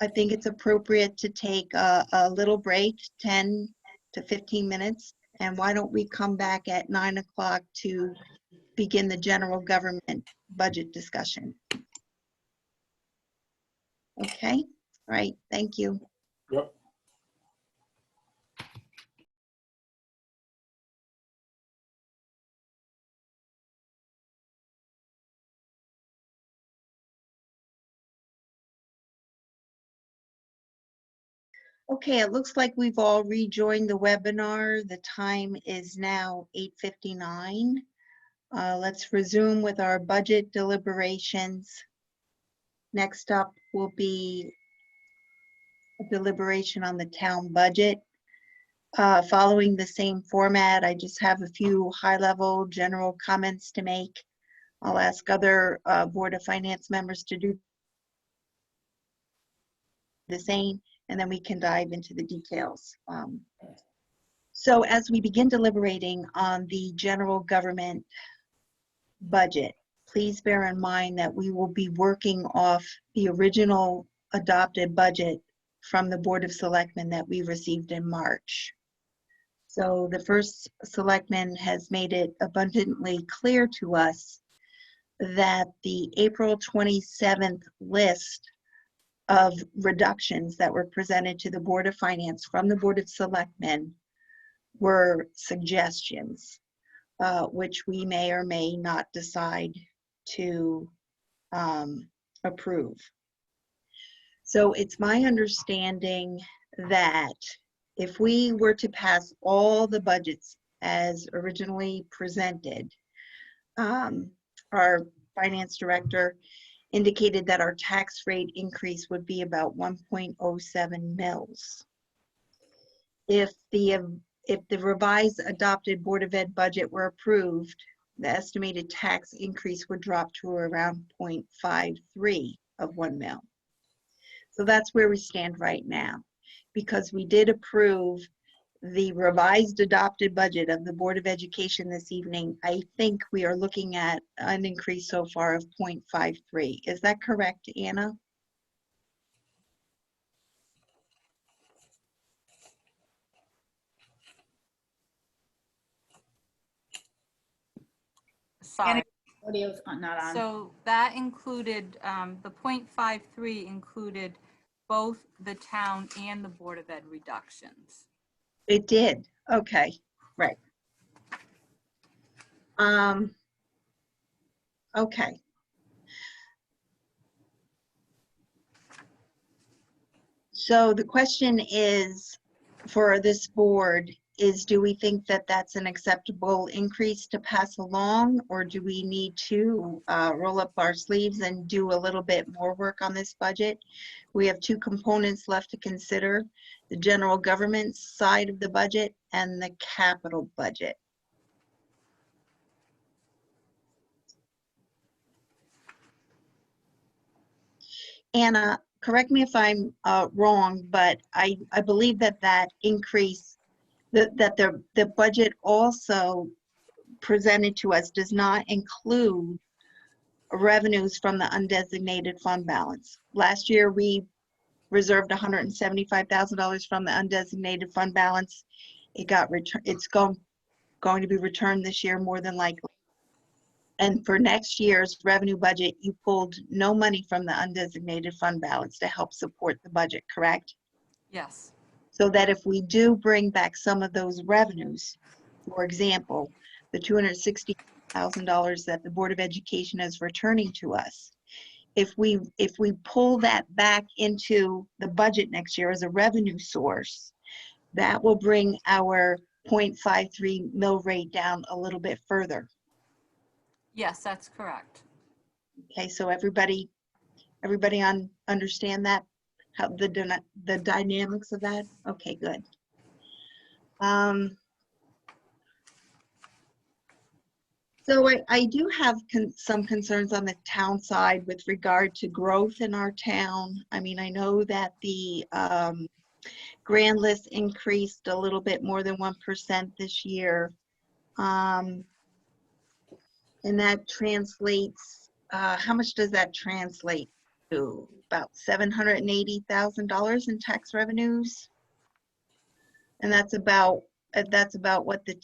I think it's appropriate to take a little break, 10 to 15 minutes. And why don't we come back at 9 o'clock to begin the general government budget discussion? Okay, Right, thank you. Yep. Okay, it looks like we've all rejoined the webinar. The time is now 8:59. Let's resume with our budget deliberations. Next up will be a deliberation on the town budget. Following the same format, I just have a few high-level general comments to make. I'll ask other Board of Finance members to do the same, and then we can dive into the details. So as we begin deliberating on the general government budget, please bear in mind that we will be working off the original adopted budget from the Board of Selectmen that we received in March. So the first selectman has made it abundantly clear to us that the April 27th list of reductions that were presented to the Board of Finance from the Board of Selectmen were suggestions, which we may or may not decide to approve. So it's my understanding that if we were to pass all the budgets as originally presented, our finance director indicated that our tax rate increase would be about 1.07 mils. If the revised adopted Board of Ed budget were approved, the estimated tax increase would drop to around 0.53 of 1 mil. So that's where we stand right now. Because we did approve the revised adopted budget of the Board of Education this evening, I think we are looking at an increase so far of 0.53. Is that correct, Anna? Sorry. Audio's not on. So that included, the 0.53 included both the town and the Board of Ed reductions. It did. Okay, right. Okay. So the question is, for this board, is do we think that that's an acceptable increase to pass along, or do we need to roll up our sleeves and do a little bit more work on this budget? We have two components left to consider: the general government side of the budget and the capital budget. Anna, correct me if I'm wrong, but I believe that that increase, that the budget also presented to us does not include revenues from the undesignated fund balance. Last year, we reserved $175,000 from the undesignated fund balance. It got returned. It's going to be returned this year, more than likely. And for next year's revenue budget, you pulled no money from the undesignated fund balance to help support the budget, correct? Yes. So that if we do bring back some of those revenues, for example, the $260,000 that the Board of Education is returning to us, if we pull that back into the budget next year as a revenue source, that will bring our 0.53 mill rate down a little bit further. Yes, that's correct. Okay, so everybody understand that, how the dynamics of that? Okay, good. So I do have some concerns on the town side with regard to growth in our town. I mean, I know that the grand list increased a little bit more than 1% this year. And that translates, how much does that translate to? About $780,000 in tax revenues. And that's about what the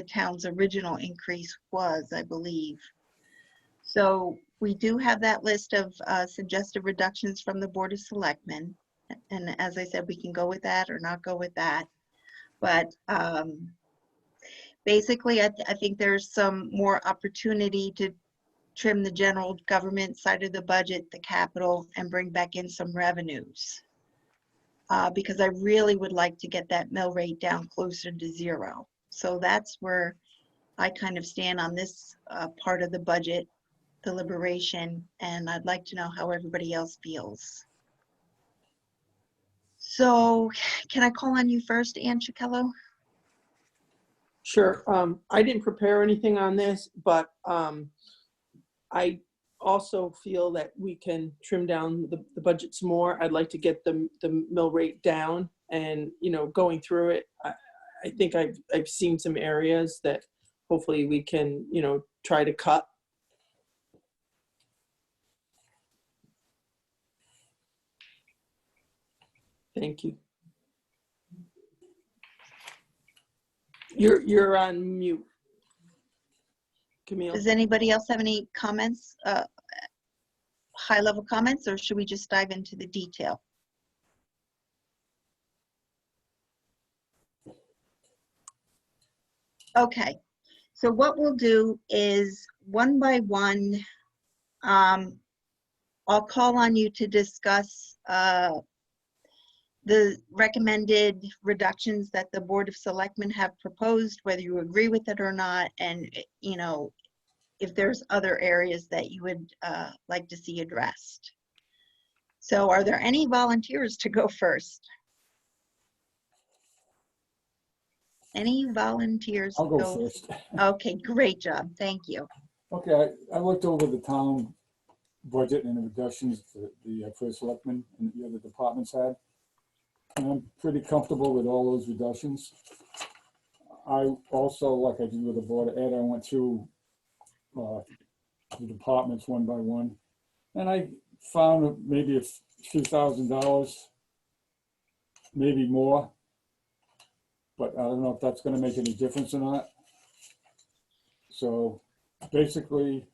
town's original increase was, I believe. So We do have that list of suggested reductions from the Board of Selectmen. And as I said, we can go with that or not go with that. But basically, I think there's some more opportunity to trim the general government side of the budget, the capital, and bring back in some revenues. Because I really would like to get that mill rate down closer to 0. So that's where I kind of stand on this part of the budget deliberation, and I'd like to know how everybody else feels. So can I call on you first, Ann Chikello? Sure. I didn't prepare anything on this, but I also feel that we can trim down the budget some more. I'd like to get the mill rate down, and going through it, I think I've seen some areas that hopefully we can try to cut. Thank you. You're on mute, Camille. Does anybody else have any comments, high-level comments, or should we just dive into the detail? Okay, so what we'll do is one by one, I'll call on you to discuss the recommended reductions that the Board of Selectmen have proposed, whether you agree with it or not, and if there's other areas that you would like to see addressed. So are there any volunteers to go first? Any volunteers? I'll go first. Okay, great job. Thank you. Okay, I looked over the town budget and the reductions that the first selectman and the other departments had. And I'm pretty comfortable with all those reductions. I also, like I did with the Board of Ed, I went through the departments one by one. And I found maybe a few $1,000s, maybe more. But I don't know if that's gonna make any difference or not. So basically,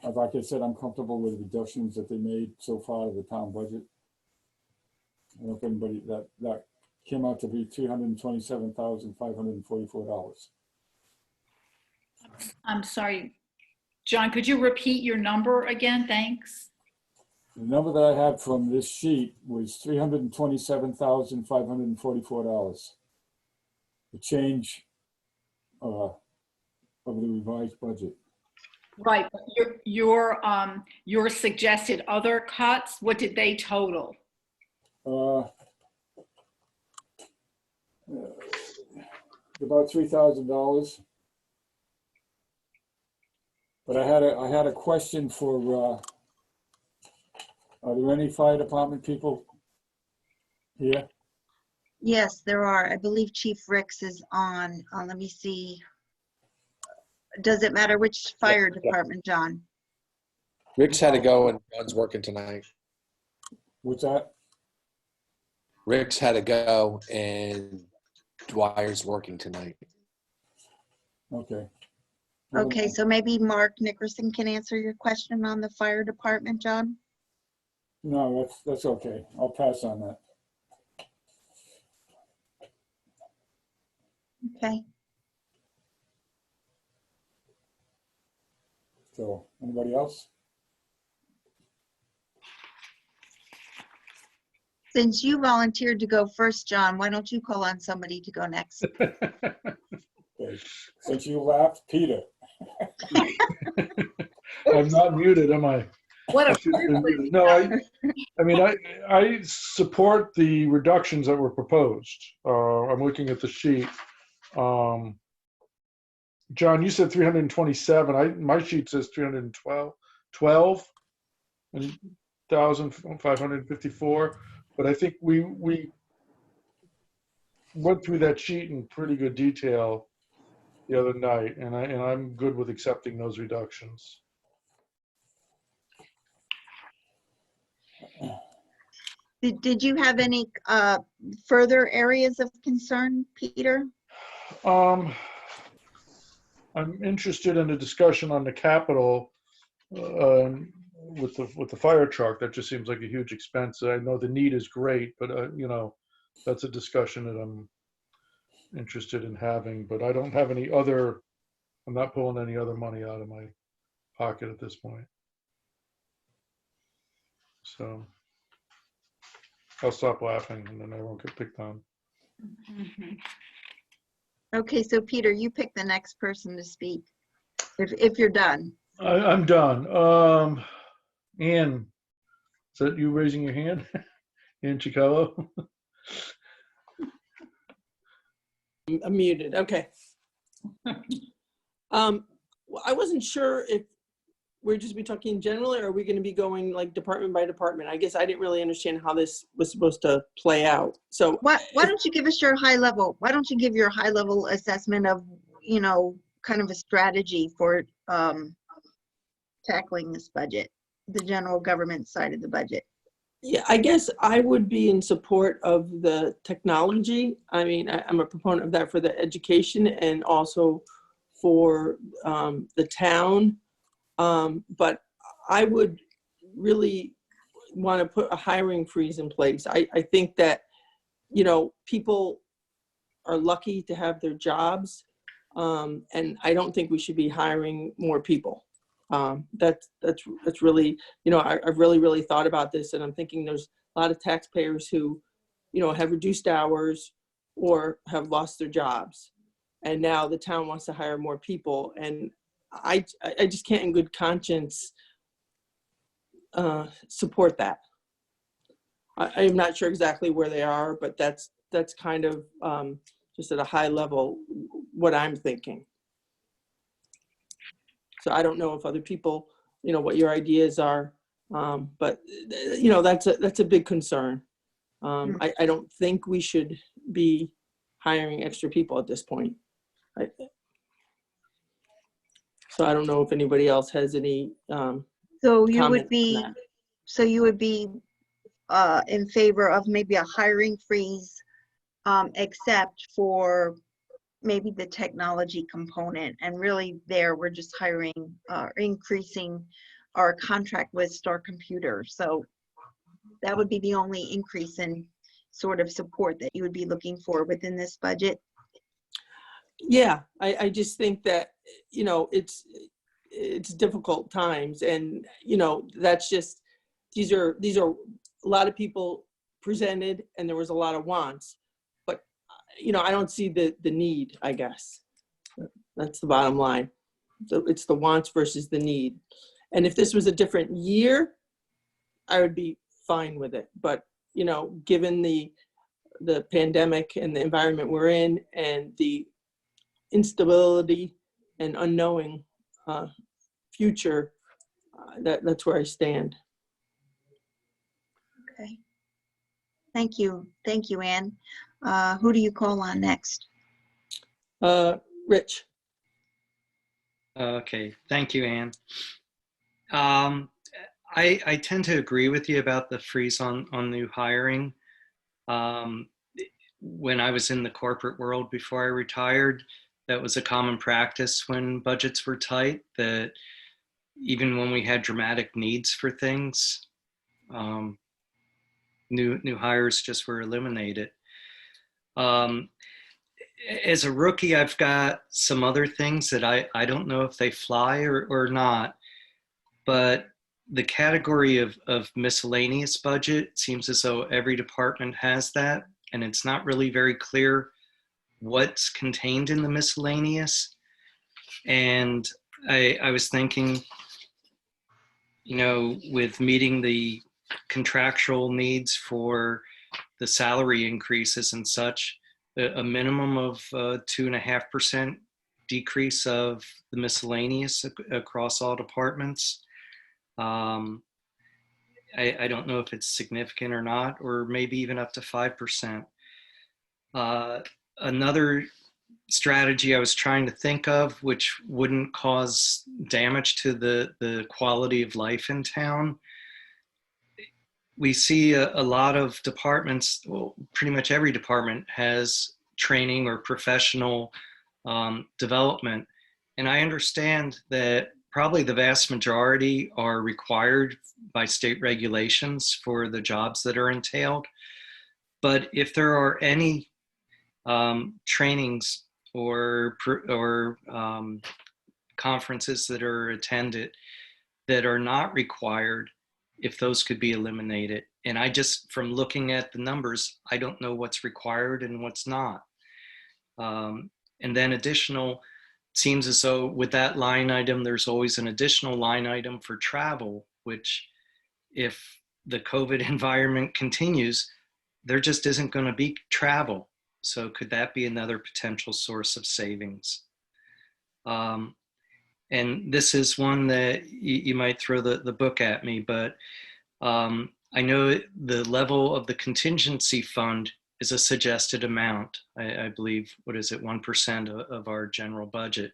like I said, I'm comfortable with the reductions that they made so far to the town budget. I don't know if anybody, that came out to be $327,544. I'm sorry, John, could you repeat your number again? Thanks. The number that I had from this sheet was $327,544. The change of the revised budget. Right, but your suggested other cuts, what did they total? About $3,000. But I had a question for, are there any fire department people here? Yes, there are. I believe Chief Ricks is on. Let me see. Does it matter which fire department, John? Rick's had to go and John's working tonight. What's that? Rick's had to go and Dwyer's working tonight. Okay. Okay, so maybe Mark Nickerson can answer your question on the fire department, John? No, that's okay. I'll pass on that. Okay. So, anybody else? Since you volunteered to go first, John, why don't you call on somebody to go next? Okay. Since you laughed, Peter. I'm not muted, am I? What I a should have been privilege. muted. No, I mean, I support the reductions that were proposed. I'm looking at the sheet. John, you said 327. My sheet says 12,554. But I think we went through that sheet in pretty good detail the other night, and I'm good with accepting those reductions. Did you have any further areas of concern, Peter? I'm interested in a discussion on the capital with the fire truck, that just seems like a huge expense. I know the need is great, but that's a discussion that I'm interested in having. But I don't have any other. I'm not pulling any other money out of my pocket at this point. So I'll stop laughing, and then I won't get picked on. Okay, so Peter, you pick the next person to speak, if you're done. I'm done. Ann, is that you raising your hand? Ann Chicallo? I'm muted. Okay. Well, I wasn't sure if we're just be talking generally, or are we going to be going like department by department? I guess I didn't really understand how this was supposed to play out. So Why don't you give us your high level? Why don't you give your high level assessment of, kind of a strategy for tackling this budget, the general government side of the budget? yeah, I guess I would be in support of the technology. I mean, I'm a proponent of that for the education and also for the town. But I would really want to put a hiring freeze in place. I think that, people are lucky to have their jobs. And I don't think we should be hiring more people. That's really, I've really thought about this, and I'm thinking there's a lot of taxpayers who, have reduced hours or have lost their jobs. And now the town wants to hire more people. And I just can't in good conscience support that. I am not sure exactly where they are, but that's kind of just at a high level what I'm thinking. So I don't know if other people, what your ideas are, but that's a big concern. I don't think we should be hiring extra people at this point. So I don't know if anybody else has any So you comment would on be, that. in favor of maybe a hiring freeze, except for maybe the technology component, and really there we're just hiring, increasing our contract with Star Computer. So that would be the only increase in sort of support that you would be looking for within this budget. Yeah, I just think that, it's difficult times, and, that's just, these are a lot of people presented, and there was a lot of wants, but, I don't see the need, I guess. That's the bottom line. So it's the wants versus the need. And if this was a different year, I would be fine with it. But, given the pandemic and the environment we're in and the instability and unknowing future, that's where I stand. Okay. Thank you, Ann. Who do you call on next? Rich. Okay, thank you, Anne. I tend to agree with you about the freeze on new hiring. When I was in the corporate world before I retired, that was a common practice when budgets were tight, that even when we had dramatic needs for things, new hires just were eliminated. As a rookie, I've got some other things that I don't know if they fly or not, but the category of miscellaneous budget seems as though every department has that, and it's not really very clear what's contained in the miscellaneous. And I was thinking, with meeting the contractual needs for the salary increases and such, a minimum of 2.5% decrease of the miscellaneous across all departments. I don't know if it's significant or not, or maybe even up to 5%. Another strategy I was trying to think of, which wouldn't cause damage to the quality of life in town. We see a lot of departments, well, pretty much every department has training or professional development. And I understand that probably the vast majority are required by state regulations for the jobs that are entailed. But if there are any trainings or conferences that are attended that are not required, if those could be eliminated. And I just, from looking at the numbers, I don't know what's required and what's not. And then additional, seems as though with that line item, there's always an additional line item for travel, which if the COVID environment continues, there just isn't going to be travel. So could that be another potential source of savings? And this is one that you might throw the book at me, but I know the level of the contingency fund is a suggested amount. I believe, what is it, 1% of our general budget.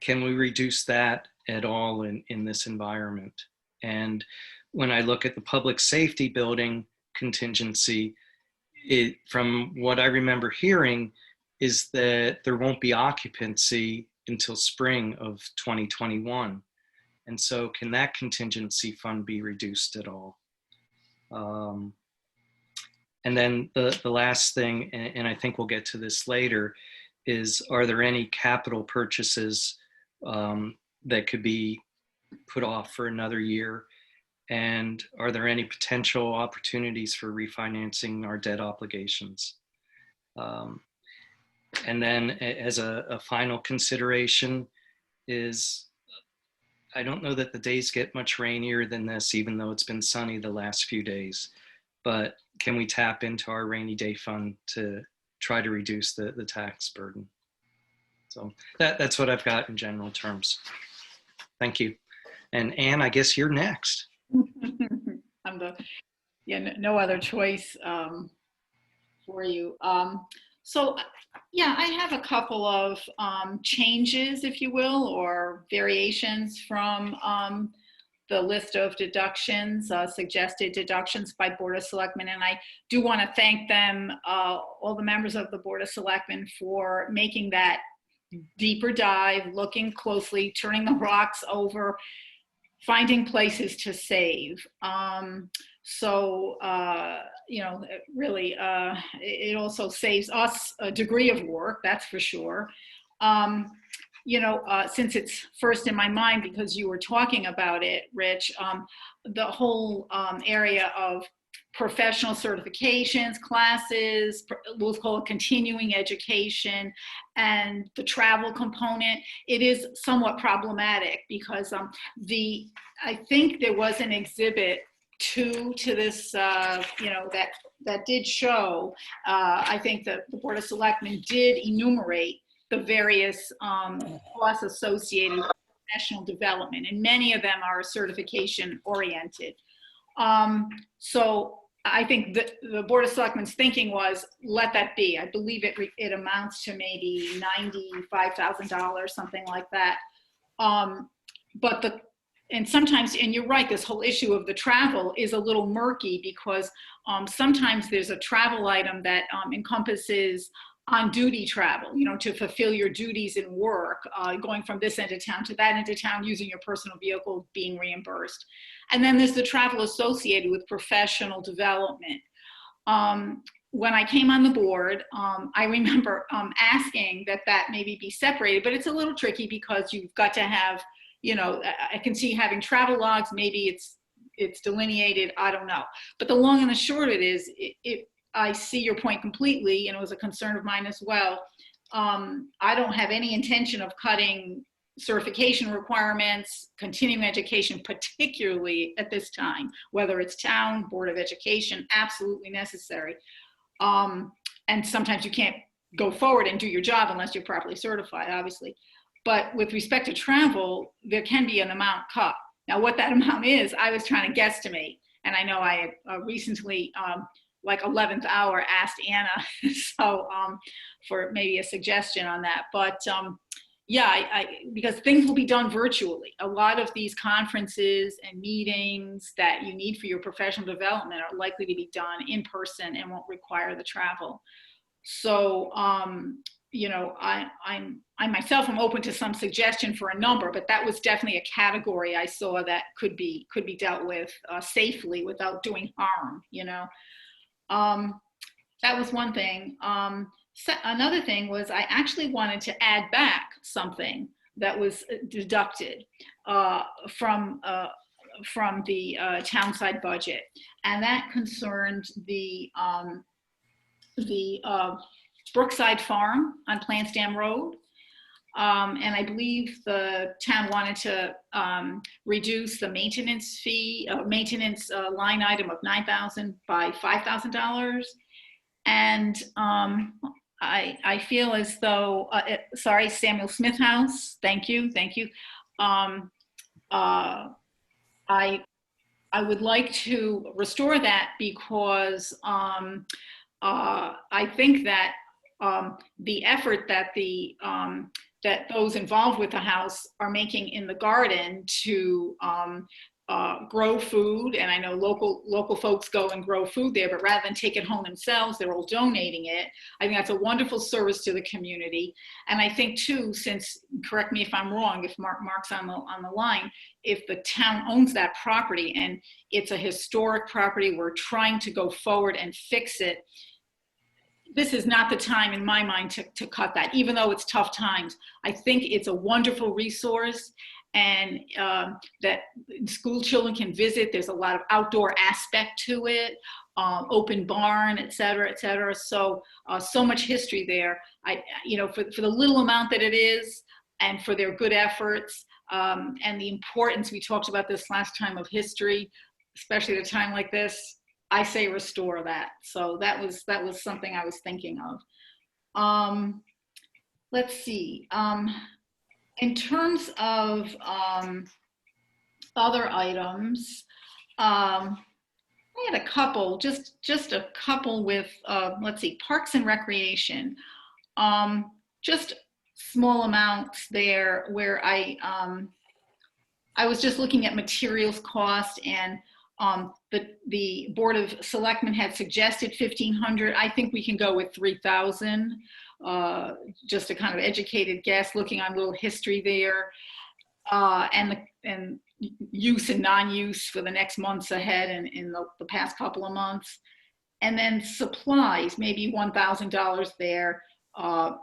Can we reduce that at all in this environment? And when I look at the public safety building contingency, from what I remember hearing is that there won't be occupancy until spring of 2021. And so can that contingency fund be reduced at all? And then the last thing, and I think we'll get to this later, is are there any capital purchases that could be put off for another year? And are there any potential opportunities for refinancing our debt obligations? And then as a final consideration is, I don't know that the days get much rainier than this, even though it's been sunny the last few days, but can we tap into our rainy day fund to try to reduce the tax burden? So that's what I've got in general terms. Thank you. And Anne, I guess you're next. I'm no other choice for you. So yeah, I have a couple of changes, if you will, or variations from the list of deductions, suggested deductions by Board of Selectmen. And I do want to thank them, all the members of the Board of Selectmen, for making that deeper dive, looking closely, turning the rocks over, finding places to save. You know, really, it also saves us a degree of work, that's for sure. You know, since it's first in my mind because you were talking about it, Rich, the whole area of professional certifications, classes, we'll call it continuing education, and the travel component, it is somewhat problematic because I think there was an exhibit to this, you know, that did show, I think that the Board of Selectmen did enumerate the various costs associated with professional development, and many of them are certification oriented. So I think the Board of Selectmen's thinking was, let that be. I believe it amounts to maybe $95,000, something like that. And sometimes, and you're right, this whole issue of the travel is a little murky because sometimes there's a travel item that encompasses on-duty travel, you know, to fulfill your duties in work, going from this end of town to that end of town, using your personal vehicle, being reimbursed. And then there's the travel associated with professional development. When I came on the board, I remember asking that maybe be separated, but it's a little tricky because you've got to have, you know, I can see having travel logs, maybe it's delineated, I don't know. But the long and the short of it is, I see your point completely, and it was a concern of mine as well. I don't have any intention of cutting certification requirements, continuing education, particularly at this time, whether it's town, Board of Education, absolutely necessary. And sometimes you can't go forward and do your job unless you're properly certified, obviously. But with respect to travel, there can be an amount cut. Now, what that amount is, I was trying to guesstimate. And I know I recently, like 11th hour, asked Anna so for maybe a suggestion on that. But yeah, because things will be done virtually. A lot of these conferences and meetings that you need for your professional development are likely to be done in person and won't require the travel. So you know, I myself am open to some suggestion for a number, but that was definitely a category I saw that could be dealt with safely without doing harm, you know. That was one thing. So another thing was I actually wanted to add back something that was deducted from the townside budget, and that concerned the Brookside Farm on Plansdam Road. And I believe the town wanted to reduce the maintenance fee, line item of $9,000 by $5,000. And I feel as though, sorry, Samuel Smith House, thank you. I would like to restore that because I think that the effort that that those involved with the house are making in the garden to grow food, and I know local folks go and grow food there, but rather than take it home themselves, they're all donating it. I think that's a wonderful service to the community. And I think too, since, correct me if I'm wrong, if Mark's on the line, if the town owns that property and it's a historic property, we're trying to go forward and fix it. This is not the time in my mind to cut that, even though it's tough times. I think it's a wonderful resource, and that school children can visit. There's a lot of outdoor aspect to it, open barn, et cetera, et cetera. So, so much history there. You know, for the little amount that it is, and for their good efforts, and the importance, we talked about this last time, of history, especially at a time like this, I say restore that. So that was something I was thinking of. Let's see. In terms of other items, I had a couple, just a couple with, let's see, Parks and Recreation. Just small amounts there where I was just looking at materials cost, and the Board of Selectmen had suggested 1,500. I think we can go with 3,000. Just a kind of educated guess, looking on a little history there, and use and non-use for the next months ahead and in the past couple of months. And then supplies, maybe $1,000 there. I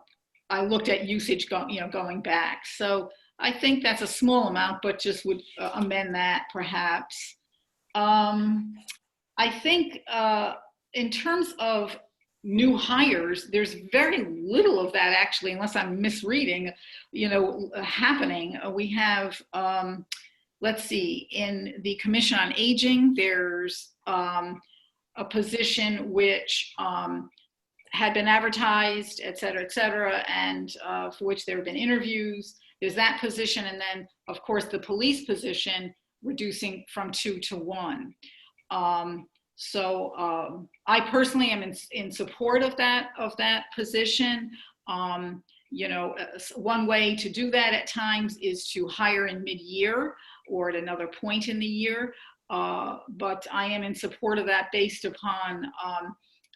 looked at usage going back. So I think that's a small amount, but just would amend that perhaps. I think in terms of new hires, there's very little of that actually, unless I'm misreading, happening. We have, let's see, in the Commission on Aging, there's a position which had been advertised, et cetera, and for which there have been interviews. There's that position, and then, of course, the police position reducing from 2 to 1. So I personally am in support of that position. One way to do that at times is to hire in mid-year or at another point in the year. But I am in support of that based upon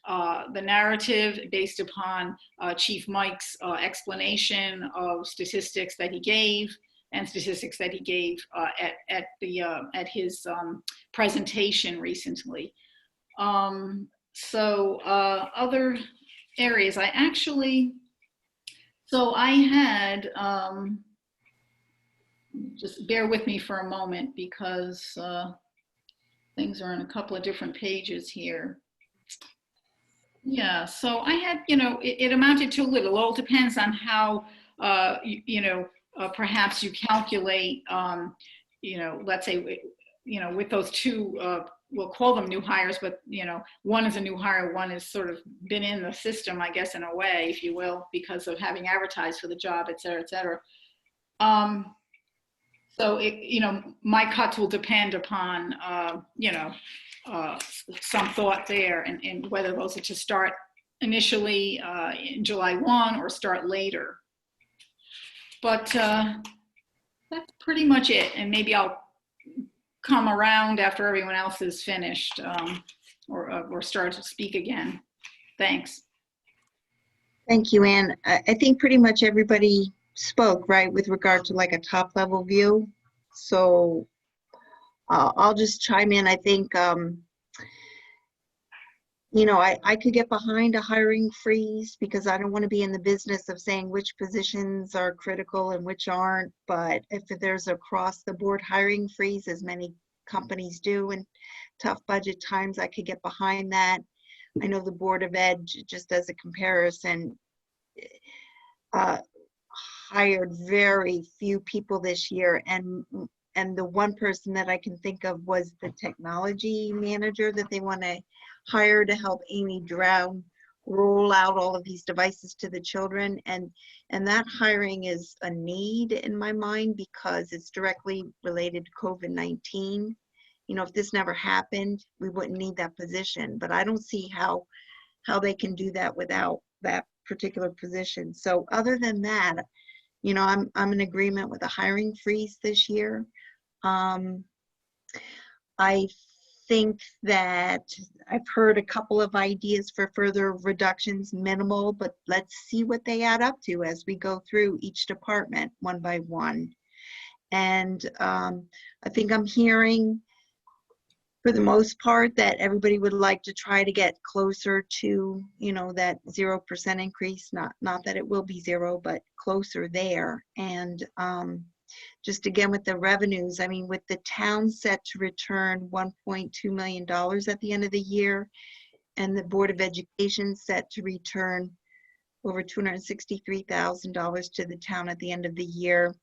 the narrative, based upon Chief Mike's explanation of statistics that he gave, and statistics that he gave at his presentation recently. Other areas, I had, just bear with me for a moment because things are on a couple of different pages here. Yeah, so I had, it amounted to a little. It all depends on how, perhaps you calculate, let's say, with those two, we'll call them new hires, but, one is a new hire, one has sort of been in the system, I guess, in a way, if you will, because of having advertised for the job, et cetera, et cetera. So, my cuts will depend upon, some thought there, and whether those are to start initially in July 1 or start later. But that's pretty much it. And maybe I'll come around after everyone else is finished or start to speak again. Thanks. Thank you, Ann. I think pretty much everybody spoke, right, with regard to like a top level view. So I'll just chime in. I think, you know, I could get behind a hiring freeze because I don't want to be in the business of saying which positions are critical and which aren't. But if there's across the board hiring freeze, as many companies do in tough budget times, I could get behind that. I know the Board of Ed, just as a comparison, hired very few people this year, and the one person that I can think of was the technology manager that they want to hire to help Amy Drown roll out all of these devices to the children, and that hiring is a need in my mind because it's directly related to COVID-19. You know, if this never happened, we wouldn't need that position, but I don't see how they can do that without that particular position. So other than that, you know, I'm in agreement with a hiring freeze this year. I think that I've heard a couple of ideas for further reductions, minimal, but let's see what they add up to as we go through each department one by one. And I think I'm hearing, for the most part, that everybody would like to try to get closer to, you know, that 0% increase. Not that it will be zero, but closer there. And just again with the revenues, I mean, with the town set to return $1.2 million at the end of the year, and the Board of Education set to return over $263,000 to the town at the end of the year.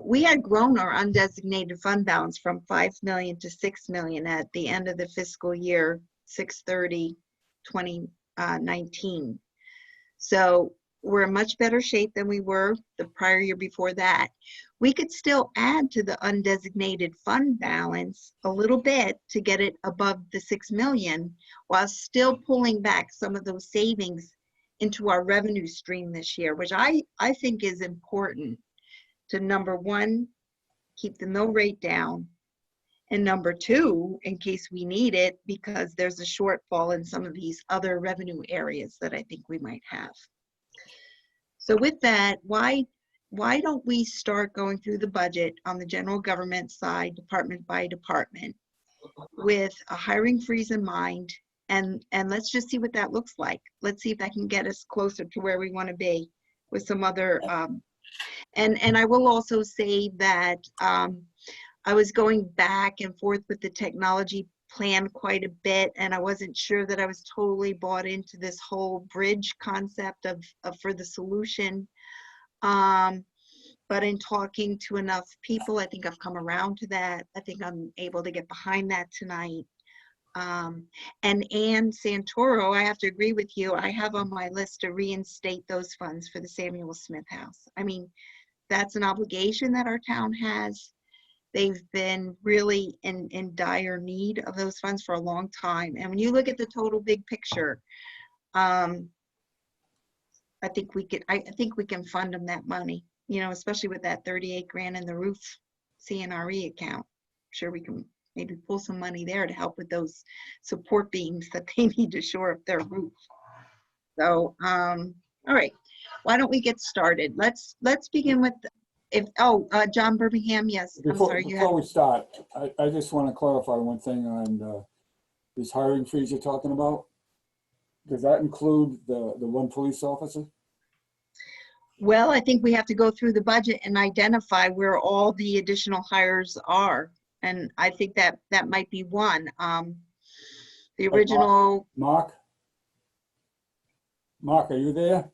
We had grown our undesignated fund balance from 5 million to 6 million at the end of the fiscal year 6/30/2019. So we're in much better shape than we were the prior year before that. We could still add to the undesignated fund balance a little bit to get it above the 6 million while still pulling back some of those savings into our revenue stream this year, which I think is important to, number one, keep the mill rate down, and number two, in case we need it, because there's a shortfall in some of these other revenue areas that I think we might have. So with that, why don't we start going through the budget on the general government side, department by department, with a hiring freeze in mind, and let's just see what that looks like. Let's see if that can get us closer to where we want to be with some other and I will also say that I was going back and forth with the technology plan quite a bit, and I wasn't sure that I was totally bought into this whole bridge concept of for the solution. But in talking to enough people, I think I've come around to that. I think I'm able to get behind that tonight. And Ann Santoro, I have to agree with you. I have on my list to reinstate those funds for the Samuel Smith House. I mean, that's an obligation that our town has. They've been really in dire need of those funds for a long time. And when you look at the total big picture, I think we can fund them that money, you know, especially with that 38 grand in the roof CNRE account. I'm sure we can maybe pull some money there to help with those support beams that they need to shore up their roof. So, all right, why don't we get started? Let's begin with, John Birmingham, yes. Before we start, I just want to clarify one thing on this hiring freeze you're talking about. Does that include the one police officer? Well, I think we have to go through the budget and identify where all the additional hires are. And I think that might be one. The original. Mark, are you there?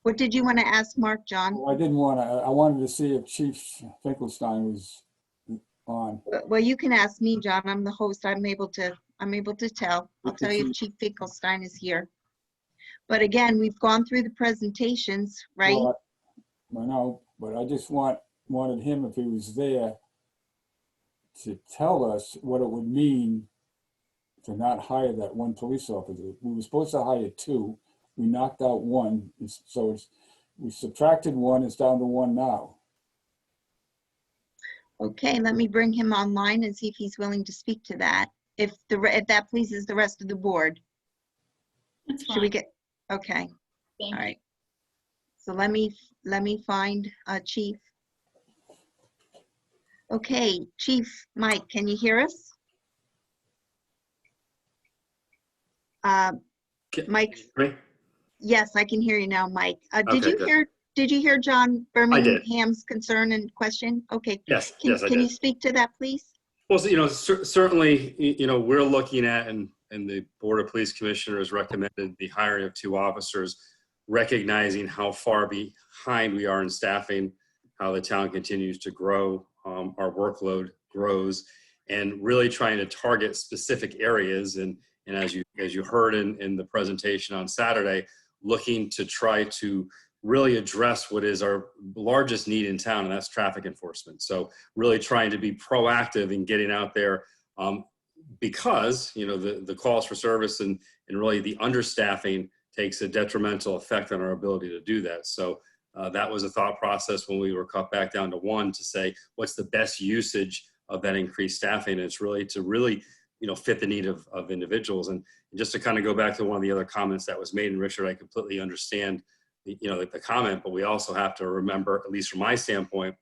What did you want to ask Mark, John? Well, I wanted to see if Chief Finkelstein was on. Well, you can ask me, John. I'm the host. I'm able to tell. I'll tell you if Chief Finkelstein is here. But again, we've gone through the presentations, right? Well, I know, but I just wanted him, if he was there, to tell us what it would mean to not hire that one police officer. We were supposed to hire two. We knocked out one, so we subtracted one. It's down to one now. Okay, let me bring him online and see if he's willing to speak to that. If that pleases the rest of the board. That's Should we fine. get, okay, Thank all you. right. So let me find Chief. Okay, Chief Mike, can you hear us? Mike, Me? yes, I can hear you now, Mike. Okay, good. Did you hear John I did. Birmingham's concern and question? Okay, Yes, yes, I can you did. speak to that, please? Well, so, certainly, we're looking at, and the Board of Police Commissioners recommended the hiring of 2 officers, recognizing how far behind we are in staffing, how the town continues to grow, our workload grows, and really trying to target specific areas. And as you heard in the presentation on Saturday, looking to try to really address what is our largest need in town, and that's traffic enforcement. So really trying to be proactive in getting out there, because the calls for service and really the understaffing takes a detrimental effect on our ability to do that. So that was a thought process when we were cut back down to 1, to say what's the best usage of that increased staffing. And it's really to fit the need of individuals. And just to kind of go back to one of the other comments that was made, and Richard, I completely understand the comment, but we also have to remember, at least from my standpoint,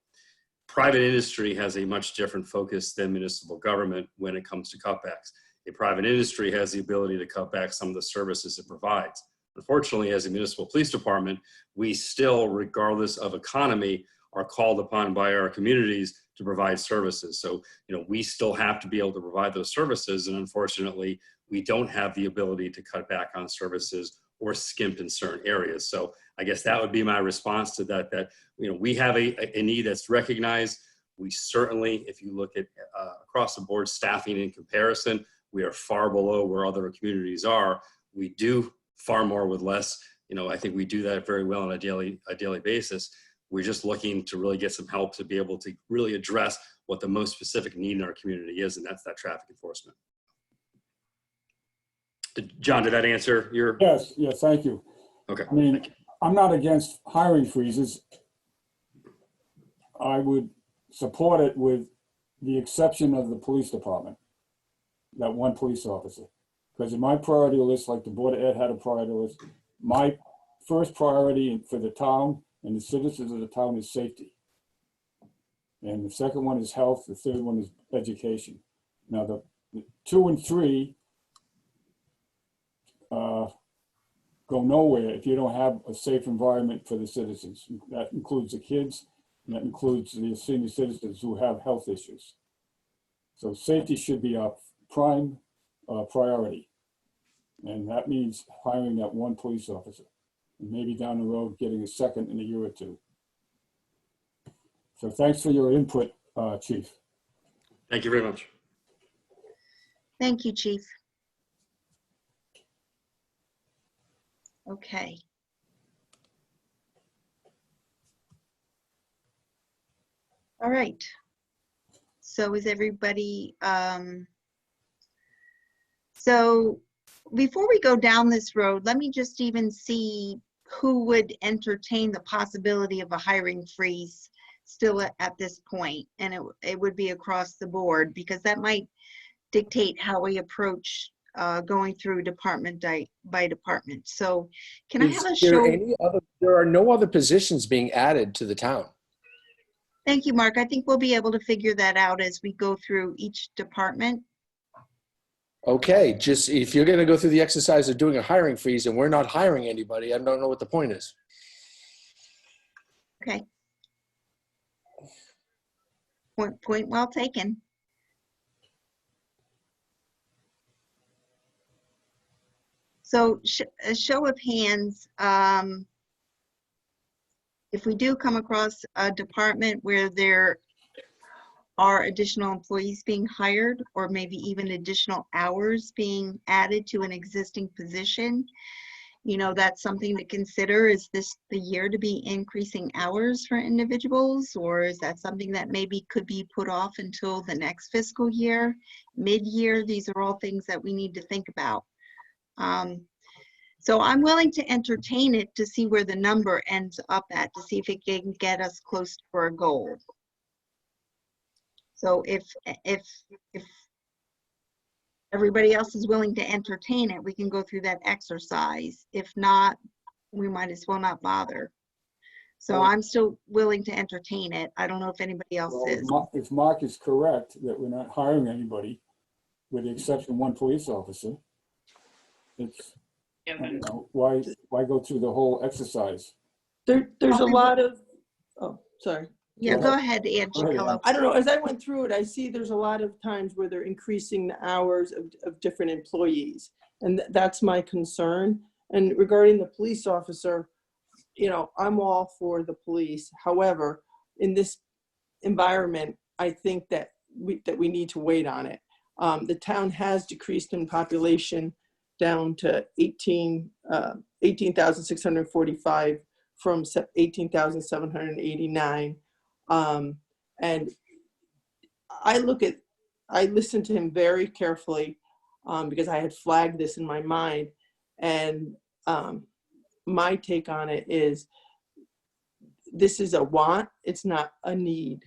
private industry has a much different focus than municipal government when it comes to cutbacks. A private industry has the ability to cut back some of the services it provides. Unfortunately, as a municipal police department, we still, regardless of economy, are called upon by our communities to provide services. So, we still have to be able to provide those services. And unfortunately, we don't have the ability to cut back on services or skimp in certain areas. So I guess that would be my response to that, we have a need that's recognized. We certainly, if you look at across the board staffing in comparison, we are far below where other communities are. We do far more with less. I think we do that very well on a daily basis. We're just looking to really get some help to be able to really address what the most specific need in our community is, and that's that traffic enforcement. John, did that answer your? Yes, thank you. Okay. I mean, I'm not against hiring freezes. I would support it with the exception of the police department, that 1 police officer. Because in my priority list, like the Board of Ed had a priority list, my first priority for the town and the citizens of the town is safety. And the second one is health, the third one is education. Now the 2 and 3 go nowhere if you don't have a safe environment for the citizens. That includes the kids, and that includes the senior citizens who have health issues. So safety should be our prime priority. And that means hiring that 1 police officer, and maybe down the road getting a second in a year or 2. So thanks for your input, Chief. Thank you very much. Thank you, Chief. Okay. All right. So is everybody, so before we go down this road, let me just even see who would entertain the possibility of a hiring freeze still at this point. And it would be across the board, because that might dictate how we approach going through department by department. So can I have a show? There are no other positions being added to the town. Thank you, Mark. I think we'll be able to figure that out as we go through each department. Okay, just if you're going to go through the exercise of doing a hiring freeze and we're not hiring anybody, I don't know what the point is. Okay. Point well taken. So a show of hands, if we do come across a department where there are additional employees being hired, or maybe even additional hours being added to an existing position, that's something to consider. Is this the year to be increasing hours for individuals, or is that something that maybe could be put off until the next fiscal year, mid-year? These are all things that we need to think about. So I'm willing to entertain it to see where the number ends up at, to see if it can get us close to our goal. So if everybody else is willing to entertain it, we can go through that exercise. If not, we might as well not bother. So Well- I'm still willing to entertain it. I don't know if anybody else Well, is. if Mark is correct that we're not hiring anybody, with the exception of one police officer, it's, Yeah, you know, why go through the whole exercise? There's a lot of, oh, sorry. Yeah, Go go ahead, Ann Go ahead, Chicallo. Ann. I don't know, as I went through it, I see there's a lot of times where they're increasing the hours of different employees. And that's my concern. And regarding the police officer, you know, I'm all for the police. However, in this environment, I think that we need to wait on it. The town has decreased in population down to 18,645 from 18,789. And I listened to him very carefully because I had flagged this in my mind. And my take on it is this is a want, it's not a need.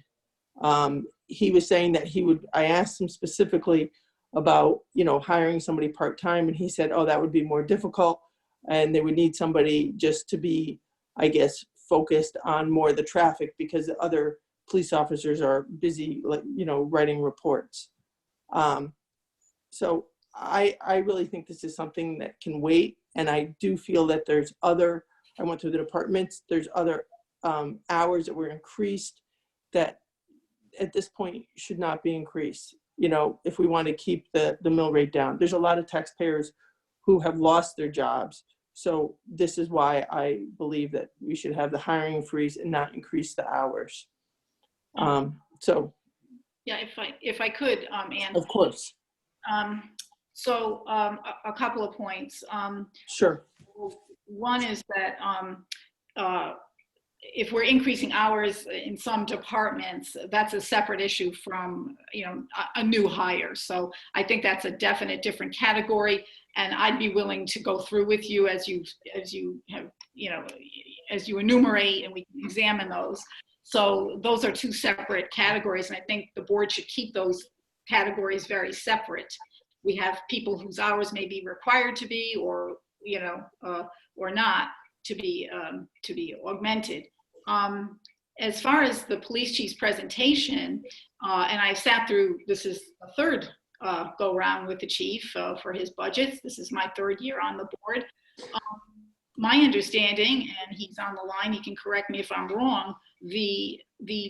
He was saying that I asked him specifically about, you know, hiring somebody part-time, and he said, oh, that would be more difficult. And they would need somebody just to be, I guess, focused on more of the traffic because the other police officers are busy, like, you know, writing reports. So I really think this is something that can wait. And I do feel that I went through the departments, there's other hours that were increased that at this point should not be increased. You know, if we want to keep the mill rate down, there's a lot of taxpayers who have lost their jobs. So this is why I believe that we should have the hiring freeze and not increase the hours. So. Yeah, if I could, Ann. Of course. A couple of points. Sure. One is that if we're increasing hours in some departments, that's a separate issue from, you know, a new hire. So I think that's a definite different category, and I'd be willing to go through with you as you have, you know, as you enumerate, and we can examine those. So those are two separate categories, and I think the board should keep those categories very separate. We have people whose hours may be required to be, or, you know, or not to be augmented. As far as the police chief's presentation, and I've sat through, this is the third go round with the chief for his budgets. This is my third year on the board. My understanding, and he's on the line, he can correct me if I'm wrong, the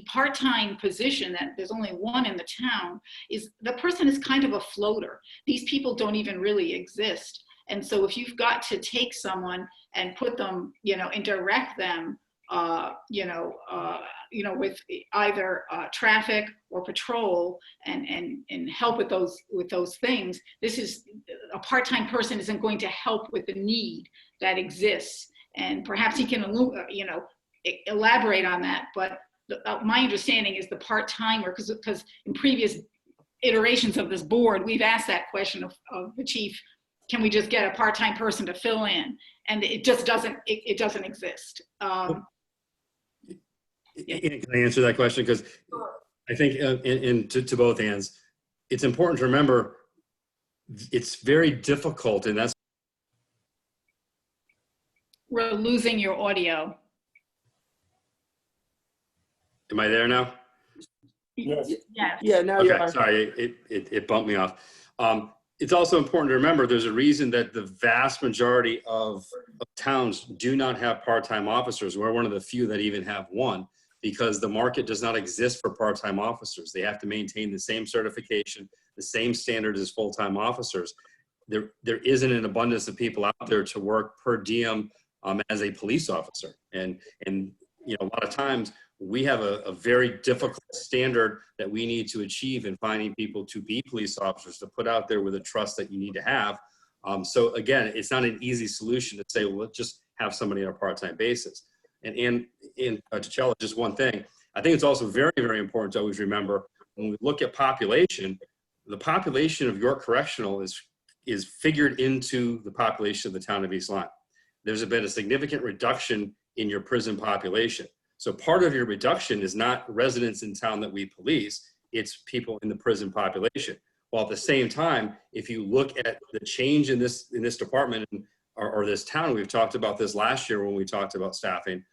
part-time position, that there's only one in the town, is the person is kind of a floater. These people don't even really exist. And so if you've got to take someone and put them, you know, and direct them, with either traffic or patrol and help with those things, this is a part-time person isn't going to help with the need that exists. And perhaps he can, you know, elaborate on that. But my understanding is the part-timer, because in previous iterations of this board, we've asked that question of the chief, can we just get a part-time person to fill in? And it just doesn't, it doesn't exist. Can I answer that question? Because I think, to both ends, it's important to remember it's very difficult, and that's. We're losing your audio. Am I there now? Yes. Yes. Yeah, now you Okay, are. sorry, it bumped me off. It's also important to remember there's a reason that the vast majority of towns do not have part-time officers. We're one of the few that even have one, because the market does not exist for part-time officers. They have to maintain the same certification, the same standards as full-time officers. There isn't an abundance of people out there to work per diem as a police officer. And you know, a lot of times we have a very difficult standard that we need to achieve in finding people to be police officers, to put out there with a trust that you need to have. So again, it's not an easy solution to say, well, let's just have somebody on a part-time basis. And T'Challa, just one thing, I think it's also very, very important to always remember when we look at population, the population of York Correctional is figured into the population of the town of East Lyme. There's been a significant reduction in your prison population. So part of your reduction is not residents in town that we police, it's people in the prison population. While at the same time, if you look at the change in this department or this town, we've talked about this last year when we talked about staffing,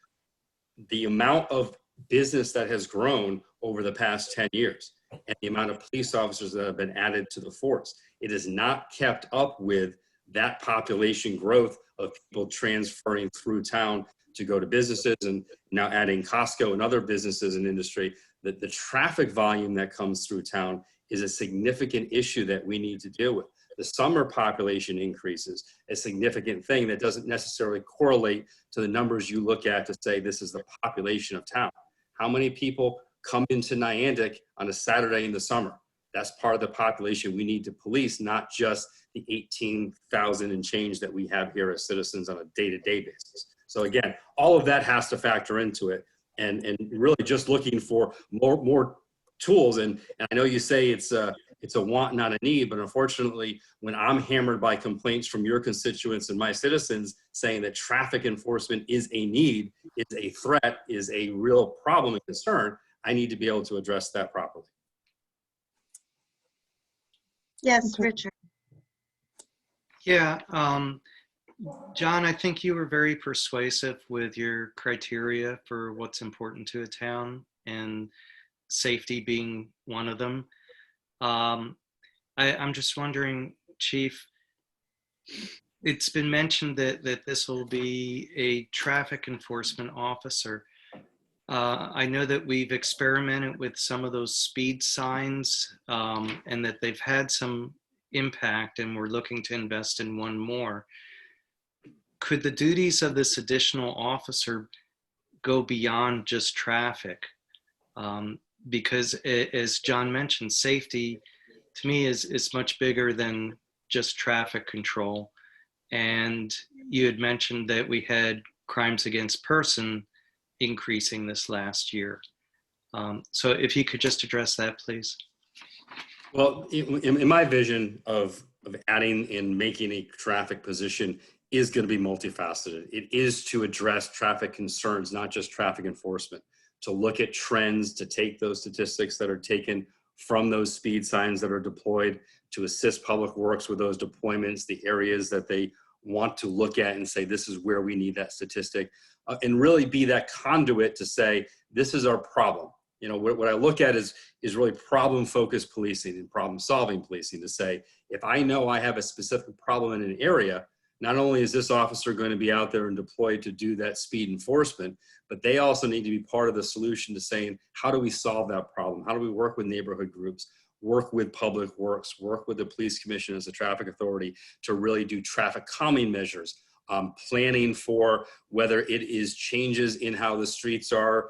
the amount of business that has grown over the past 10 years and the amount of police officers that have been added to the force, it has not kept up with that population growth of people transferring through town to go to businesses, and now adding Costco and other businesses and industry. That the traffic volume that comes through town is a significant issue that we need to deal with. The summer population increases, a significant thing that doesn't necessarily correlate to the numbers you look at to say this is the population of town. How many people come into Niantic on a Saturday in the summer? That's part of the population we need to police, not just the 18,000 and change that we have here as citizens on a day-to-day basis. So again, all of that has to factor into it, and really just looking for more tools. And I know you say it's a want, not a need, but unfortunately, when I'm hammered by complaints from your constituents and my citizens saying that traffic enforcement is a need, is a threat, is a real problem and concern, I need to be able to address that properly. Yes, Richard. Yeah, John, I think you were very persuasive with your criteria for what's important to a town, and safety being one of them. I'm just wondering, Chief, it's been mentioned that this will be a traffic enforcement officer. I know that we've experimented with some of those speed signs, and that they've had some impact, and we're looking to invest in one more. Could the duties of this additional officer go beyond just traffic? Because as John mentioned, safety to me is much bigger than just traffic control. And you had mentioned that we had crimes against person increasing this last year. So if you could just address that, please. Well, in my vision of adding and making a traffic position is going to be multifaceted. It is to address traffic concerns, not just traffic enforcement, to look at trends, to take those statistics that are taken from those speed signs that are deployed, to assist Public Works with those deployments, the areas that they want to look at and say, this is where we need that statistic, and really be that conduit to say, this is our problem. You know, what I look at is really problem-focused policing and problem-solving policing, to say, if I know I have a specific problem in an area, not only is this officer going to be out there and deployed to do that speed enforcement, but they also need to be part of the solution to saying, how do we solve that problem? How do we work with neighborhood groups, work with Public Works, work with the police commission as a traffic authority to really do traffic calming measures, planning for whether it is changes in how the streets are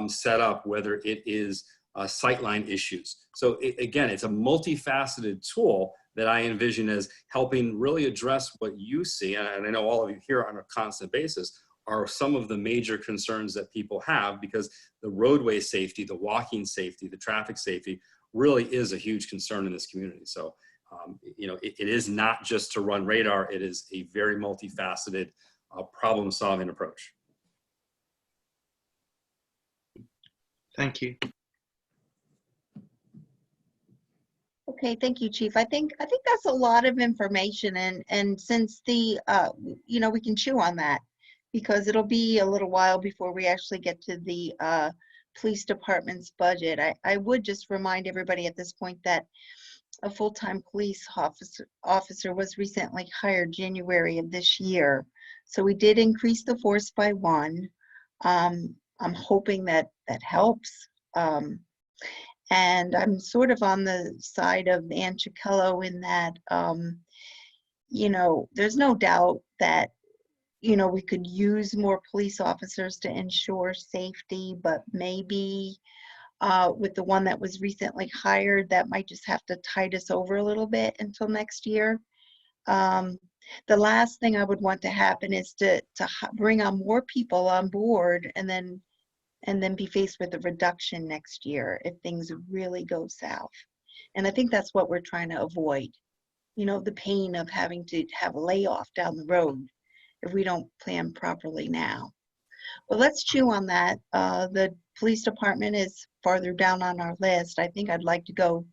set up, whether it is sightline issues. So again, it's a multifaceted tool that I envision as helping really address what you see, and I know all of you here on a constant basis, are some of the major concerns that people have, because the roadway safety, the walking safety, the traffic safety really is a huge concern in this community. So, you know, it is not just to run radar, it is a very multifaceted problem-solving approach. Thank you. Okay, thank you, Chief. I think that's a lot of information, and since the you know, we can chew on that, because it'll be a little while before we actually get to the police department's budget. I would just remind everybody at this point that a full-time police officer was recently hired January of this year. So we did increase the force by one. I'm hoping that helps. And I'm sort of on the side of Ann Chiquello in that, you know, there's no doubt that, you know, we could use more police officers to ensure safety, but maybe with the one that was recently hired, that might just have to tide us over a little bit until next year. The last thing I would want to happen is to bring on more people on board and then be faced with a reduction next year if things really go south. And I think that's what we're trying to avoid. You know, the pain of having to have a layoff down the road if we don't plan properly now. But let's chew on that. The police department is farther down on our list. I think I'd like to go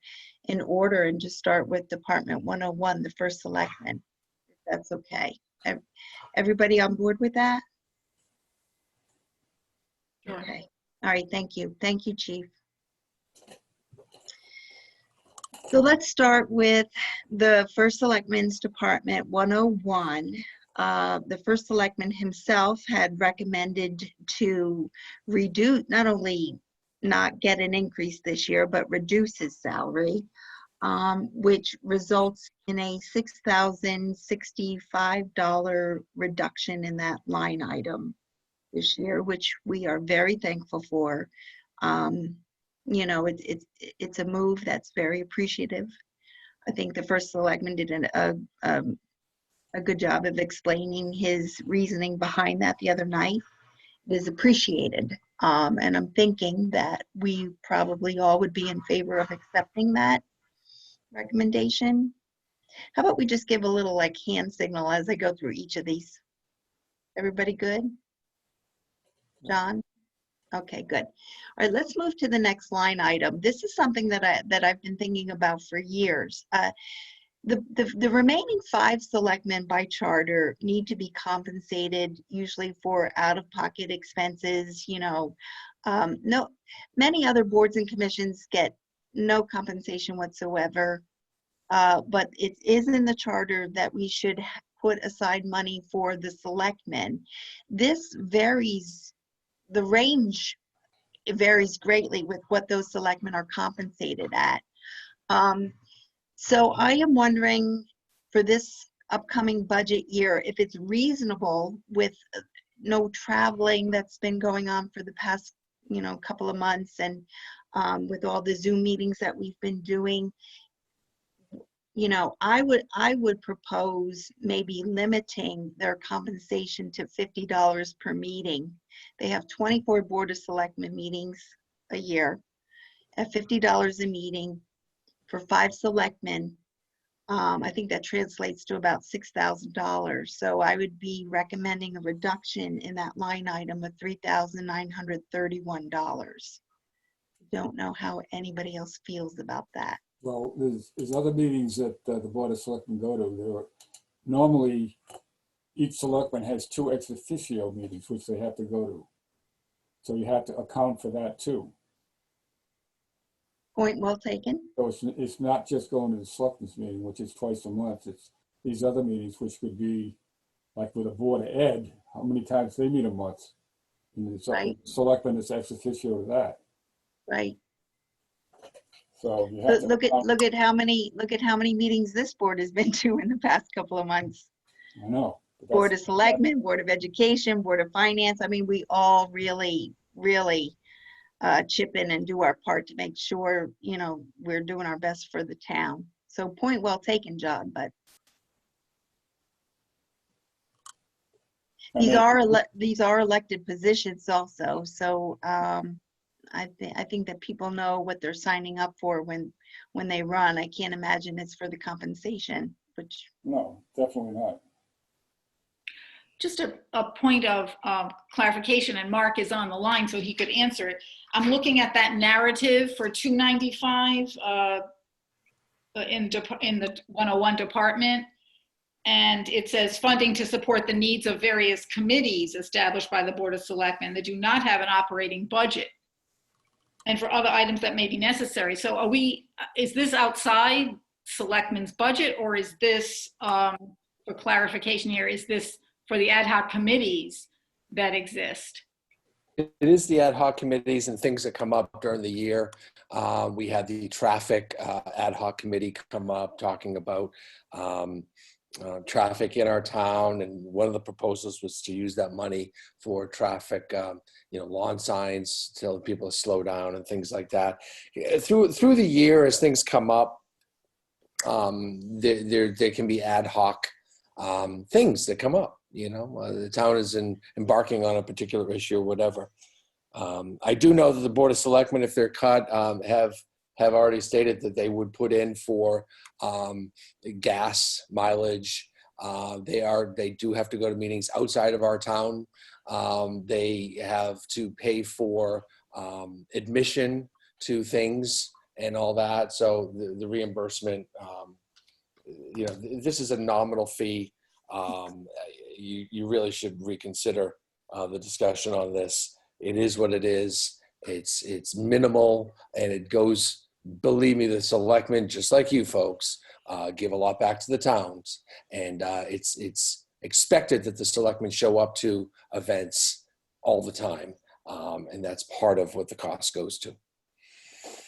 in order and just start with Department 101, the first selectman, if that's okay. Everybody on board with that? Sure. Okay. All right, thank you. Thank you, Chief. So let's start with the first selectman's Department 101. The first selectman himself had recommended to reduce, not only not get an increase this year, but reduce his salary, which results in a $6,065 reduction in that line item this year, which we are very thankful for. You know, it's a move that's very appreciative. I think the first selectman did a good job of explaining his reasoning behind that the other night. It is appreciated. And I'm thinking that we probably all would be in favor of accepting that recommendation. How about we just give a little like hand signal as I go through each of these? Everybody good? John? Okay, good. All right, let's move to the next line item. This is something that I've been thinking about for years. The remaining 5 selectmen by charter need to be compensated usually for out-of-pocket expenses. You know, many other boards and commissions get no compensation whatsoever, but it is in the charter that we should put aside money for the selectmen. This varies. The range varies greatly with what those selectmen are compensated at. So I am wondering for this upcoming budget year, if it's reasonable with no traveling that's been going on for the past, you know, couple of months, and with all the Zoom meetings that we've been doing, you know, I would propose maybe limiting their compensation to $50 per meeting. They have 24 Board of Selectmen meetings a year at $50 a meeting for 5 selectmen. I think that translates to about $6,000. So I would be recommending a reduction in that line item of $3,931. Don't know how anybody else feels about that. Well, there's other meetings that the Board of Selectmen go to. There are normally, each selectman has 2 ex officio meetings, which they have to go to. So you have to account for that too. Point well taken. So it's not just going to the selectmen's meeting, which is twice a month. It's these other meetings, which could be like with the Board of Ed, how many times they meet a month. And the Right. selectman is ex officio to that. Right. So you have to Look at how many meetings this board has been to in the past couple of months. I know. Board of Selectmen, Board of Education, Board of Finance. I mean, we all really chip in and do our part to make sure, you know, we're doing our best for the town. So point well taken, John, but these are elected positions also. So I think that people know what they're signing up for when they run. I can't imagine it's for the compensation, which. No, definitely not. Just a point of clarification, and Mark is on the line so he could answer it. I'm looking at that narrative for 295 in the 101 department, and it says funding to support the needs of various committees established by the Board of Selectmen that do not have an operating budget, and for other items that may be necessary. So is this outside Selectmen's budget, or is this, for clarification here, is this for the ad hoc committees that exist? It is the ad hoc committees and things that come up during the year. We had the traffic ad hoc committee come up talking about traffic in our town, and one of the proposals was to use that money for traffic, lawn signs, to tell people to slow down and things like that. Through the year, as things come up, there can be ad hoc things that come up. The town is embarking on a particular issue or whatever. I do know that the Board of Selectmen, if they're cut, have already stated that they would put in for gas mileage. They do have to go to meetings outside of our town. They have to pay for admission to things and all that. So the reimbursement, this is a nominal fee. You really should reconsider the discussion on this. It is what it is. It's minimal, and it goes, believe me, the selectmen, just like you folks, give a lot back to the towns, and it's expected that the selectmen show up to events all the time, and that's part of what the cost goes to.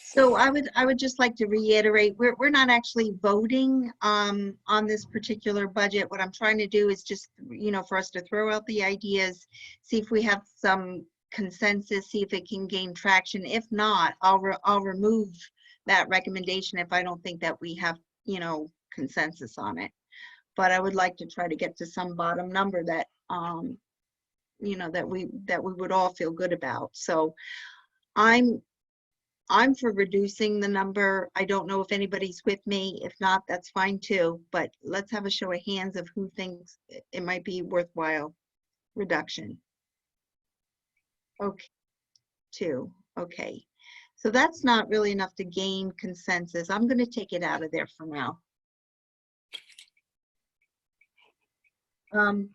So I would just like to reiterate, we're not actually voting on this particular budget. What I'm trying to do is just, for us to throw out the ideas, see if we have some consensus, see if it can gain traction. If not, I'll remove that recommendation if I don't think that we have, consensus on it. But I would like to try to get to some bottom number that, that we would all feel good about. So I'm for reducing the number. I don't know if anybody's with me. If not, that's fine too. But let's have a show of hands of who thinks it might be worthwhile reduction. Okay, 2. Okay. So that's not really enough to gain consensus. I'm going to take it out of there for now. And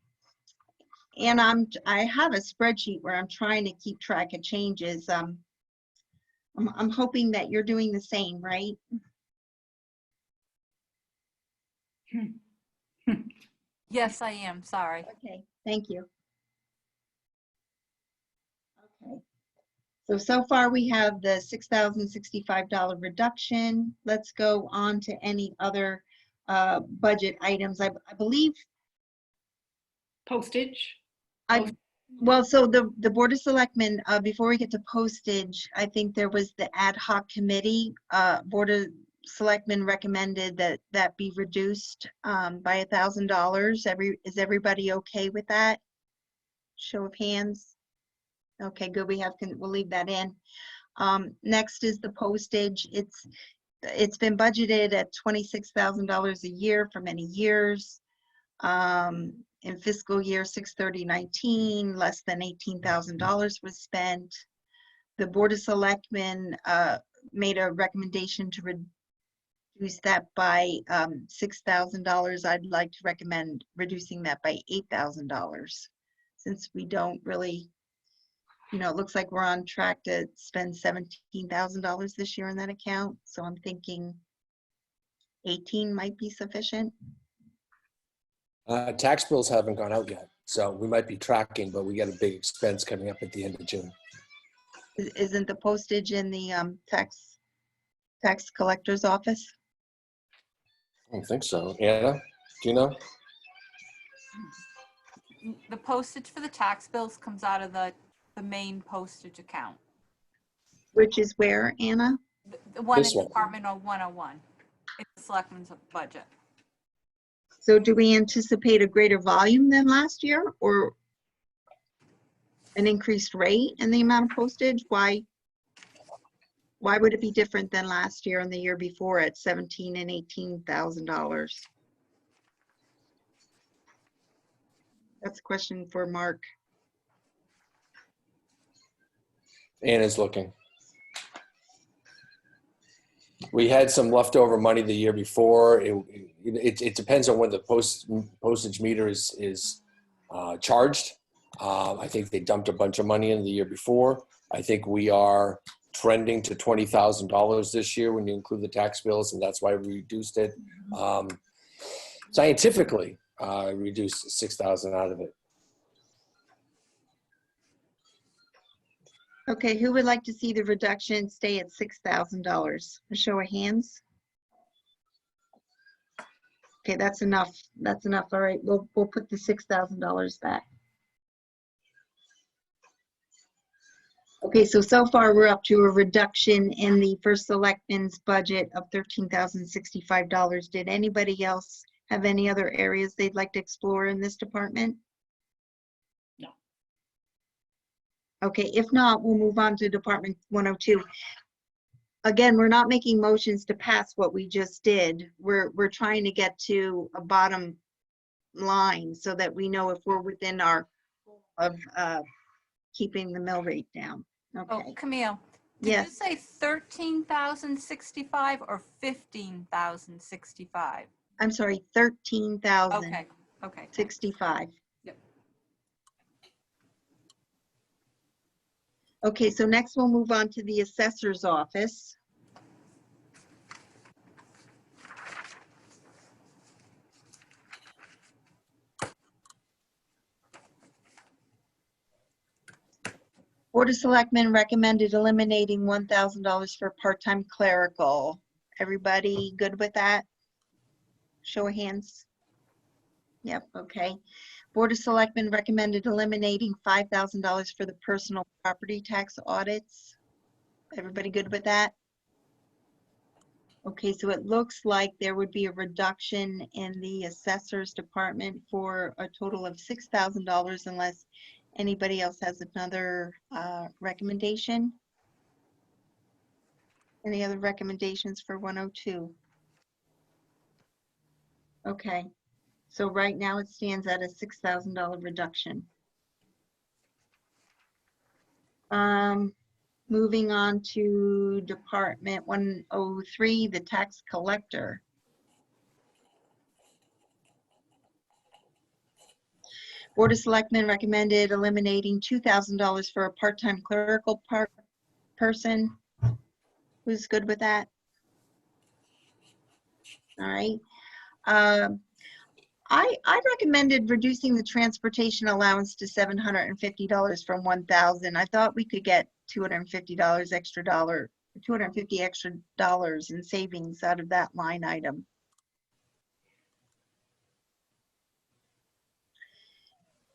I have a spreadsheet where I'm trying to keep track of changes. I'm hoping that you're doing the same, right? Yes, I am. Sorry. Okay, thank you. Okay. So far we have the $6,065 reduction. Let's go on to any other budget items. I believe. Postage. Well, so the Board of Selectmen, before we get to postage, I think there was the ad hoc committee. Board of Selectmen recommended that be reduced by $1,000. Is everybody okay with that? Show of hands. Okay, good. We'll leave that in. Next is the postage. It's been budgeted at $26,000 a year for many years. In fiscal year 6/30/19, less than $18,000 was spent. The Board of Selectmen made a recommendation to reduce that by $6,000. I'd like to recommend reducing that by $8,000, since we don't really, it looks like we're on track to spend $17,000 this year in that account. So I'm thinking 18 might be sufficient. Tax bills haven't gone out yet, so we might be tracking, but we got a big expense coming up at the end of June. Isn't the postage in the tax collector's office? I don't think so. Anna, do you know? The postage for the tax bills comes out of the main postage account. Which is where, Anna? The one This in one. Department 101. It's the selectmen's budget. So do we anticipate a greater volume than last year, or an increased rate in the amount of postage? Why would it be different than last year and the year before at $17,000 and $18,000? That's a question for Mark. Anna's looking. We had some leftover money the year before. It depends on when the postage meter is charged. I think they dumped a bunch of money in the year before. I think we are trending to $20,000 this year when you include the tax bills, and that's why we reduced it. Scientifically, reduced 6,000 out of it. Okay, who would like to see the reduction stay at $6,000? A show of hands. Okay, that's enough. That's enough. All right, we'll put the $6,000 back. Okay, so far we're up to a reduction in the First Selectmen's budget of $13,065. Did anybody else have any other areas they'd like to explore in this department? No. Okay, if not, we'll move on to Department 102. Again, we're not making motions to pass what we just did. We're trying to get to a bottom line so that we know if we're within our of keeping the mill rate down. Oh, Okay. Camille, Did you Yes, say 13,065 or 15,065? I'm sorry, 13,065. Okay, okay. thanks. Yep. Okay, so next we'll move on to the assessor's office. Board of Selectmen recommended eliminating $1,000 for part-time clerical. Everybody good with that? Show of hands. Yep, okay. Board of Selectmen recommended eliminating $5,000 for the personal property tax audits. Everybody good with that? Okay, so it looks like there would be a reduction in the assessor's department for a total of $6,000 unless anybody else has another recommendation. Any other recommendations for 102? Okay, so right now it stands at a $6,000 reduction. Moving on to Department 103, the tax collector. Board of Selectmen recommended eliminating $2,000 for a part-time clerical person. Who's good with that? All right. I recommended reducing the transportation allowance to $750 from $1,000. I thought we could get $250 extra $250 extra in savings out of that line item.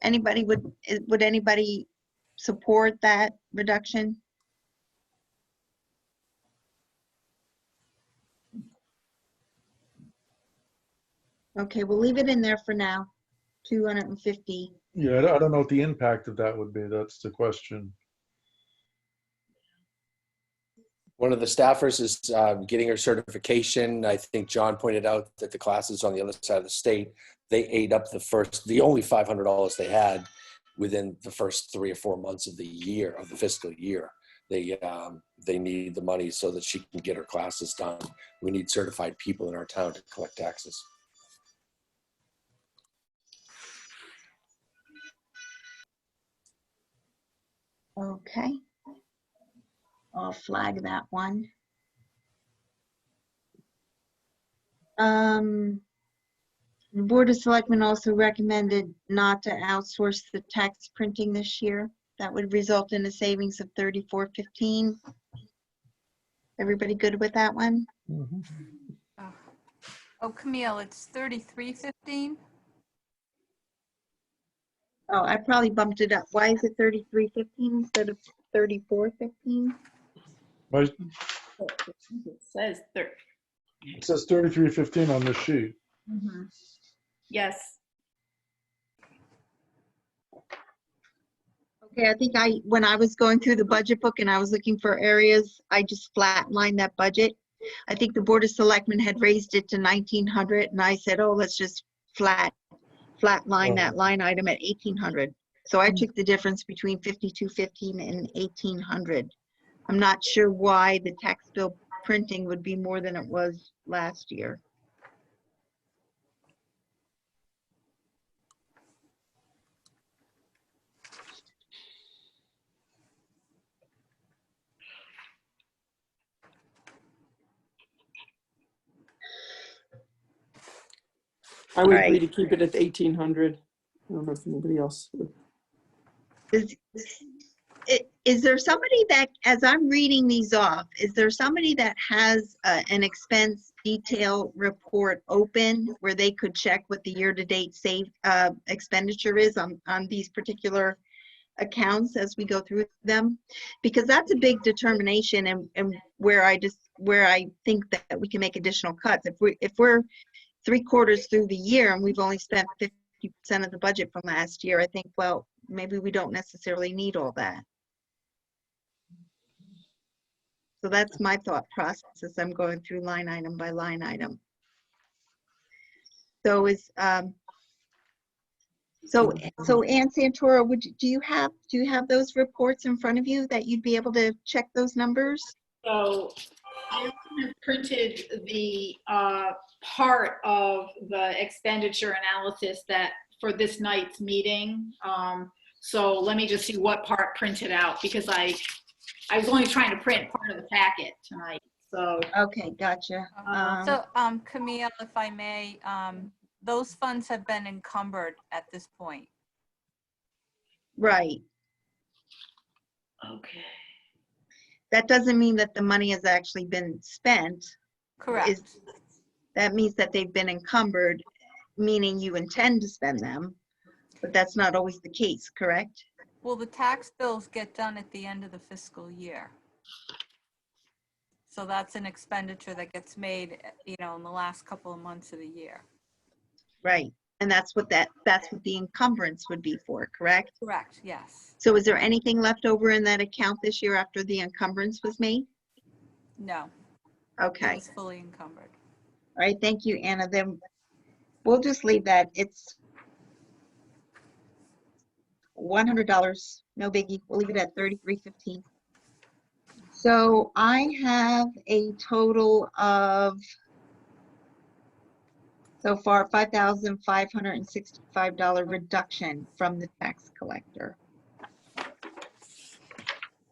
Anybody would anybody support that reduction? Okay, we'll leave it in there for now. 250. Yeah, I don't know what the impact of that would be. That's the question. One of the staffers is getting her certification. I think John pointed out that the classes on the other side of the state, they ate up the only $500 they had within the first 3 or 4 months of the year, of the fiscal year. They need the money so that she can get her classes done. We need certified people in our town to collect taxes. Okay. I'll flag that one. The Board of Selectmen also recommended not to outsource the tax printing this year. That would result in a savings of $34.15. Everybody good with that one? Mhm. Oh, Camille, it's 33.15? Oh, I probably bumped it up. Why is it 33.15 instead of 34.15? Right, It says it says 33.15 on this sheet. yes. Okay, I think when I was going through the budget book and I was looking for areas, I just flatlined that budget. I think the Board of Selectmen had raised it to 1,900 and I said, oh, let's just flatline that line item at 1,800. So I took the difference between 52.15 and 1,800. I'm not sure why the tax bill printing would be more than it was last year. I would All agree right. to keep it at 1,800. I don't know if anybody else would. Is there somebody that, as I'm reading these off, is there somebody that has an expense detail report open where they could check what the year-to-date expenditure is on these particular accounts as we go through them? Because that's a big determination and where I think that we can make additional cuts. If we're 3/4 through the year and we've only spent 50% of the budget from last year, I think, well, maybe we don't necessarily need all that. So that's my thought process as I'm going through line item by line item. So So Ann Santora, do you have those reports in front of you that you'd be able to check those numbers? So I have printed the part of the expenditure analysis that for this night's meeting. So let me just see what part printed out, because I was only trying to print part of the packet tonight. So Okay, gotcha. Camille, if I may, those funds have been encumbered at this point. Right. okay. That doesn't mean that the money has actually been spent. Correct. That means that they've been encumbered, meaning you intend to spend them, but that's not always the case, correct? Well, the tax bills get done at the end of the fiscal year. So that's an expenditure that gets made, in the last couple of months of the year. Right. And that's what the encumbrance would be for, correct? Correct, yes. So is there anything left over in that account this year after the encumbrance was made? No. Okay. It was fully encumbered. All right, thank you, Anna. Then we'll just leave that. It's $100, no biggie. We'll leave it at $33.15. So I have a total of, so far, $5,565 reduction from the tax collector.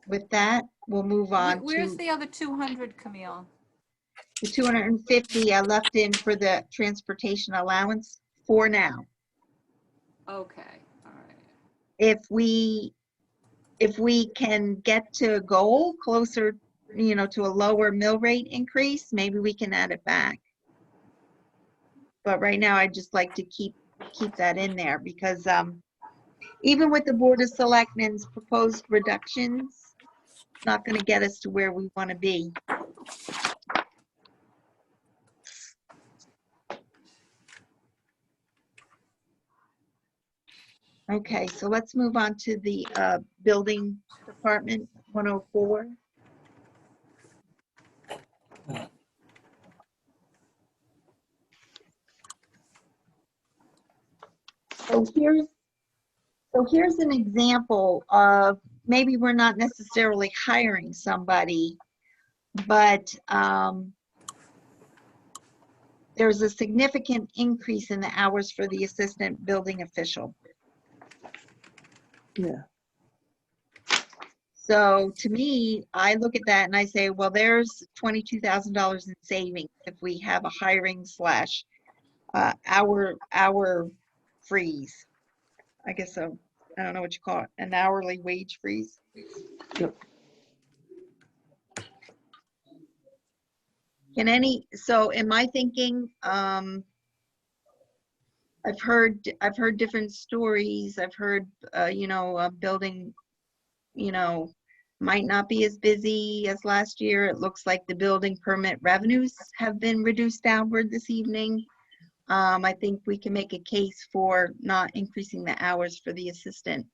With that, we'll move on Where's to the other 200, Camille? the 250 I left in for the transportation allowance for now. Okay, all right. If we can get to a goal closer, to a lower mill rate increase, maybe we can add it back. But right now, I'd just like to keep that in there because even with the Board of Selectmen's proposed reductions, it's not going to get us to where we want to be. Okay, so let's move on to the building department, 104. So here's an example of maybe we're not necessarily hiring somebody, but there's a significant increase in the hours for the assistant building official. Yeah. So to me, I look at that and I say, well, there's $22,000 in savings if we have a hiring slash hour freeze. I guess so. I don't know what you call it, an hourly wage freeze. Yep. So am I thinking, I've heard different stories. I've heard, a building, might not be as busy as last year. It looks like the building permit revenues have been reduced downward this evening. I think we can make a case for not increasing the hours for the assistant.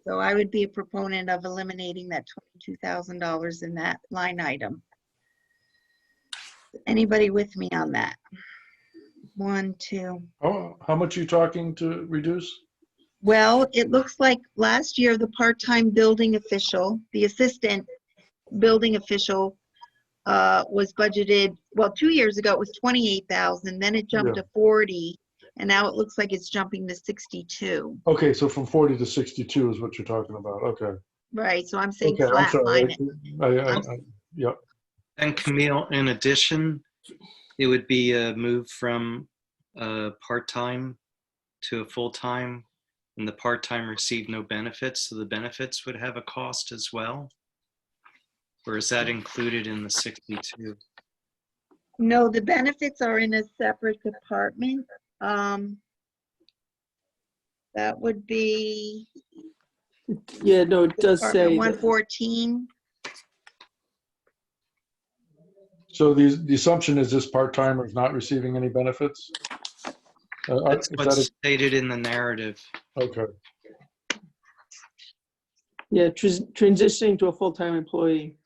So I would be a proponent of eliminating that $22,000 in that line item. Anybody with me on that? 1, 2. How much are you talking to reduce? Well, it looks like last year, the part-time building official, the assistant building official was budgeted, well, 2 years ago, it was 28,000, then it jumped Yeah. to 40, and now it looks like it's jumping to 62. Okay, so from 40 to 62 is what you're talking about. Okay. Right, so I'm saying Okay, I'm flat line sorry. it. Yeah. And Camille, in addition, it would be a move from part-time to a full-time, and the part-time received no benefits, so the benefits would have a cost as well? Or is that included in the 62? No, the benefits are in a separate department. That would be Yeah, no, it does Department say that. 114. So the assumption is this part-timer is not receiving any benefits? That's Is what's that stated in the narrative. okay. Yeah, transitioning to a full-time employee.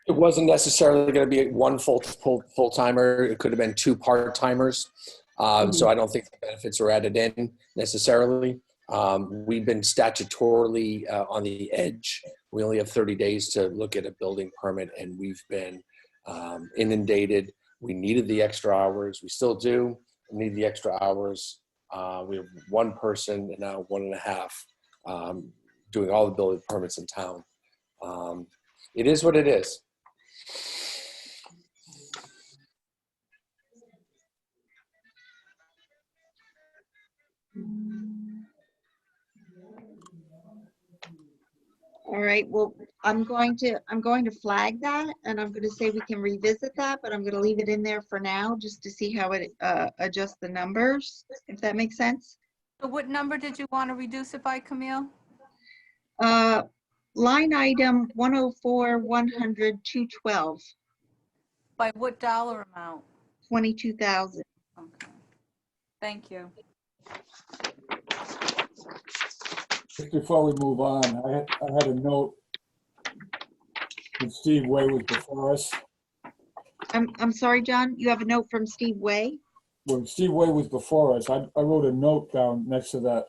It wasn't necessarily going to be one full-timer. It could have been two part-timers. So I don't think the benefits are added in necessarily. We've been statutorily on the edge. We only have 30 days to look at a building permit, and we've been inundated. We needed the extra hours. We still do need the extra hours. We have one person and now 1.5 doing all the building permits in town. It is what it is. All right, well, I'm going to flag that, and I'm going to say we can revisit that, but I'm going to leave it in there for now just to see how it adjusts the numbers, if that makes sense. So what number did you want to reduce it by, Camille? Line item 104, 100, 212, By what dollar amount? 22,000. Okay. Thank you. Just before we move on, I had a note when Steve Way was before us. I'm sorry, John, you have a note from Steve Way? When Steve Way was before us, I wrote a note down next to that.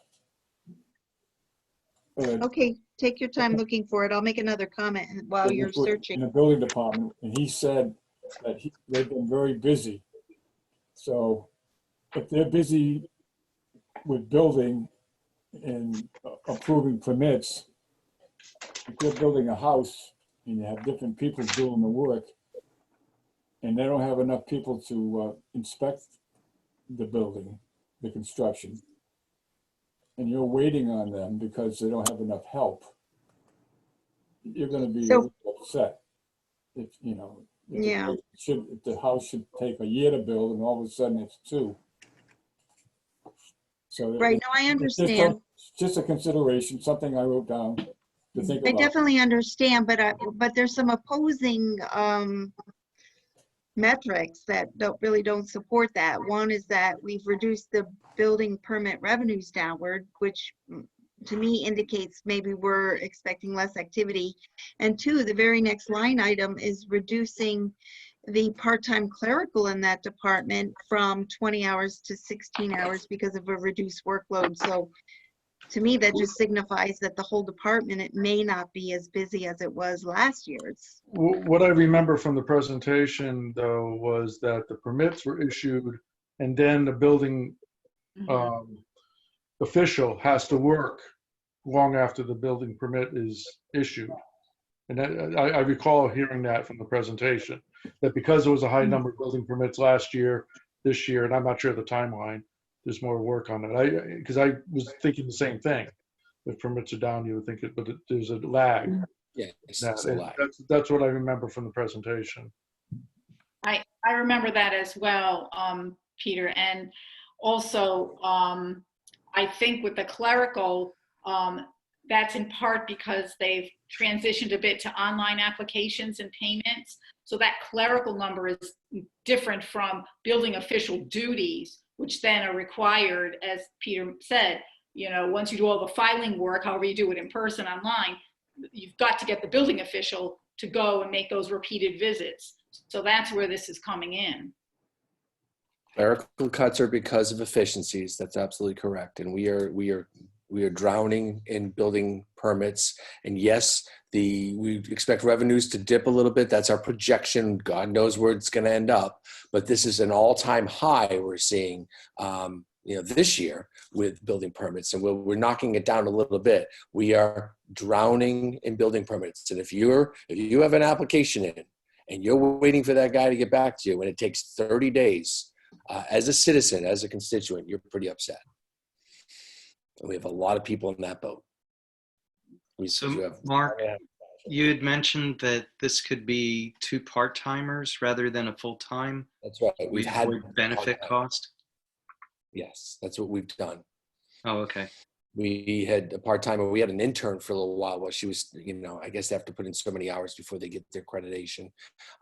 Okay, take your time looking for it. I'll make another comment while you're In searching. the building department, and he said that they've been very busy. So if they're busy with building and approving permits, if you're building a house and you have different people doing the work, and they don't have enough people to inspect the building, the construction, and you're waiting on them because they don't have enough help, you're going to be So- upset. If you know, Yeah. if the house should take a year to build, and all of a sudden it's 2. So Right, no, I understand. just a consideration, something I wrote down to think I about. definitely understand, but there's some opposing metrics that don't support that. One is that we've reduced the building permit revenues downward, which to me indicates maybe we're expecting less activity. And 2, the very next line item is reducing the part-time clerical in that department from 20 hours to 16 hours because of a reduced workload. So to me, that just signifies that the whole department, it may not be as busy as it was last year. What I remember from the presentation, though, was that the permits were issued, and then the building official has to work long after the building permit is issued. And I recall hearing that from the presentation, that because there was a high number of building permits last year, this year, and I'm not sure the timeline, there's more work on it. Because I was thinking the same thing. If permits are down, you would think it, but there's a lag. Yeah, it's That- a and lie. That's what I remember from the presentation. I remember that as well, Peter. And also, I think with the clerical, that's in part because they've transitioned a bit to online applications and payments. So that clerical number is different from building official duties, which then are required, as Peter said, you know, once you do all the filing work, however you do it in person, online, you've got to get the building official to go and make those repeated visits. So that's where this is coming in. Clerical cuts are because of efficiencies. That's absolutely correct. And we are drowning in building permits. And yes, we expect revenues to dip a little bit. That's our projection. God knows where it's going to end up. But this is an all-time high we're seeing, this year with building permits, and we're knocking it down a little bit. We are drowning in building permits. And if you have an application in and you're waiting for that guy to get back to you, and it takes 30 days, as a citizen, as a constituent, you're pretty upset. And we have a lot of people in that boat. Mark, you had mentioned that this could be 2 part-timers rather than a full-time. That's right. We avoid benefit cost. Yes, that's what we've done. Oh, okay. We had a part-timer. We had an intern for a little while she was, I guess they have to put in so many hours before they get their accreditation.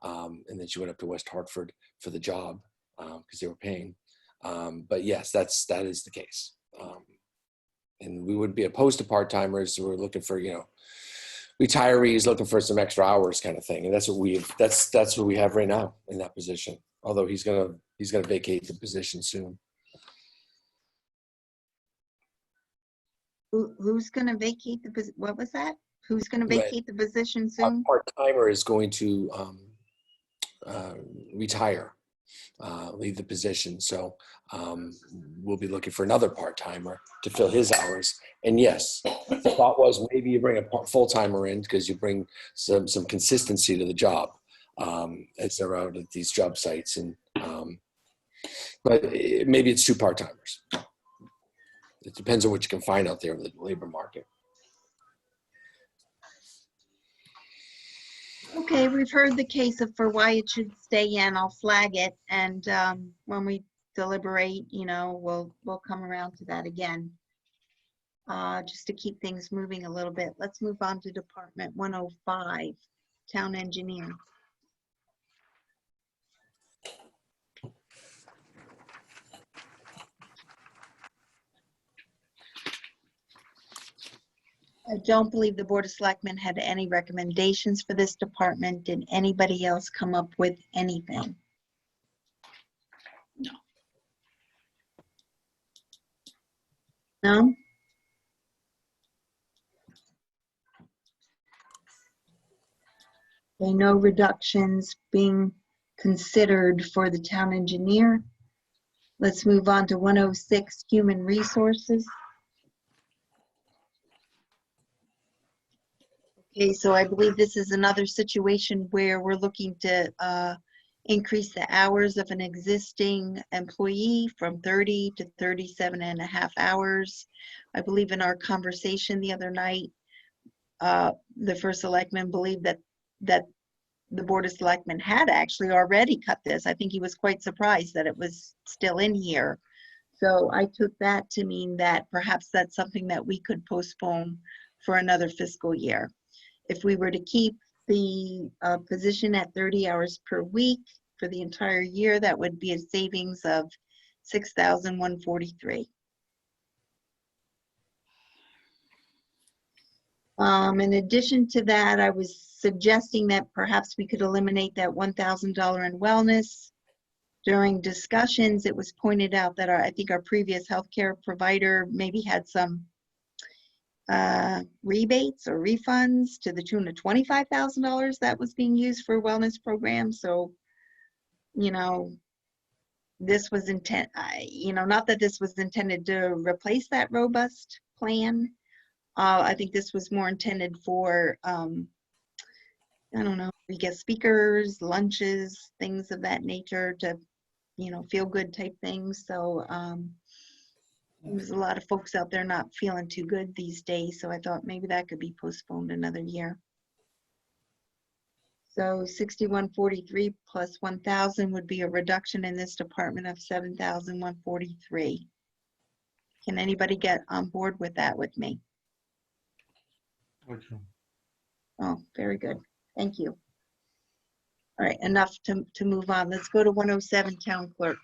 And then she went up to West Hartford for the job because they were paying. But yes, that is the case. And we would be opposed to part-timers. We're looking for, retirees looking for some extra hours kind of thing. And that's what we have right now in that position. Although he's gonna vacate the position soon. Who's gonna vacate what was that? Who's gonna Right. vacate the position Our soon? part-timer is going to retire, leave the position. So we'll be looking for another part-timer to fill his hours. And yes, the thought was maybe you bring a full-timer in because you bring some consistency to the job as they're out at these job sites. And but maybe it's 2 part-timers. It depends on what you can find out there in the labor market. Okay, we've heard the case for why it should stay in. I'll flag it, and when we deliberate, we'll come around to that again. Just to keep things moving a little bit. Let's move on to Department 105, Town Engineer. I don't believe the Board of Selectmen had any recommendations for this department. Did anybody else come up with anything? No. No? Okay, no reductions being considered for the town engineer. Let's move on to 106, Human Resources. Okay, so I believe this is another situation where we're looking to increase the hours of an existing employee from 30 to 37.5 hours. I believe in our conversation the other night, the first selectman believed that the Board of Selectmen had actually already cut this. I think he was quite surprised that it was still in here. So I took that to mean that perhaps that's something that we could postpone for another fiscal year. If we were to keep the position at 30 hours per week for the entire year, that would be a savings of $6,143. In addition to that, I was suggesting that perhaps we could eliminate that $1,000 in wellness. During discussions, it was pointed out that I think our previous healthcare provider maybe had some rebates or refunds to the tune of $25,000 that was being used for wellness programs. So, this was not that this was intended to replace that robust plan. I think this was more intended for, I don't know, we get speakers, lunches, things of that nature to, feel good type things. So there's a lot of folks out there not feeling too good these days. So I thought maybe that could be postponed another year. So 6143 plus 1,000 would be a reduction in this department of 7,143. Can anybody get on board with that with me? Okay. Oh, very good. Thank you. All right, enough to move on. Let's go to 107, Town Clerk.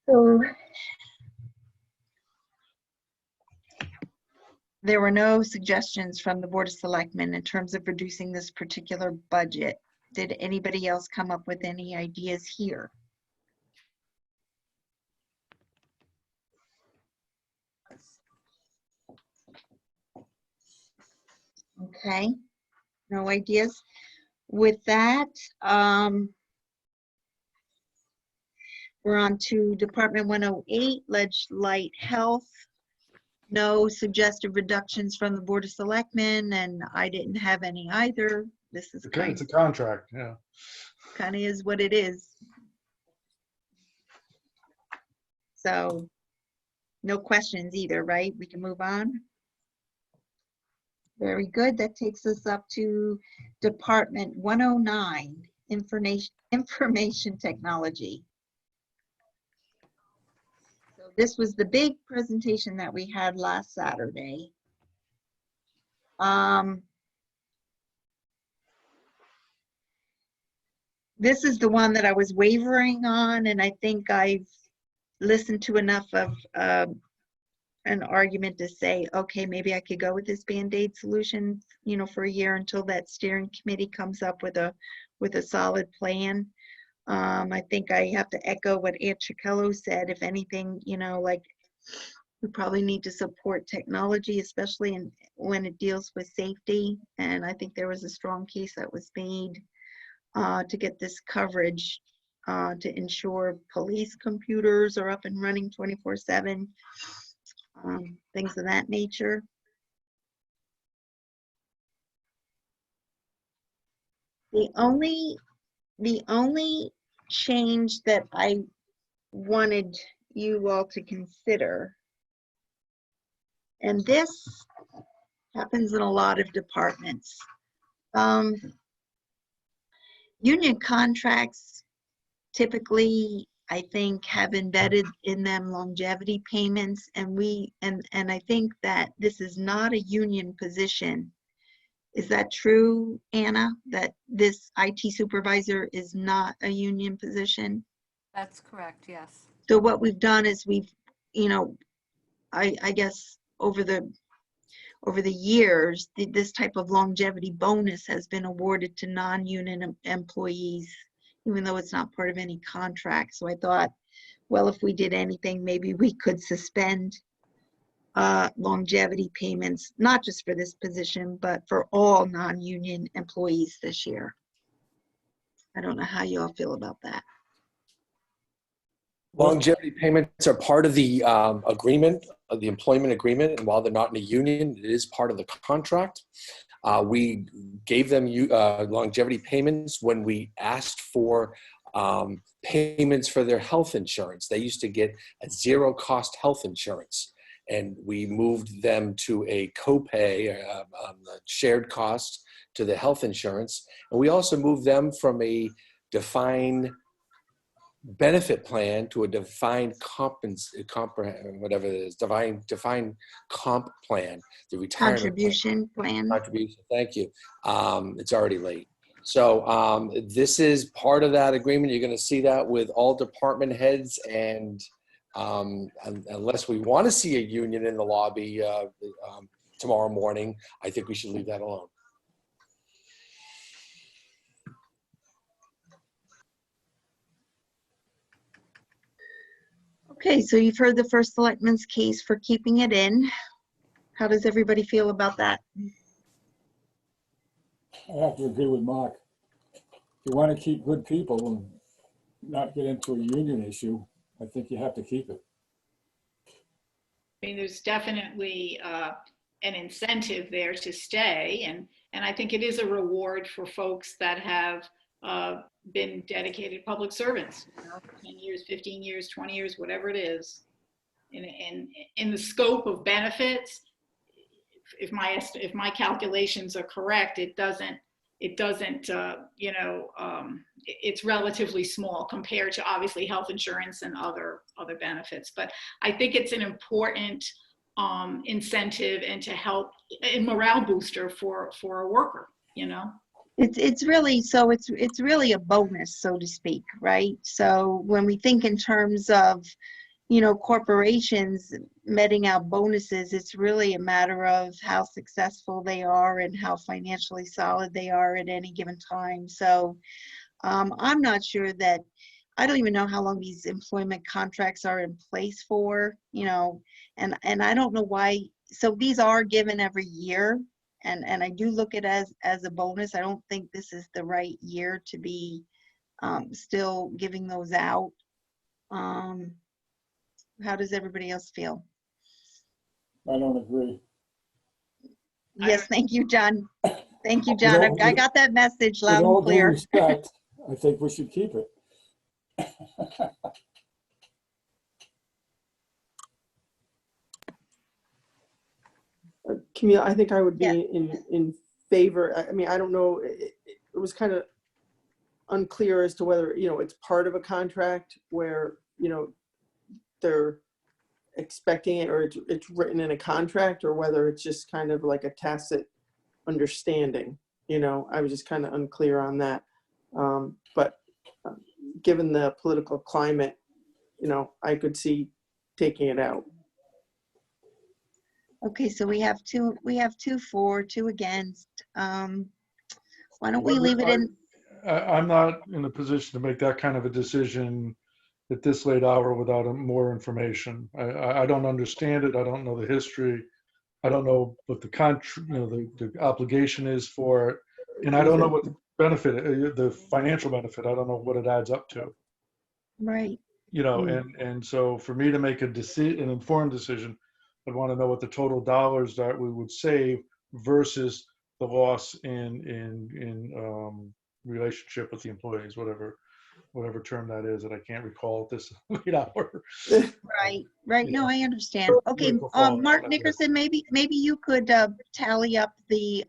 So there were no suggestions from the Board of Selectmen in terms of reducing this particular budget. Did anybody else come up with any ideas here? Okay, no ideas. With that, we're on to Department 108, Light Health. No suggested reductions from the Board of Selectmen, and I didn't have any either. This is Okay, it's a contract, yeah. kind of is what it is. So no questions either, right? We can move on. Very good. That takes us up to Department 109, Information Technology. So this was the big presentation that we had last Saturday. This is the one that I was wavering on, and I think I've listened to enough of an argument to say, okay, maybe I could go with this Band-Aid solution, for a year until that steering committee comes up with a solid plan. I think I have to echo what Aunt Chikello said. If anything, you know, like we probably need to support technology, especially when it deals with safety. And I think there was a strong case that was made to get this coverage to ensure police computers are up and running 24/7, things of that nature. The only change that I wanted you all to consider, and this happens in a lot of departments. Union contracts typically, I think, have embedded in them longevity payments, and I think that this is not a union position. Is that true, Anna, that this IT supervisor is not a union position? That's correct, yes. So what we've done is we've, you know, I guess over the years, this type of longevity bonus has been awarded to non-union employees, even though it's not part of any contract. So I thought, well, if we did anything, maybe we could suspend longevity payments, not just for this position, but for all non-union employees this year. I don't know how you all feel about that. Longevity payments are part of the agreement, of the employment agreement, and while they're not in a union, it is part of the contract. We gave them longevity payments when we asked for payments for their health insurance. They used to get a zero-cost health insurance, and we moved them to a copay, a shared cost to the health insurance. And we also moved them from a defined benefit plan to a defined whatever it is, defined comp plan, the retirement Contribution plan. contribution. Thank you. It's already late. So this is part of that agreement. You're going to see that with all department heads, and unless we want to see a union in the lobby tomorrow morning, I think we should leave that alone. Okay, so you've heard the first selectman's case for keeping it in. How does everybody feel about that? I have to agree with Mark. If you want to keep good people and not get into a union issue, I think you have to keep it. I mean, there's definitely an incentive there to stay, and I think it is a reward for folks that have been dedicated public servants, you know, for 10 years, 15 years, 20 years, whatever it is. In the scope of benefits, if my calculations are correct, it doesn't you know, it's relatively small compared to obviously health insurance and other benefits. But I think it's an important incentive and to help a morale booster for a worker, you know. It's really a bonus, so to speak, right? So when we think in terms of, you know, corporations meting out bonuses, it's really a matter of how successful they are and how financially solid they are at any given time. So I'm not sure that, I don't even know how long these employment contracts are in place for, you know, and I don't know why. So these are given every year. And I do look at it as a bonus. I don't think this is the right year to be still giving those out. How does everybody else feel? I don't agree. Yes, thank you, John. Thank you, John. I got that message loud and With all due clear. respect, I think we should keep it. Camille, I think I would be Yeah. in favor. I mean, I don't know. It was kind of unclear as to whether, you know, it's part of a contract where, you know, they're expecting it, or it's written in a contract, or whether it's just kind of like a tacit understanding. You know, I was just kind of unclear on that. But given the political climate, you know, I could see taking it out. Okay, so we have two for, two against. Why don't we leave it in? I'm not in a position to make that kind of a decision at this late hour without more information. I don't understand it. I don't know the history. I don't know what the the obligation is for it. And I don't know what the benefit, the financial benefit, I don't know what it adds up to. Right. And so for me to make an informed decision, I'd want to know what the total dollars that we would save versus the loss in relationship with the employees, whatever term that is that I can't recall at this late hour. Right. No, I understand. Okay, Mark Nickerson, maybe you could tally up the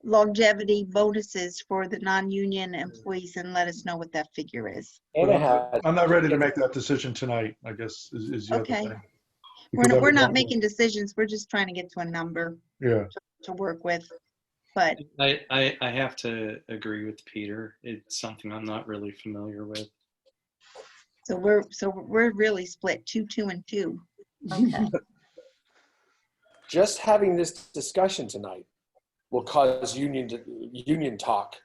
longevity bonuses for the non-union employees and let us know what that figure is. I'm not ready to make that decision tonight, I guess, is the other Okay. thing. Because I We're would not want to- making decisions. We're just trying to get to a number Yeah. to work with. But I have to agree with Peter. It's something I'm not really familiar with. so we're really split 2, 2, and 2. Okay. Just having this discussion tonight will cause union talk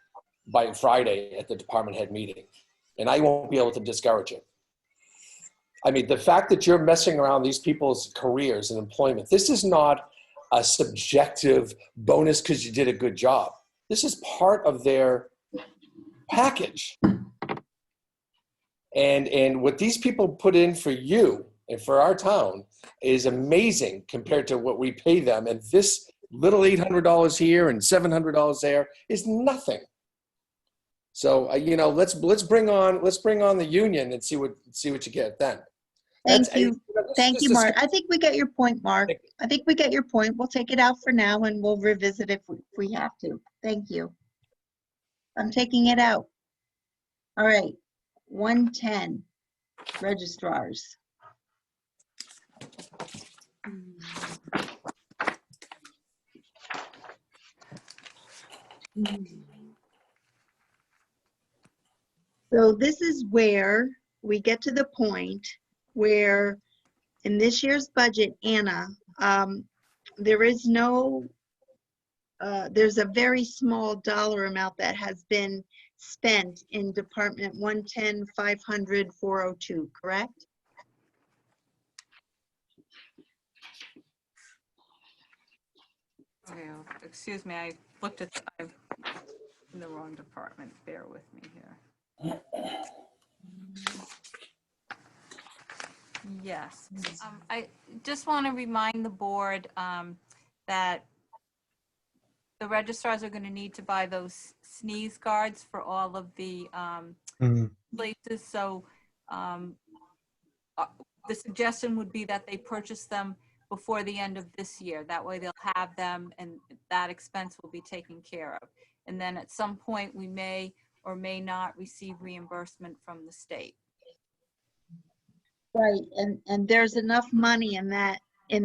by Friday at the department head meeting, and I won't be able to discourage it. I mean, the fact that you're messing around these people's careers and employment, this is not a subjective bonus because you did a good job. This is part of their package. And what these people put in for you and for our town is amazing compared to what we pay them. And this little $800 here and $700 there is nothing. So let's bring on the union and see what you get then. Thank you. Thank you, Mark. I think we get your point, Mark. I think we get your point. We'll take it out for now and we'll revisit if we have to. Thank you. I'm taking it out. All right. 110 registrars. So this is where we get to the point where in this year's budget, Anna, there is no, there's a very small dollar amount that has been spent in Department 110, 500, 402, correct? Okay, excuse me, I looked at, I'm in the wrong department. Bear with me here. Yes, I just want to remind the board that the registrars are going to need to buy those sneeze guards for all of the places. So the suggestion would be that they purchase them before the end of this year. That way they'll have them and that expense will be taken care of. And then at some point we may or may not receive reimbursement from the state. Right, and there's enough money in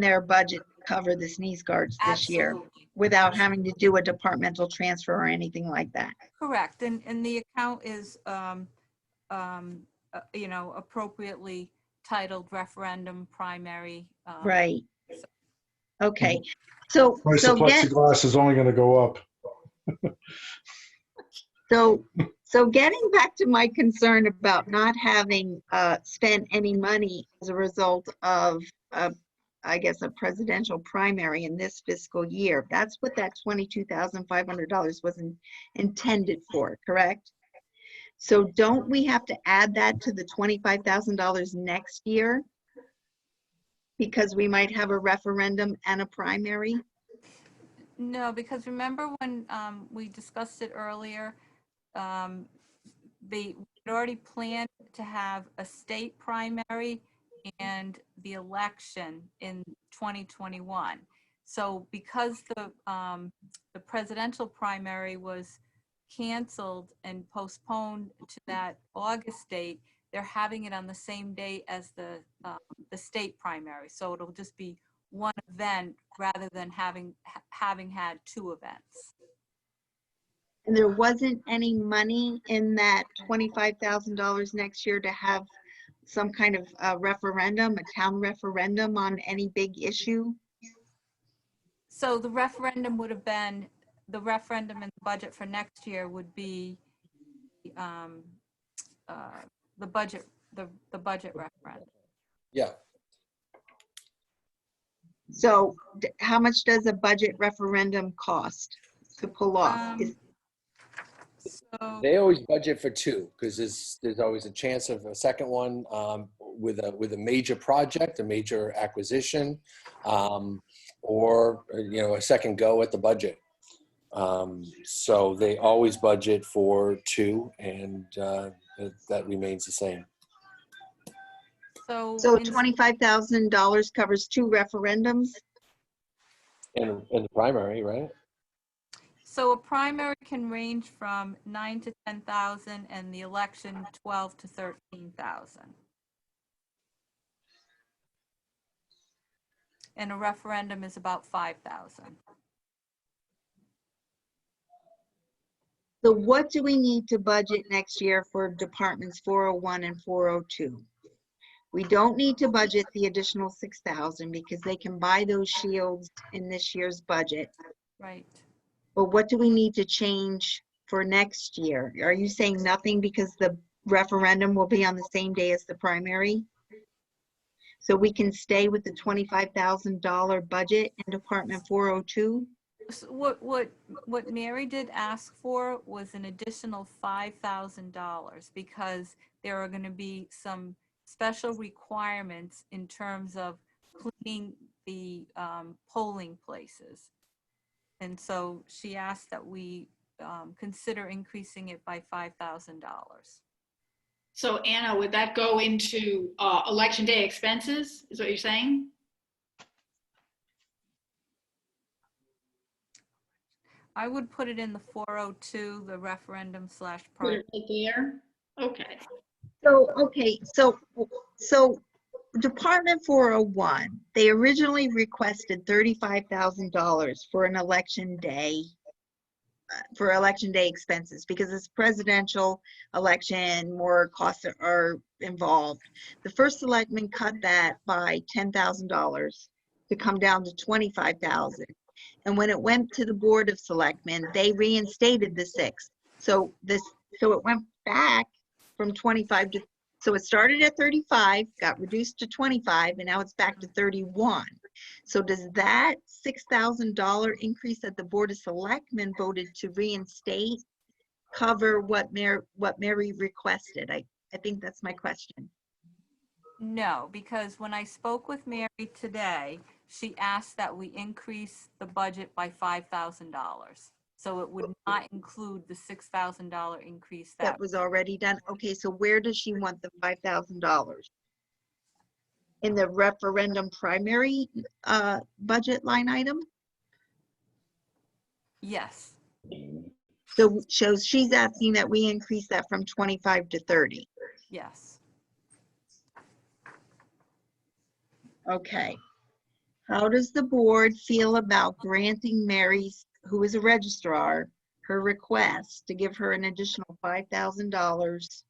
their budget to cover the sneeze guards this year without having to do a departmental transfer or anything like that. Correct, and the account is, appropriately titled referendum primary. Right. Okay, so Price of plexiglass is only going to go up. So getting back to my concern about not having spent any money as a result of, I guess, a presidential primary in this fiscal year, that's what that $22,500 was intended for, correct? So don't we have to add that to the $25,000 next year? Because we might have a referendum and a primary? No, because remember when we discussed it earlier, they had already planned to have a state primary and the election in 2021. So because the presidential primary was canceled and postponed to that August date, they're having it on the same day as the state primary. So it'll just be one event rather than having had two events. And there wasn't any money in that $25,000 next year to have some kind of referendum, a town referendum on any big issue? So the referendum would have been, the referendum and the budget for next year would be um, the budget, the budget referendum. Yeah. So how much does a budget referendum cost to pull off? So, They always budget for two because there's always a chance of a second one with a major project, a major acquisition, or a second go at the budget. So they always budget for two, and that remains the same. so, So in- $25,000 covers 2 referendums? In the primary, right? so a primary can range from 9 to 10,000, and the election 12 to 13,000. And a referendum is about 5,000. So what do we need to budget next year for departments 401 and 402? We don't need to budget the additional 6,000 because they can buy those shields in this year's budget. Right. But what do we need to change for next year? Are you saying nothing because the referendum will be on the same day as the primary? So we can stay with the $25,000 budget in Department 402? So what Mary did ask for was an additional $5,000 because there are going to be some special requirements in terms of cleaning the polling places. And so she asked that we consider increasing it by $5,000. So Anna, would that go into election day expenses, is what you're saying? I would put it in the 402, the referendum slash Put primary. it right there? Okay. So, okay, so Department 401, they originally requested $35,000 for an election day, for election day expenses, because it's presidential election, more costs are involved. The first selectman cut that by $10,000 to come down to $25,000. And when it went to the Board of Selectmen, they reinstated the 6. So it went back from 25 to, so it started at 35, got reduced to 25, and now it's back to 31. So does that $6,000 increase that the Board of Selectmen voted to reinstate cover what Mary requested? I think that's my question. No, because when I spoke with Mary today, she asked that we increase the budget by $5,000. So it would not include the $6,000 increase That was already done. Okay, so where does she want the $5,000? In the referendum primary budget line item? Yes. So she's asking that we increase that from 25 to 30. Yes. Okay. How does the board feel about granting Mary's, who is a registrar, her request to give her an additional $5,000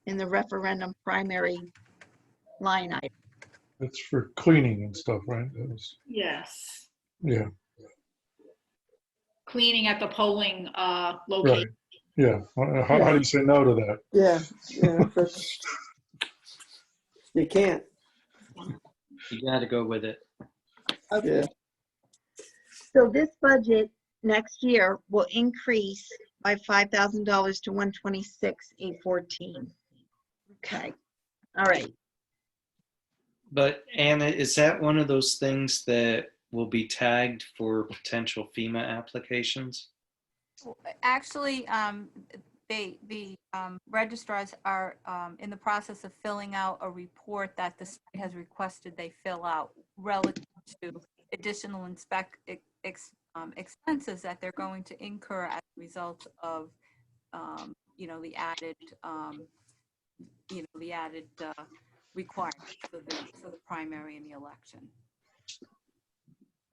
in the referendum primary line item? That's for cleaning and stuff, right? Yes. Yeah, Cleaning at the polling right. location. Yeah. How do you say no to that? Yeah, that's, you can't. You got to go with it. Yeah. So this budget next year will increase by $5,000 to $126,814. Okay. All right. But Anna, is that one of those things that will be tagged for potential FEMA applications? Actually, the registrars are in the process of filling out a report that the state has requested they fill out relative to additional expenses that they're going to incur as a result of, the added, requirements for the primary and the election.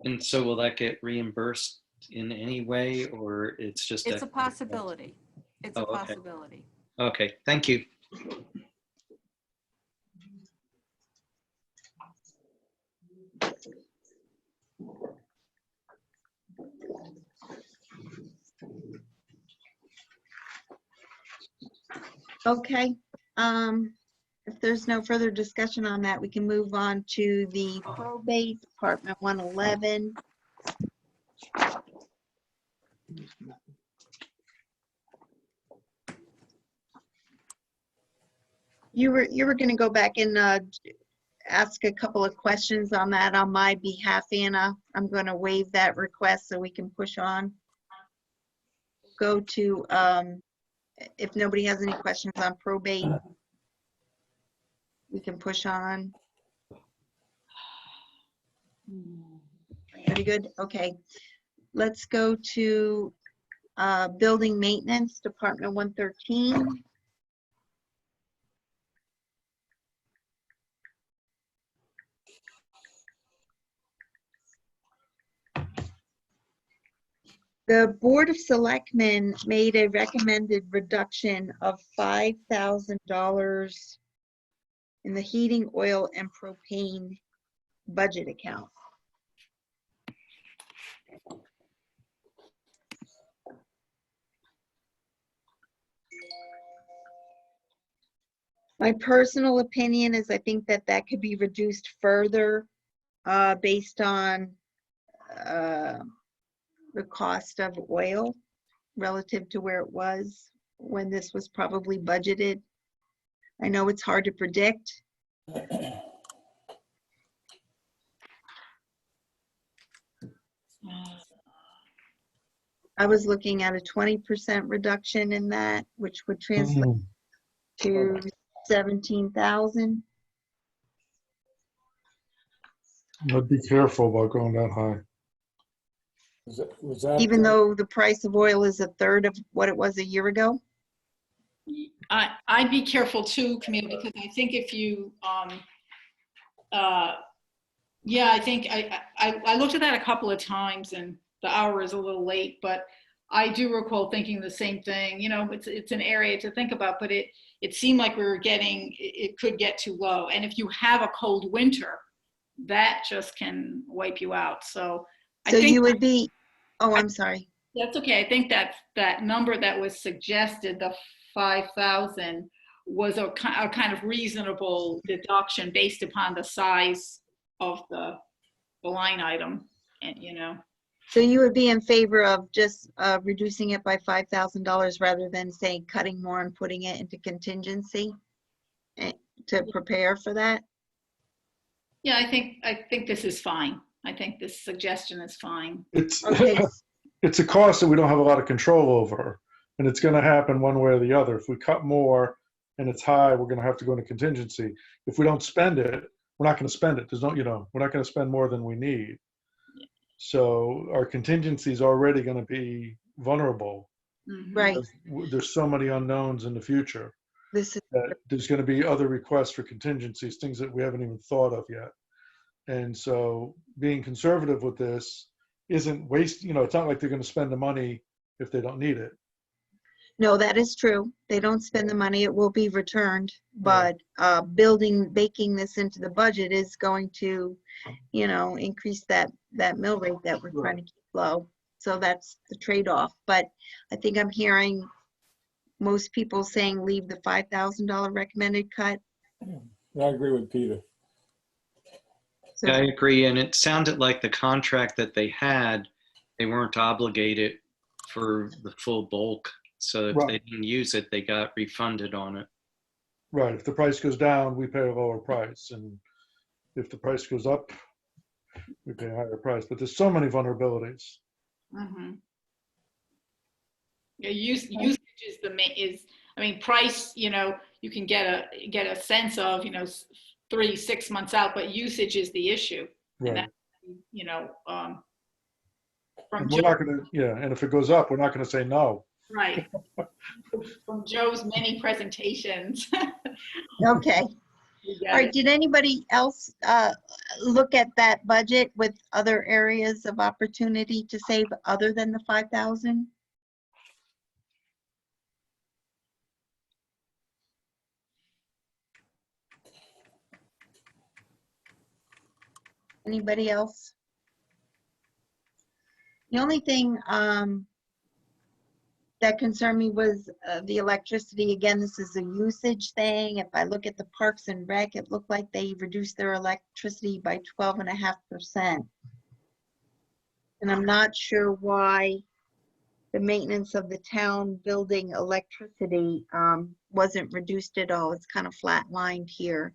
And so will that get reimbursed in any way, or it's just It's a possibility. It's a Oh, okay. possibility. Okay, thank you. Okay, if there's no further discussion on that, we can move on to the probate department 111. You were gonna go back and ask a couple of questions on that on my behalf, Anna. I'm gonna waive that request so we can push on. Go to, if nobody has any questions on probate, we can push on. Pretty good, okay. Let's go to building maintenance, Department 113. The Board of Selectmen made a recommended reduction of $5,000 in the heating, oil, and propane budget account. My personal opinion is I think that that could be reduced further based on the cost of oil relative to where it was when this was probably budgeted. I know it's hard to predict. I was looking at a 20% reduction in that, which would translate to 17,000. I'd be careful about going that high. Was that, Even though the price of oil is a third of what it was a year ago. I'd be careful too, Camille, because I think if you, yeah, I think I looked at that a couple of times and the hour is a little late, but I do recall thinking the same thing. You know, it's an area to think about, but it seemed like we were getting, it could get too low. And if you have a cold winter, that just can wipe you out. So I So think you would be, oh, I'm sorry. that's okay. I think that number that was suggested, the 5,000, was a kind of reasonable deduction based upon the size of the line item, and you know. So you would be in favor of just reducing it by $5,000 rather than say cutting more and putting it into contingency to prepare for that? Yeah, I think this is fine. I think this suggestion is fine. It's Okay. it's a cost that we don't have a lot of control over, and it's going to happen one way or the other. If we cut more and it's high, we're going to have to go into contingency. If we don't spend it, we're not going to spend it. There's no, we're not going to spend more than we need. So our contingency is already going to be vulnerable. Right. There's so many unknowns in the future This is that there's going to be other requests for contingencies, things that we haven't even thought of yet. And so being conservative with this isn't waste, it's not like they're going to spend the money if they don't need it. no, that is true. They don't spend the money, it will be returned. Yeah. But baking this into the budget is going to, increase that mill rate that we're trying to keep low. So that's the trade-off. But I think I'm hearing most people saying leave the $5,000 recommended cut. I agree with Peter. So Yeah, I agree. And it sounded like the contract that they had, they weren't obligated for the full bulk. So if Right. they didn't use it, they got refunded on it. Right. If the price goes down, we pay a lower price. And if the price goes up, we pay a higher price. But there's so many vulnerabilities. Mm-hmm. Yeah, usage is price. You can get a sense of 3-6 months out, but usage is the issue. Right. And that, from And we're not going to, and if it goes up, we're not going to say no. right. From Joe's many presentations. okay. We get All right, it. did anybody else look at that budget with other areas of opportunity to save other than the 5,000? Anybody else? The only thing that concerned me was the electricity. Again, this is a usage thing. If I look at the Parks and Rec, it looked like they reduced their electricity by 12.5%. And I'm not sure why the maintenance of the town building electricity wasn't reduced at all. It's kind of flatlined here.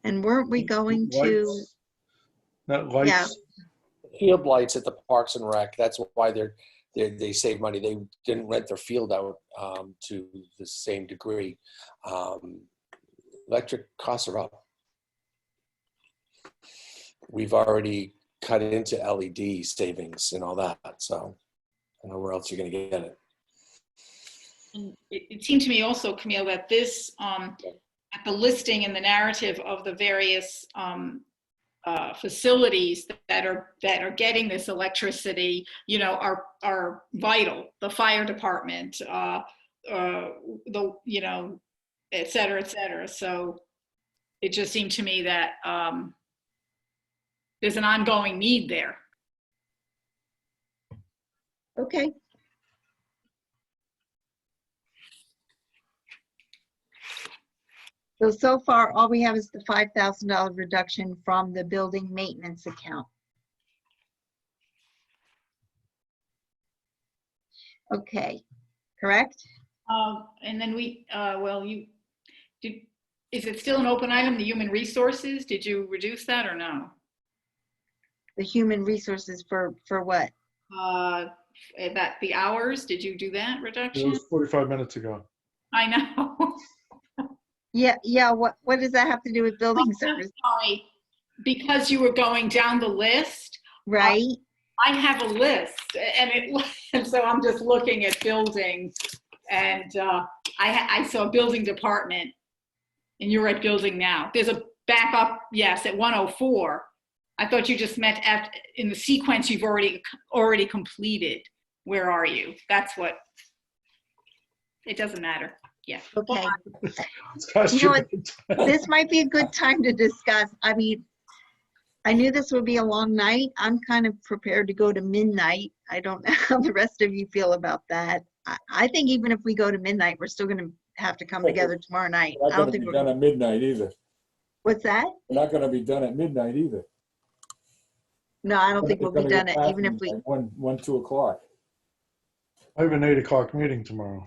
And weren't we going to, Lights, not yeah, lights. Field lights at the Parks and Rec, that's why they save money. They didn't rent their field out to the same degree. Electric costs are up. We've already cut into LED savings and all that, so I don't know where else you're gonna get it. And it seemed to me also, Camille, that this, at the listing and the narrative of the various facilities that are getting this electricity, you know, are vital. The fire department, the, you know, et cetera, et cetera. So it just seemed to me that there's an ongoing need there. okay. So far, all we have is the $5,000 reduction from the building maintenance account. Okay, correct? And then well, is it still an open item, the human resources? Did you reduce that or no? The human resources for what? That the hours, did you do that It reduction? was 45 minutes ago. I know. Yeah, what does that have to do with building I'm service? sorry, because you were going down the list. Right? I have a list, and so I'm just looking at building, and I saw building department, and you're at building now. There's a backup, yes, at 104. I thought you just meant in the sequence you've already completed. Where are you? That's what. It doesn't matter. Yeah. Okay. It's past You know your what? This might be a good time to discuss. I mean, I knew this would be a long night. I'm kind of prepared to go to midnight. I don't know how the rest of you feel about that. I think even if we go to midnight, we're still going to have to come together tomorrow night. We're I not don't gonna think be we're, done at midnight either. what's that? We're not gonna be done at midnight either. No, I don't think we'll be It's done gonna it, get even if past we, midnight, 1, 2 o'clock. I have an 8 o'clock meeting tomorrow.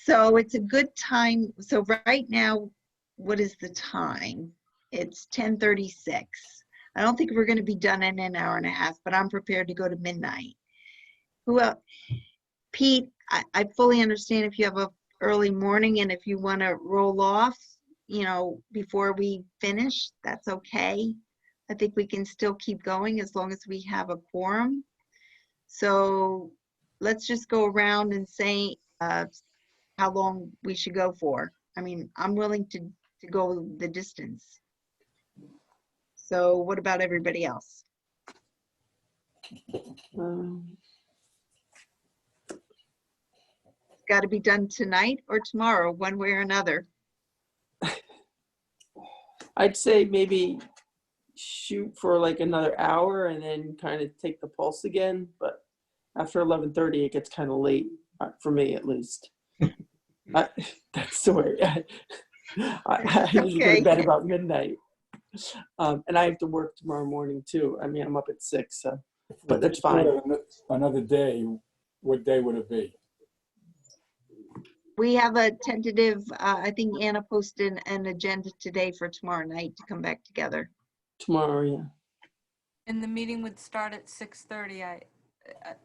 so it's a good time. So right now, what is the time? It's 10:36. I don't think we're going to be done in an hour and a half, but I'm prepared to go to midnight. Who else? Pete, I fully understand if you have a early morning and if you want to roll off, you know, before we finish, that's okay. I think we can still keep going as long as we have a quorum. So let's just go around and say how long we should go for. I mean, I'm willing to go the distance. So what about everybody else? Got to be done tonight or tomorrow, one way or another. I'd say maybe shoot for like another hour and then kind of take the pulse again. But after 11:30, it gets kind of late for me, at least. That's the way. I usually go to bed about midnight, and I have to work tomorrow morning too. I mean, I'm up at 6, so but that's fine. Another day, what day would it be? We have a tentative, I think Anna posted an agenda today for tomorrow night to come back together. Tomorrow, yeah. And the meeting would start at 6:30.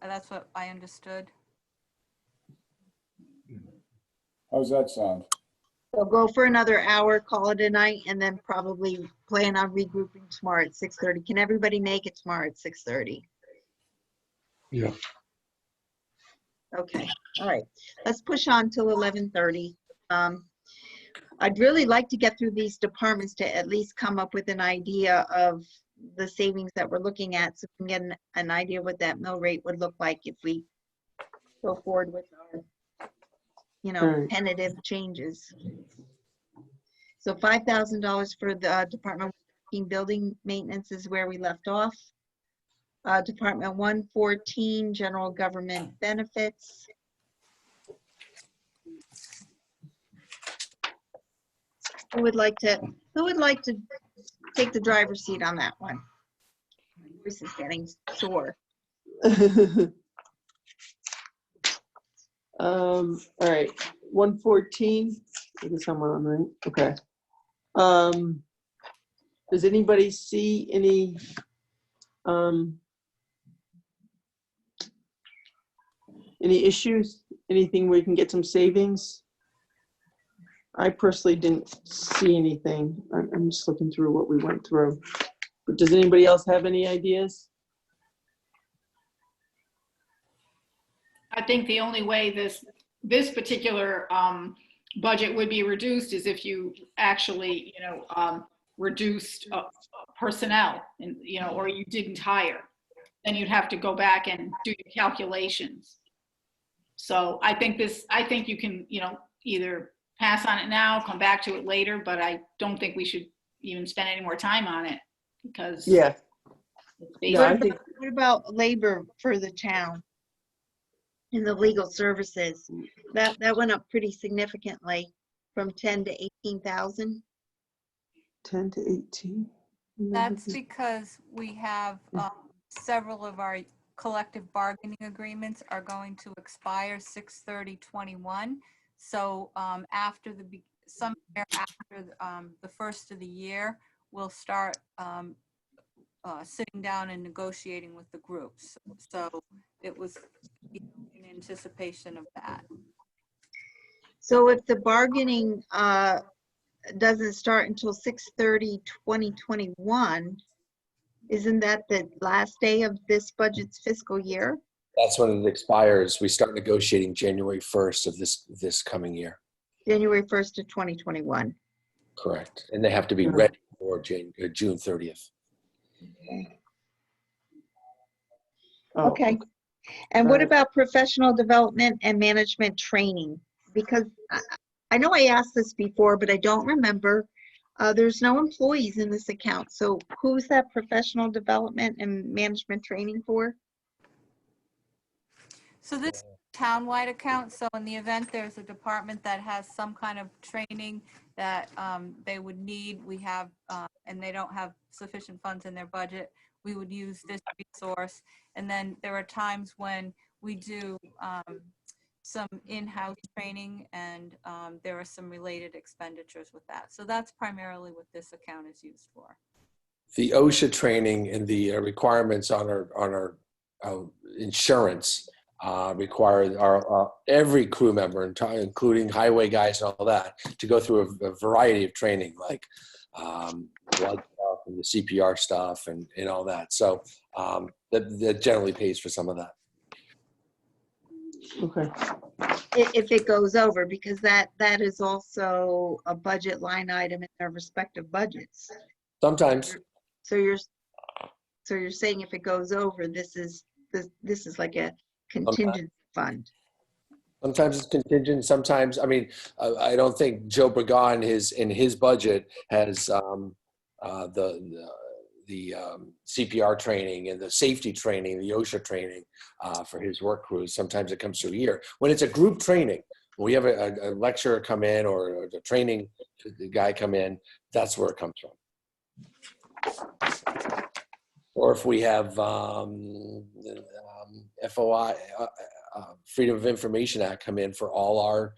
That's what I understood. How's that sound? So go for another hour, call it a night, and then probably plan on regrouping tomorrow at 6:30. Can everybody make it tomorrow at 6:30? Yeah. Okay, all right. Let's push on till 11:30. I'd really like to get through these departments to at least come up with an idea of the savings that we're looking at, so we can get an idea what that mill rate would look like if we go forward with our, you know, Right. tentative changes. So $5,000 for the Department of Building Maintenance is where we left off. Department 114, general government benefits. Who would like to take the driver's seat on that one? My voice is getting sore. All right, 114, I guess I'm on, right? Okay. Does anybody see any, any issues? Anything where you can get some savings? I personally didn't see anything. I'm just looking through what we went through. But does anybody else have any ideas? I think the only way this particular budget would be reduced is if you actually, reduced personnel, and or you didn't hire. Then you'd have to go back and do your calculations. So I think you can, either pass on it now, come back to it later, but I don't think we should even spend any more time on it because Yeah. it's No, I think, What about labor for the town in the legal services? That went up pretty significantly from 10 to 18,000. 10 to 18. That's because we have several of our collective bargaining agreements are going to expire 6/30/21. So after somewhere after the first of the year, we'll start sitting down and negotiating with the groups. So it was in anticipation of that. So if the bargaining doesn't start until 6/30/2021, isn't that the last day of this budget's fiscal year? That's when it expires. We start negotiating January 1st of this coming year. January 1st of 2021. Correct. And they have to be ready for June 30th. Oh, Okay. And what Right. about professional development and management training? Because I know I asked this before, but I don't remember. There's no employees in this account. So who's that professional development and management training for? So this is a townwide account, so in the event there's a department that has some kind of training that they would need, we have, and they don't have sufficient funds in their budget, we would use this resource. And then there are times when we do some in-house training, and there are some related expenditures with that. So that's primarily what this account is used for. The OSHA training and the requirements on our insurance require every crew member, including highway guys and all that, to go through a variety of training, like blood stuff and the CPR stuff and all that. So that generally pays for some of that. Okay. If it goes over, because that is also a budget line item in their respective budgets. Sometimes. So you're saying if it goes over, this is like a contingent fund. Sometimes it's contingent. Sometimes, I mean, I don't think Joe Braga in his budget has the CPR training and the safety training, the OSHA training for his work crews. Sometimes it comes through a year. When it's a group training, when we have a lecturer come in or a training guy come in, that's where it comes from. Or if we have FOI, Freedom of Information Act, come in for all our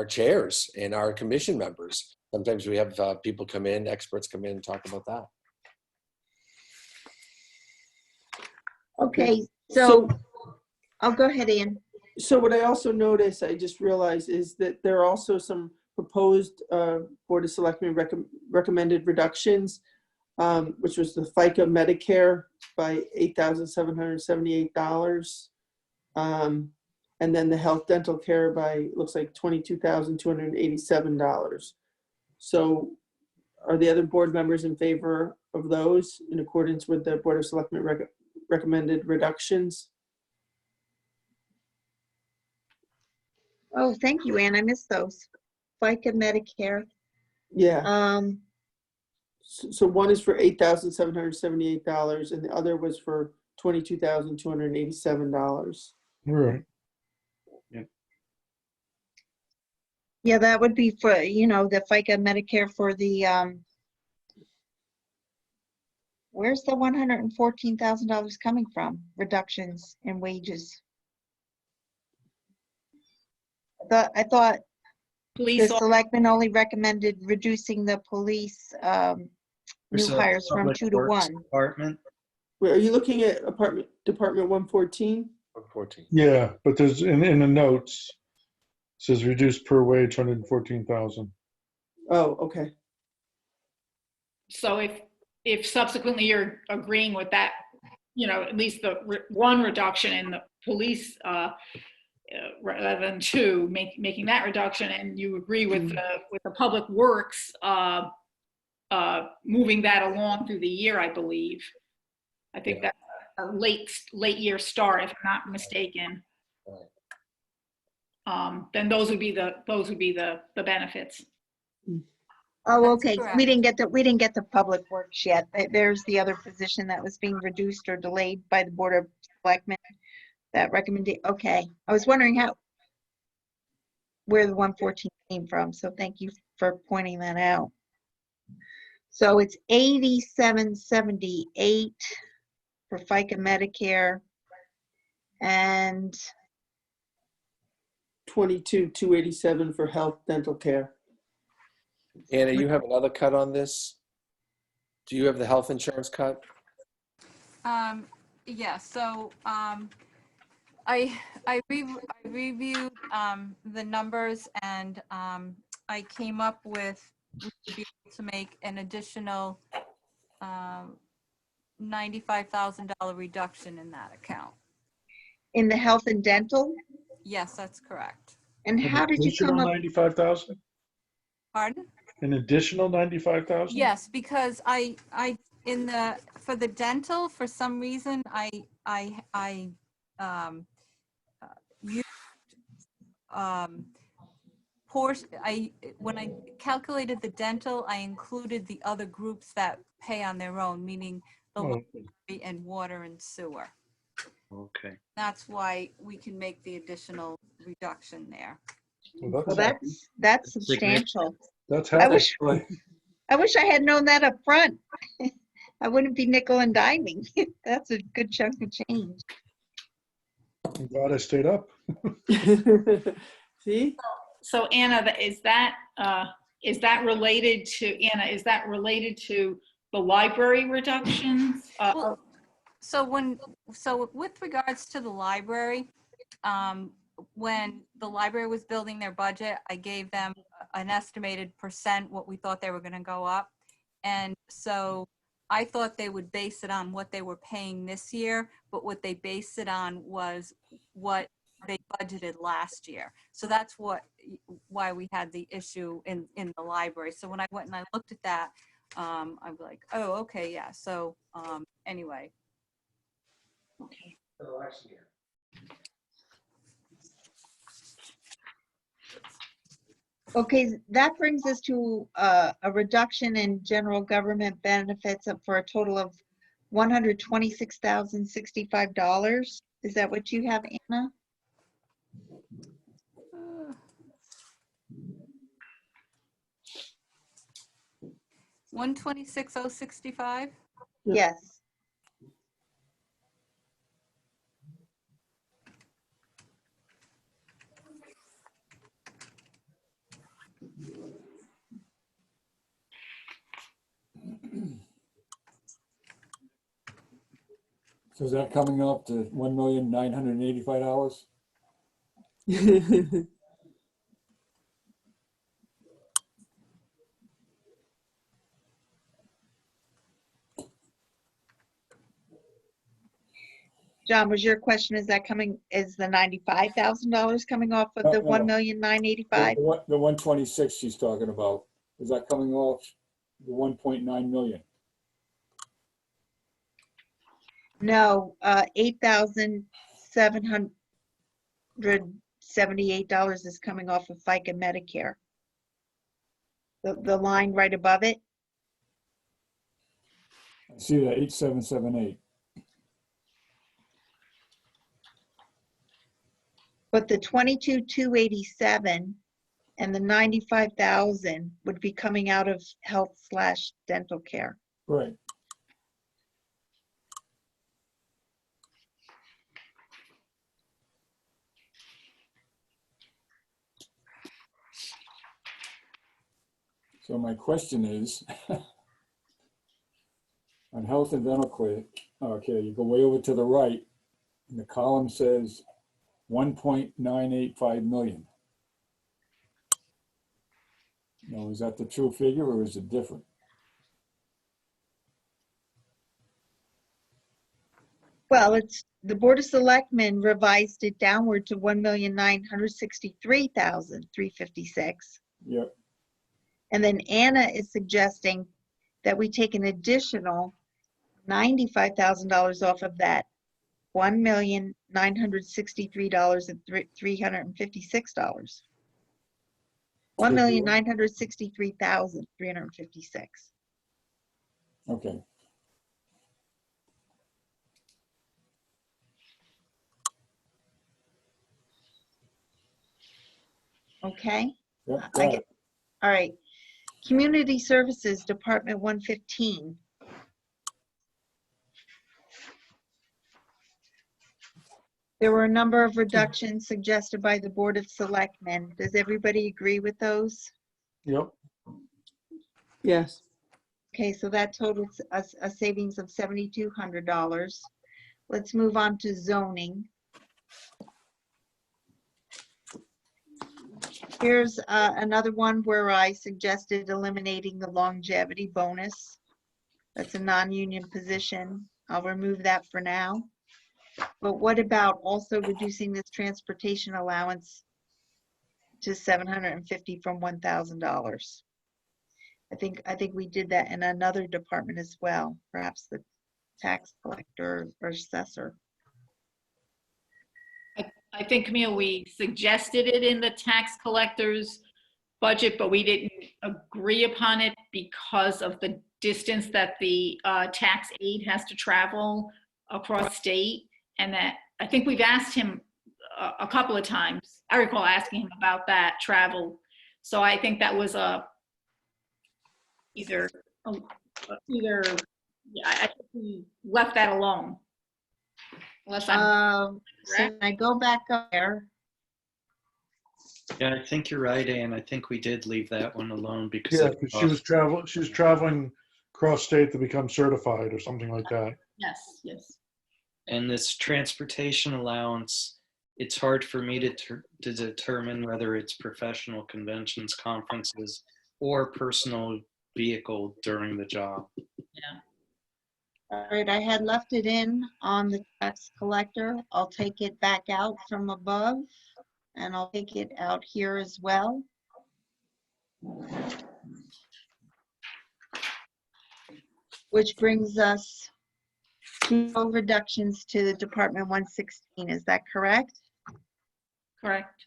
chairs and our commission members. Sometimes we have people come in, experts come in and talk about that. Okay, so I'll go ahead, Ann. So what I also noticed, I just realized, is that there are also some proposed Board of Selectmen recommended reductions, which was the FICA Medicare by $8,778. And then the health dental care by, looks like $22,287. So are the other board members in favor of those in accordance with the Board of Selectmen recommended reductions? Oh, thank you, Ann. I missed those. FICA Medicare. Yeah. So one is for $8,778 and the other was for $22,287. Right. Yeah, that would be for, the FICA Medicare for the, where's the $114,000 coming from? Reductions in wages. I thought the Police, selectmen only recommended reducing the police new So hires from Public 2 to Works 1. Department. wait, are you looking at Department 114? 14. Yeah, but there's in the notes, it says reduced per wage 114,000. Oh, okay. so if subsequently you're agreeing with that, at least the one reduction in the police, rather than two, making that reduction, and you agree with the Public Works, moving that along through the year, I believe. I think that's a late year start, if I'm not mistaken. Then those would be the benefits. Oh, That's okay. correct. We didn't get the public works yet. There's the other position that was being reduced or delayed by the Board of Selectmen. That recommendation. Okay. I was wondering where the 114 came from. So thank you for pointing that out. So it's 8778 for FICA Medicare and 22,287 for health dental care. Anna, you have another cut on this? Do you have the health insurance cut? Yeah, so I reviewed the numbers and I came up with, we would be able to make an additional $95,000 reduction in that account. in the health and dental. Yes, that's correct. And how did you Additional come up? 95,000? Pardon? An additional 95,000? Yes, because for the dental, for some reason, used when I calculated the dental, I included the other groups that pay on their own, meaning the Oh, library and water and sewer. Okay. That's why we can make the additional reduction there. well, Well, that's that's substantial. that's I wish helpful. I had known that up front. I wouldn't be nickel and diming. That's a good chunk of change. I'm glad I stayed up. See? So Anna, is that related to the library reductions? Well, so with regards to the library, when the library was building their budget, I gave them an estimated percent what we thought they were going to go up. And so I thought they would base it on what they were paying this year, but what they based it on was what they budgeted last year. So that's why we had the issue in the library. So when I went and I looked at that, I'm like, oh, okay, yeah. So anyway. Okay. Okay, that brings us to a reduction in general government benefits up for a total of $126,065. Is that what you have, Anna? 126,065. Yep. Yes. So is that coming up to $1,985,000? John, was your question, is the $95,000 coming off of the No. $1,985,000? The 126 she's talking about, is that coming off the 1.9 million? No, $8,778 is coming off of FICA Medicare. The line right above it. I see that 8778. But the 22,287 and the 95,000 would be coming out of health/dental care. Right. So my question is, on health and dental care, okay, you go way over to the right, and the column says 1.985 million. Now, is that the true figure or is it different? Well, it's, the Board of Selectmen revised it downward to 1,963,356. Yep. And then Anna is suggesting that we take an additional $95,000 off of that $1,963,356. $1,963,356. Okay. Okay? Yep, I got get, it. all right. Community Services, Department 115. There were a number of reductions suggested by the Board of Selectmen. Does everybody agree with those? Yep. Yes. Okay, so that totals a savings of $7,200. Let's move on to zoning. Here's another one where I suggested eliminating the longevity bonus. That's a non-union position. I'll remove that for now. But what about also reducing this transportation allowance to $750 from $1,000? I think we did that in another department as well, perhaps the tax collector or assessor. I think, Camille, we suggested it in the tax collector's budget, but we didn't agree upon it because of the distance that the tax aid has to travel across state. And that, I think we've asked him a couple of times. I recall asking him about that travel. So I think that was either, yeah, I think we left that alone. Unless I'm So correct. I go back up there. Yeah, I think you're right, Ann. I think we did leave that one alone because Yeah, it because she was traveling cross state to become certified or something like that. Yes, yes. and this transportation allowance, it's hard for me to determine whether it's professional conventions, conferences, or personal vehicle during the job. All right, I had left it in on the tax collector. I'll take it back out from above, and I'll take it out here as well. Which brings us to no reductions to Department 116. Is that correct? Correct.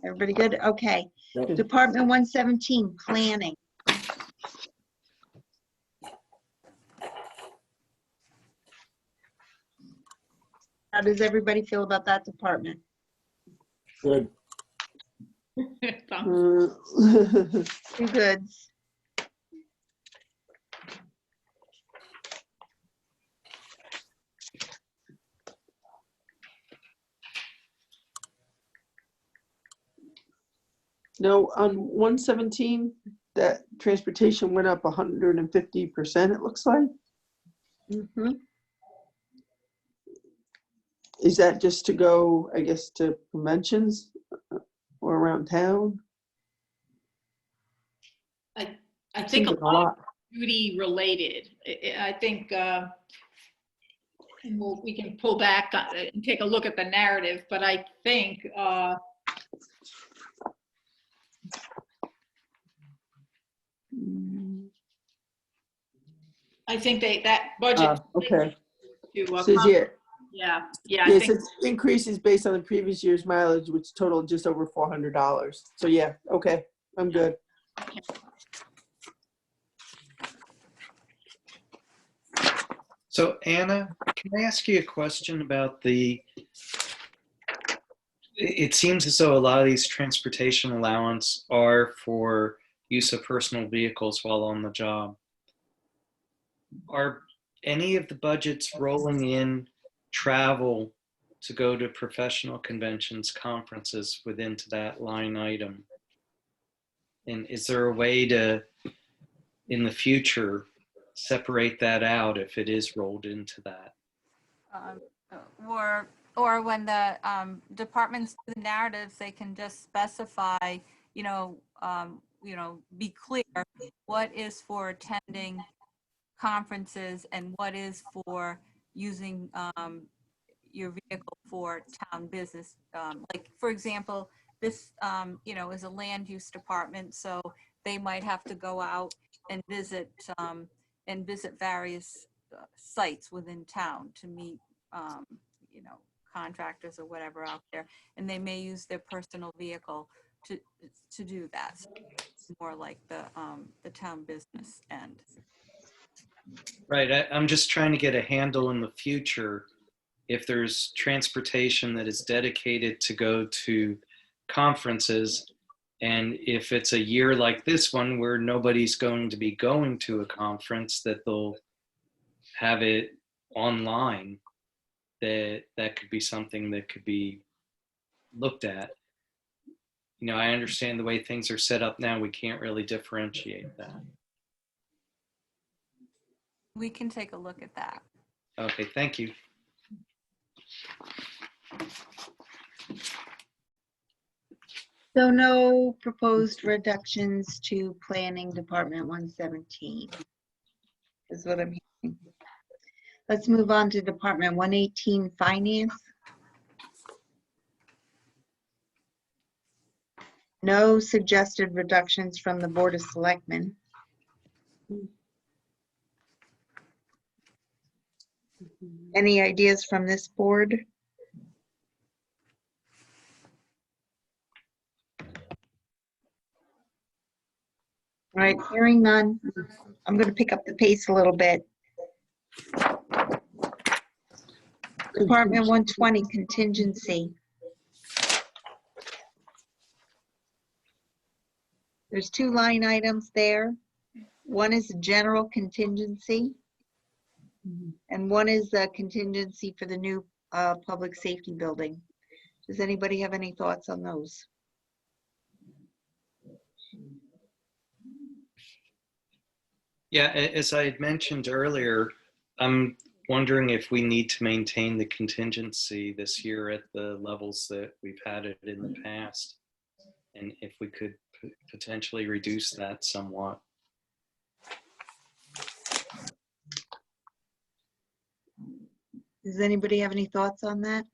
Everybody good? Okay. Yep. Department 117, planning. How does everybody feel about that department? Good. Two goods. No, on 117, that transportation went up 150%, it looks like. Mhm. Is that just to go, I guess, to conventions or around town? I think Seems a like a lot lot. duty related. I think, and we can pull back and take a look at the narrative, but I think, that budget. Okay. To, Says, yeah, yeah, I it think, says increases based on the previous year's mileage, which totaled just over $400. So yeah, okay, I'm good. So Anna, can I ask you a question about it seems as though a lot of these transportation allowance are for use of personal vehicles while on the job. Are any of the budgets rolling in travel to go to professional conventions, conferences within to that line item? And is there a way to, in the future, separate that out if it is rolled into that? Um, or when the departments do the narratives, they can just specify, be clear what is for attending conferences and what is for using your vehicle for town business. Like, for example, this, is a land use department, so they might have to go out and visit various sites within town to meet, contractors or whatever out there, and they may use their personal vehicle to do that. So it's more like the town business end. Right, I'm just trying to get a handle in the future if there's transportation that is dedicated to go to conferences, and if it's a year like this one where nobody's going to be going to a conference, that they'll have it online, that could be something that could be looked at. I understand the way things are set up now, we can't really differentiate that. We can take a look at that. Okay, thank you. So no proposed reductions to Planning Department 117 is what I'm hearing. Let's move on to Department 118, Finance. No suggested reductions from the Board of Selectmen. Any ideas from this board? All right, hearing none. I'm going to pick up the pace a little bit. Department 120, contingency. There's two line items there. One is general contingency, and one is a contingency for the new public safety building. Does anybody have any thoughts on those? Yeah, as I had mentioned earlier, I'm wondering if we need to maintain the contingency this year at the levels that we've had it in the past, and if we could potentially reduce that somewhat. Does anybody have any thoughts on that?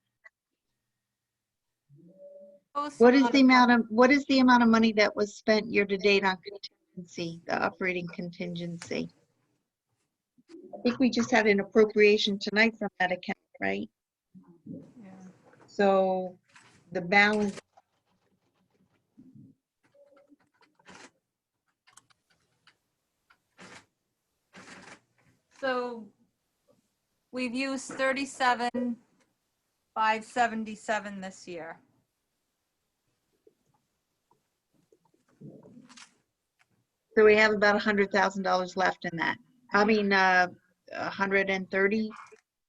Post What a is lot the of- amount of money that was spent year to date on contingency, the operating contingency? I think we just had an appropriation tonight from that account, right? Yeah. So the balance, So we've used 37,577 this year. so we have about $100,000 left in that. I mean, 130,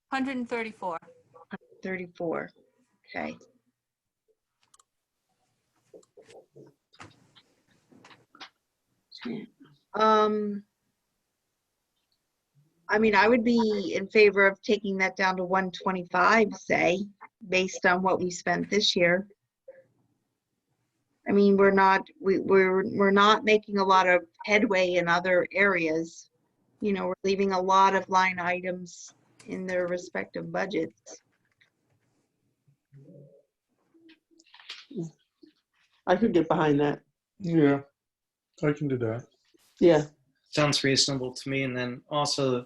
134. 34. Okay. I mean, I would be in favor of taking that down to 125, say, based on what we spent this year. I mean, we're not making a lot of headway in other areas. We're leaving a lot of line items in their respective budgets. I could get behind that. Yeah, I can do that. Yeah. Sounds reasonable to me. And then also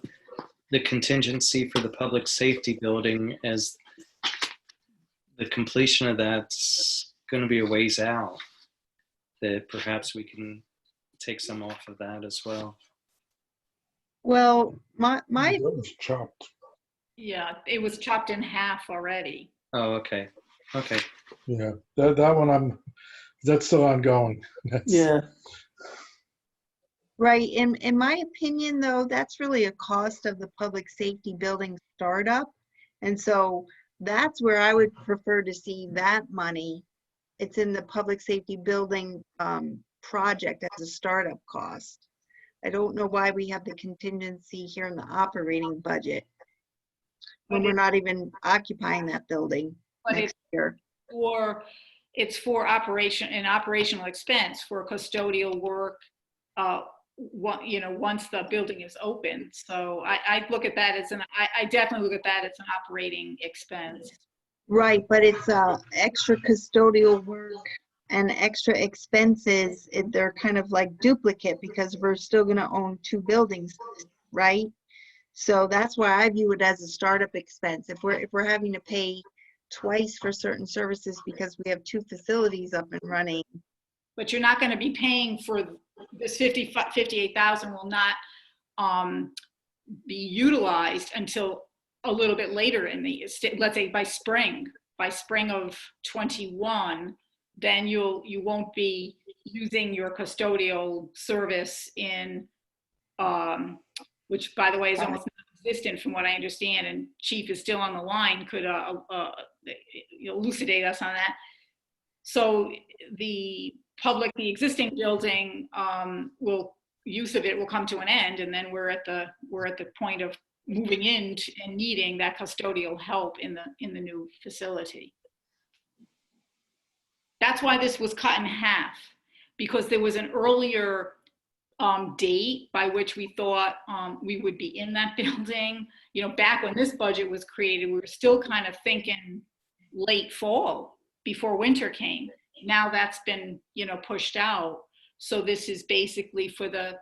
the contingency for the public safety building, as the completion of that's going to be a ways out, that perhaps we can take some off of that as well. Well, my That was chopped. Yeah, it was chopped in half already. Oh, okay. Okay. Yeah, that one that's still ongoing. That's, Yeah. Right. In my opinion, though, that's really a cost of the public safety building startup. And so that's where I would prefer to see that money. It's in the public safety building project as a startup cost. I don't know why we have the contingency here in the operating budget when we're not even occupying that building But next year. it's for operational expense for custodial work, once the building is open. So I look at that as I definitely look at that as an operating expense. Right, but it's extra custodial work and extra expenses. They're kind of like duplicate because we're still going to own two buildings, right? So that's why I view it as a startup expense. If we're having to pay twice for certain services because we have two facilities up and running. But you're not going to be paying for this 58,000 will not be utilized until a little bit later in the, let's say by spring of 21, then you won't be using your custodial service in, which by the way is almost non-existent from what I understand, and Chief is still on the line, could elucidate us on that. So the existing building use of it will come to an end, and then we're at the point of moving in and needing that custodial help in the new facility. That's why this was cut in half, because there was an earlier date by which we thought we would be in that building. Back when this budget was created, we were still kind of thinking late fall before winter came. Now that's been, pushed out. So this is basically for the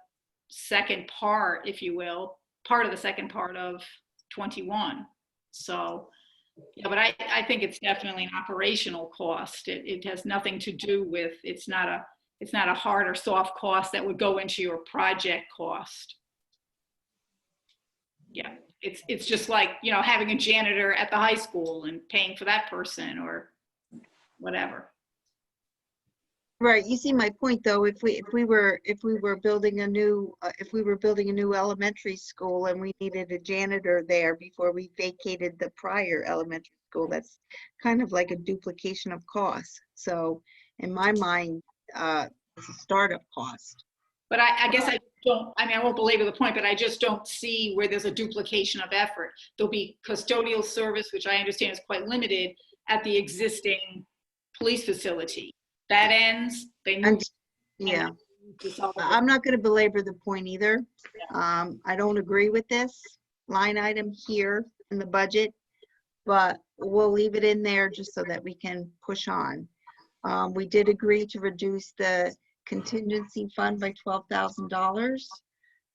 second part, if you will, part of the second part of 21. So, yeah, but I think it's definitely an operational cost. It has nothing to do with, it's not a hard or soft cost that would go into your project cost. Yeah, it's just like, having a janitor at the high school and paying for that person or whatever. Right. You see my point, though. If we were building a new elementary school and we needed a janitor there before we vacated the prior elementary school, that's kind of like a duplication of costs. So in my mind, it's a startup cost. But I guess I won't belabor the point, but I just don't see where there's a duplication of effort. There'll be custodial service, which I understand is quite limited, at the existing police facility. That ends, they move. Yeah, I'm not going to belabor the point either. I don't agree with this line item here in the budget, but we'll leave it in there just so that we can push on. We did agree to reduce the contingency fund by $12,000.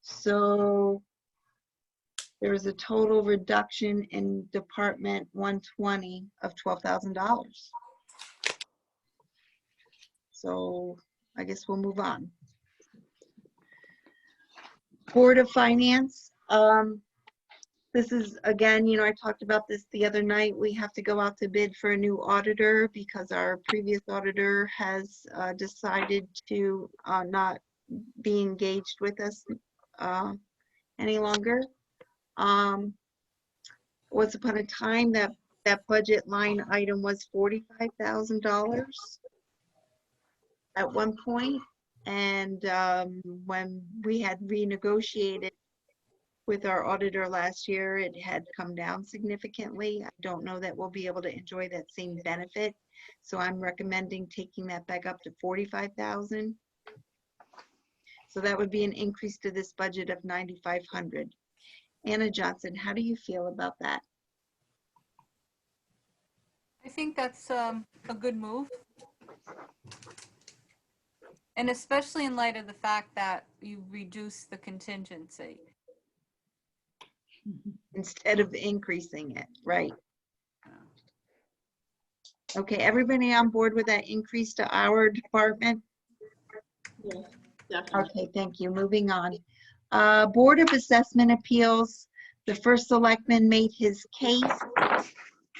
So there was a total reduction in Department 120 of $12,000. So I guess we'll move on. Board of Finance. This is, again, I talked about this the other night. We have to go out to bid for a new auditor because our previous auditor has decided to not be engaged with us any longer. Once upon a time, that budget line item was $45,000 at one point. And when we had renegotiated with our auditor last year, it had come down significantly. I don't know that we'll be able to enjoy that same benefit. So I'm recommending taking that back up to $45,000. So that would be an increase to this budget of $9,500. Anna Johnson, how do you feel about that? I think that's a good move. And especially in light of the fact that you reduce the contingency. Instead of increasing it, right? Okay, everybody on board with that increase to our department? Yeah, definitely. Okay, thank you. Moving on. Board of Assessment Appeals. The first selectman made his case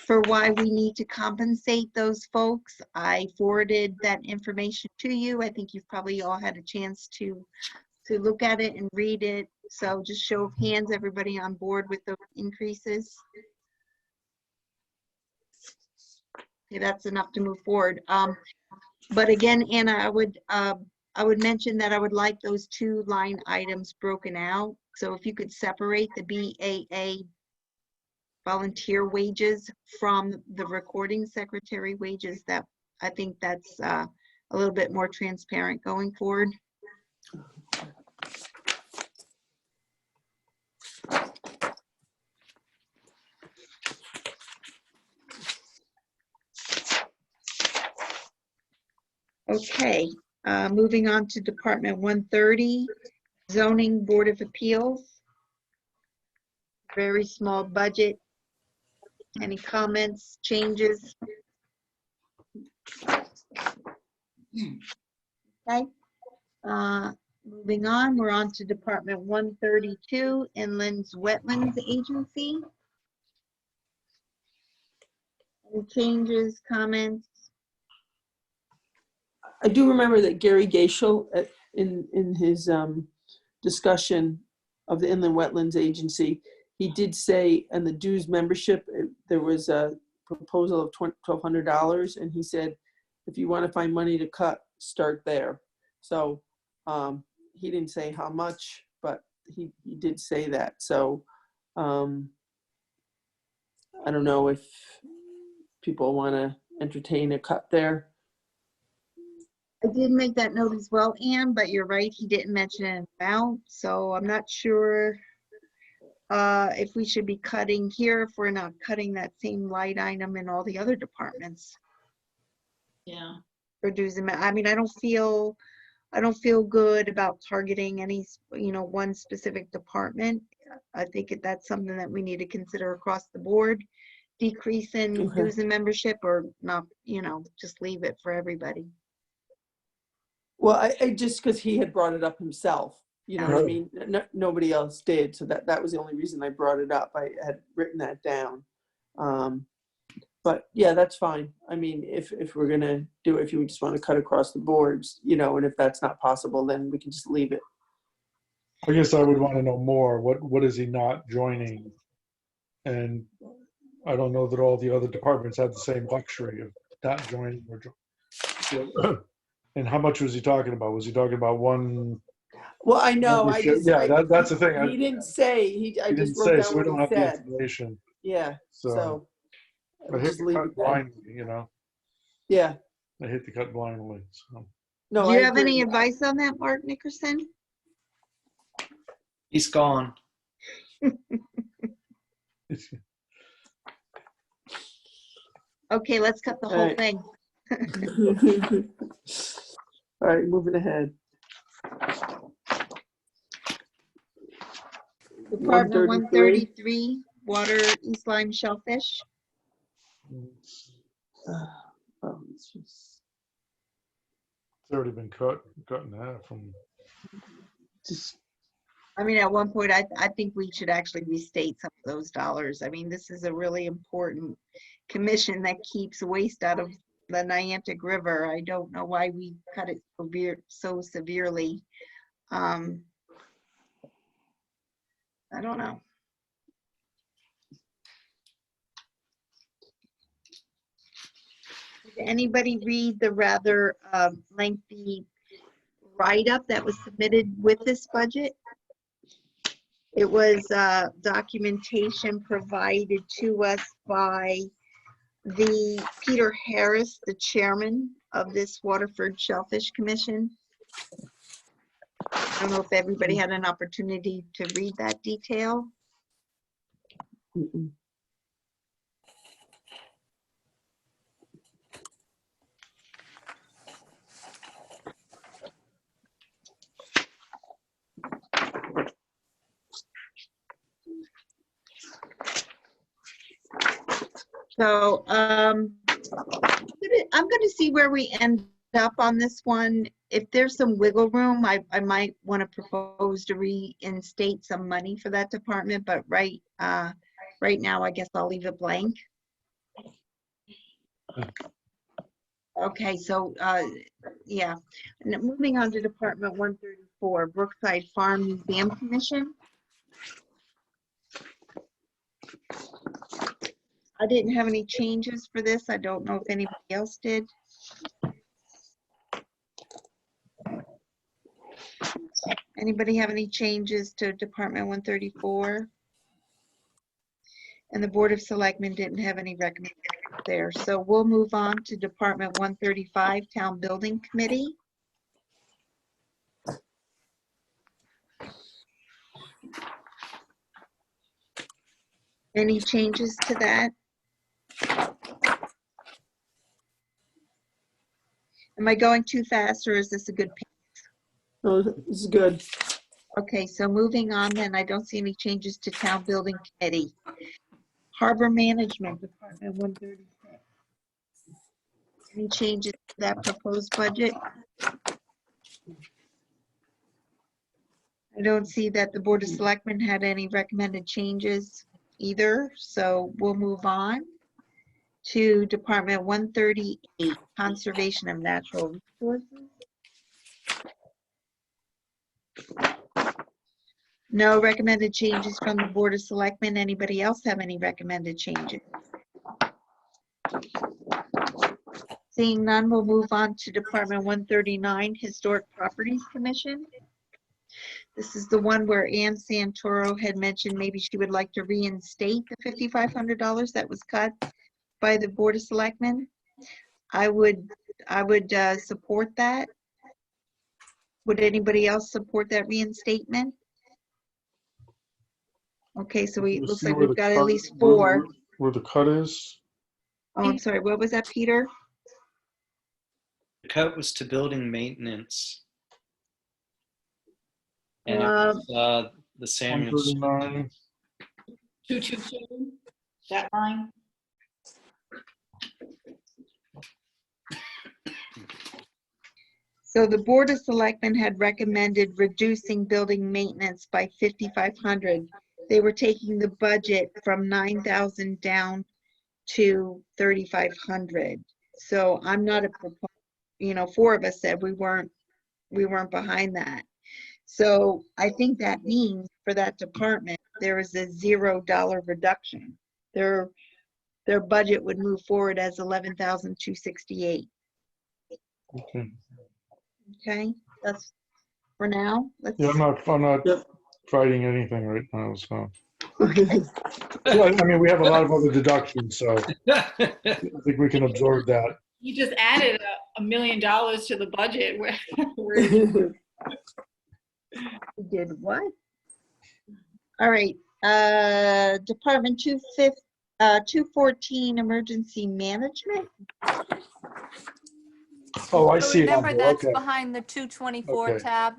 for why we need to compensate those folks. I forwarded that information to you. I think you've probably all had a chance to look at it and read it. So just show of hands, everybody on board with the increases. Okay, that's enough to move forward. But again, Anna, I would mention that I would like those 2 line items broken out. So if you could separate the BAA volunteer wages from the recording secretary wages, that I think that's a little bit more transparent going forward. Okay, moving on to Department 130, Zoning Board of Appeals. Very small budget. Any comments, changes? Okay. Moving on, we're on to Department 132, Inland Wetlands Agency. Any changes, comments? I do remember that Gary Gaishel in his discussion of the Inland Wetlands Agency, he did say in the dues membership, there was a proposal of $1,200, and he said, if you want to find money to cut, start there. So he didn't say how much, but he did say that. So I don't know if people want to entertain a cut there. I did make that note as well, Anne, but you're right, he didn't mention an amount, so I'm not sure if we should be cutting here if we're not cutting that same line item in all the other departments. Yeah. For dues and, I mean, I don't feel good about targeting any, one specific department. I think that's something that we need to consider across the board. Decrease in Okay. dues and membership, or not, just leave it for everybody. Well, I just because he had brought it up himself, you know what I Right. mean? Nobody else did, so that was the only reason I brought it up. I had written that down. But yeah, that's fine. I mean, if we're gonna do it, if you just want to cut across the boards, and if that's not possible, then we can just leave it. I guess I would want to know more. What is he not joining? And I don't know that all the other departments have the same luxury of not joining or and how much was he talking about? Was he talking about one? Well, I know. That's the thing. He didn't say. I He just didn't wrote say, down so we what don't he have the said. information. Yeah. So I hate just to leave cut it there. blindly, Yeah. I hate to cut blindly. So. No. Do you I have any agree. advice on that, Mark Nickerson? He's gone. Okay, let's cut the whole Alright. thing. All right, moving ahead. Department 133, Water, East Lyme Shellfish. It's just, It's already been cut in half from. I mean, at one point, I think we should actually restate some of those dollars. I mean, this is a really important commission that keeps waste out of the Niantic River. I don't know why we cut it so severely. I don't know. Did anybody read the rather lengthy write-up that was submitted with this budget? It was documentation provided to us by Peter Harris, the chairman of this Waterford Shellfish Commission. I don't know if everybody had an opportunity to read that detail. mm-mm. So I'm gonna see where we end up on this one. if there's some wiggle room, I might want to propose to reinstate some money for that department, but right now, I guess I'll leave it blank. Okay, so, yeah. And moving on to Department 134, Brookside Farm Museum Commission. I didn't have any changes for this. I don't know if anybody else did. Anybody have any changes to Department 134? And the Board of Selectmen didn't have any recommendations there. So we'll move on to Department 135, Town Building Committee. Any changes to that? Am I going too fast, or is this a good pace? Oh, this is good. Okay, so moving on then, I don't see any changes to Town Building Committee. Harbor Management, Department 136. Any changes to that proposed budget? I don't see that the Board of Selectmen had any recommended changes either, so we'll move on to Department 138, Conservation of Natural Resources. No recommended changes from the Board of Selectmen. Anybody else have any recommended changes? Seeing none, we'll move on to Department 139, Historic Properties Commission. This is the one where Ann Santoro had mentioned maybe she would like to reinstate the $5,500 that was cut by the Board of Selectmen. I would support that. Would anybody else support that reinstatement? Okay, so it looks like we've got at least 4. Where the cut is? Oh, I'm sorry, what was that, Peter? The cut was to building maintenance. And it was, the Samuel. 139. 222, that line? So the Board of Selectmen had recommended reducing building maintenance by $5,500. They were taking the budget from $9,000 down to $3,500. So I'm not a proponent, 4 of us said we weren't behind that. So I think that means for that department, there is a $0 reduction. Their budget would move forward as $11,268. Okay. Okay, that's for now. Let's. Yeah, I'm not Yep. fighting anything right now, so. Okay. Yeah, I mean, we have a lot of other deductions, so I think we can absorb that. You just added $1 million to the budget. We did what? All right, Department 214, Emergency Management. Oh, I So see it on remember, there, that's okay. behind the 224 Okay. tab.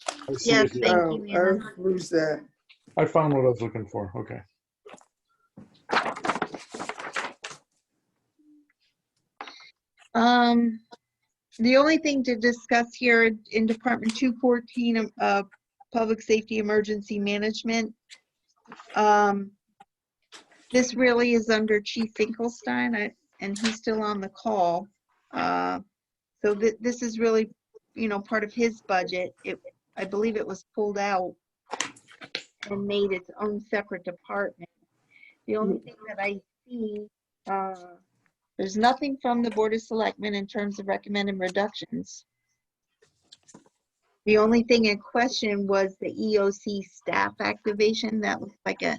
I see Yes, it. thank you, Anna. Who's that? I found what I was looking for, okay. The only thing to discuss here in Department 214, Public Safety Emergency Management, this really is under Chief Finkelstein, and he's still on the call. So this is really, part of his budget. I believe it was pulled out and made its own separate department. The only thing that I see, there's nothing from the Board of Selectmen in terms of recommended reductions. The only thing in question was the EOC staff activation. That was like I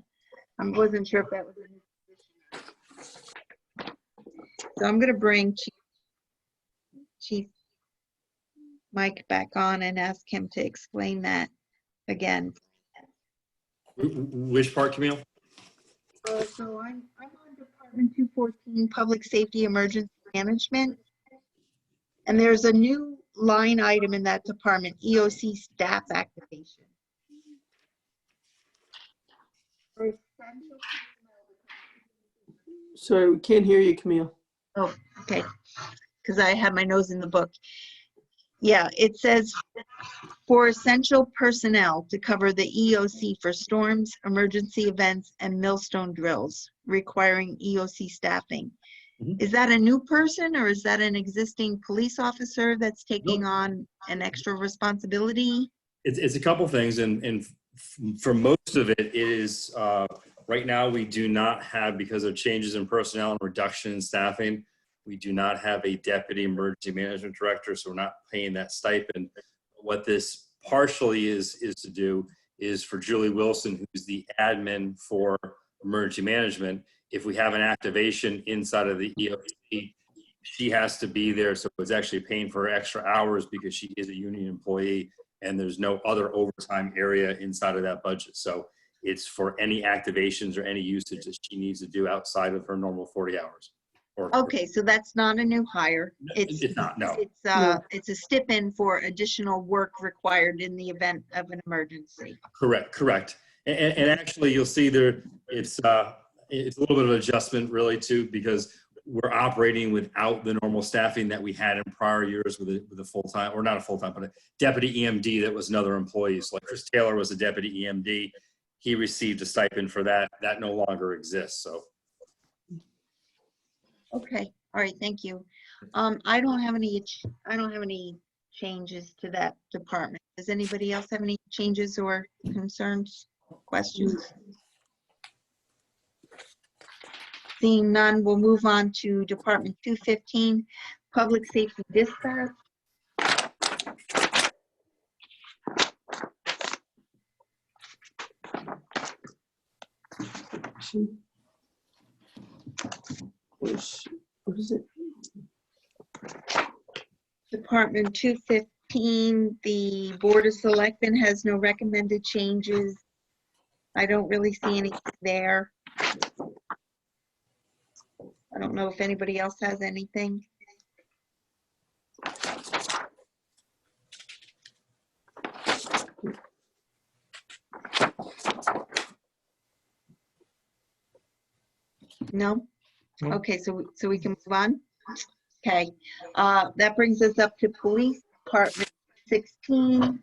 wasn't sure if that was a new position. So I'm gonna bring Chief Mike back on and ask him to explain that again. Which part, Camille? So I'm on Department 214, Public Safety Emergency Management. And there's a new line item in that department, EOC staff activation. Sorry, we can't hear you, Camille. Oh, okay, because I have my nose in the book. Yeah, it says for essential personnel to cover the EOC for storms, emergency events, and millstone drills requiring EOC staffing. Mhm. Is that a new person or is that an existing police officer that's taking on an extra responsibility? It's a couple things, and for most of it, it is, right now, we do not have, because of changes in personnel and reduction in staffing, we do not have a deputy emergency management director, so we're not paying that stipend. What this partially is to do is for Julie Wilson, who's the admin for emergency management. If we have an activation inside of the EOC, she has to be there, so it's actually paying for her extra hours because she is a union employee, and there's no other overtime area inside of that budget. So it's for any activations or any usage that she needs to do outside of her normal 40 hours. Okay, so that's not a new hire. It's not, no. It's a stipend for additional work required in the event of an emergency. Correct. And actually, you'll see there, it's a little bit of adjustment really too, because we're operating without the normal staffing that we had in prior years with a full-time, or not a full-time, but a deputy EMD that was another employee. So like Chris Taylor was a deputy EMD. He received a stipend for that. That no longer exists, so. Okay, all right, thank you. I don't have any changes to that department. Does anybody else have any changes or concerns, questions? Seeing none, we'll move on to Department 215, Public Safety Dispatch. What is it? Department 215, the Board of Selectmen has no recommended changes. I don't really see anything there. I don't know if anybody else has anything. No? No. Okay, so we can move on? Okay, that brings us up to Police Department 16.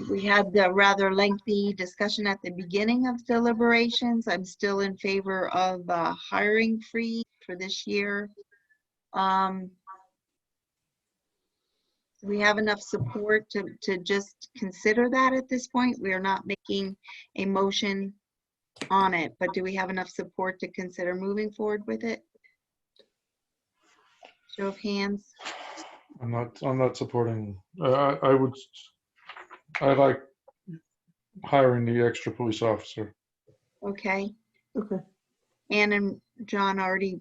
We had a rather lengthy discussion at the beginning of deliberations. I'm still in favor of hiring freeze for this year. We have enough support to just consider that at this point. We are not making a motion on it, but do we have enough support to consider moving forward with it? Show of hands. I'm not supporting, I like hiring the extra police officer. Okay. Okay. Ann and John already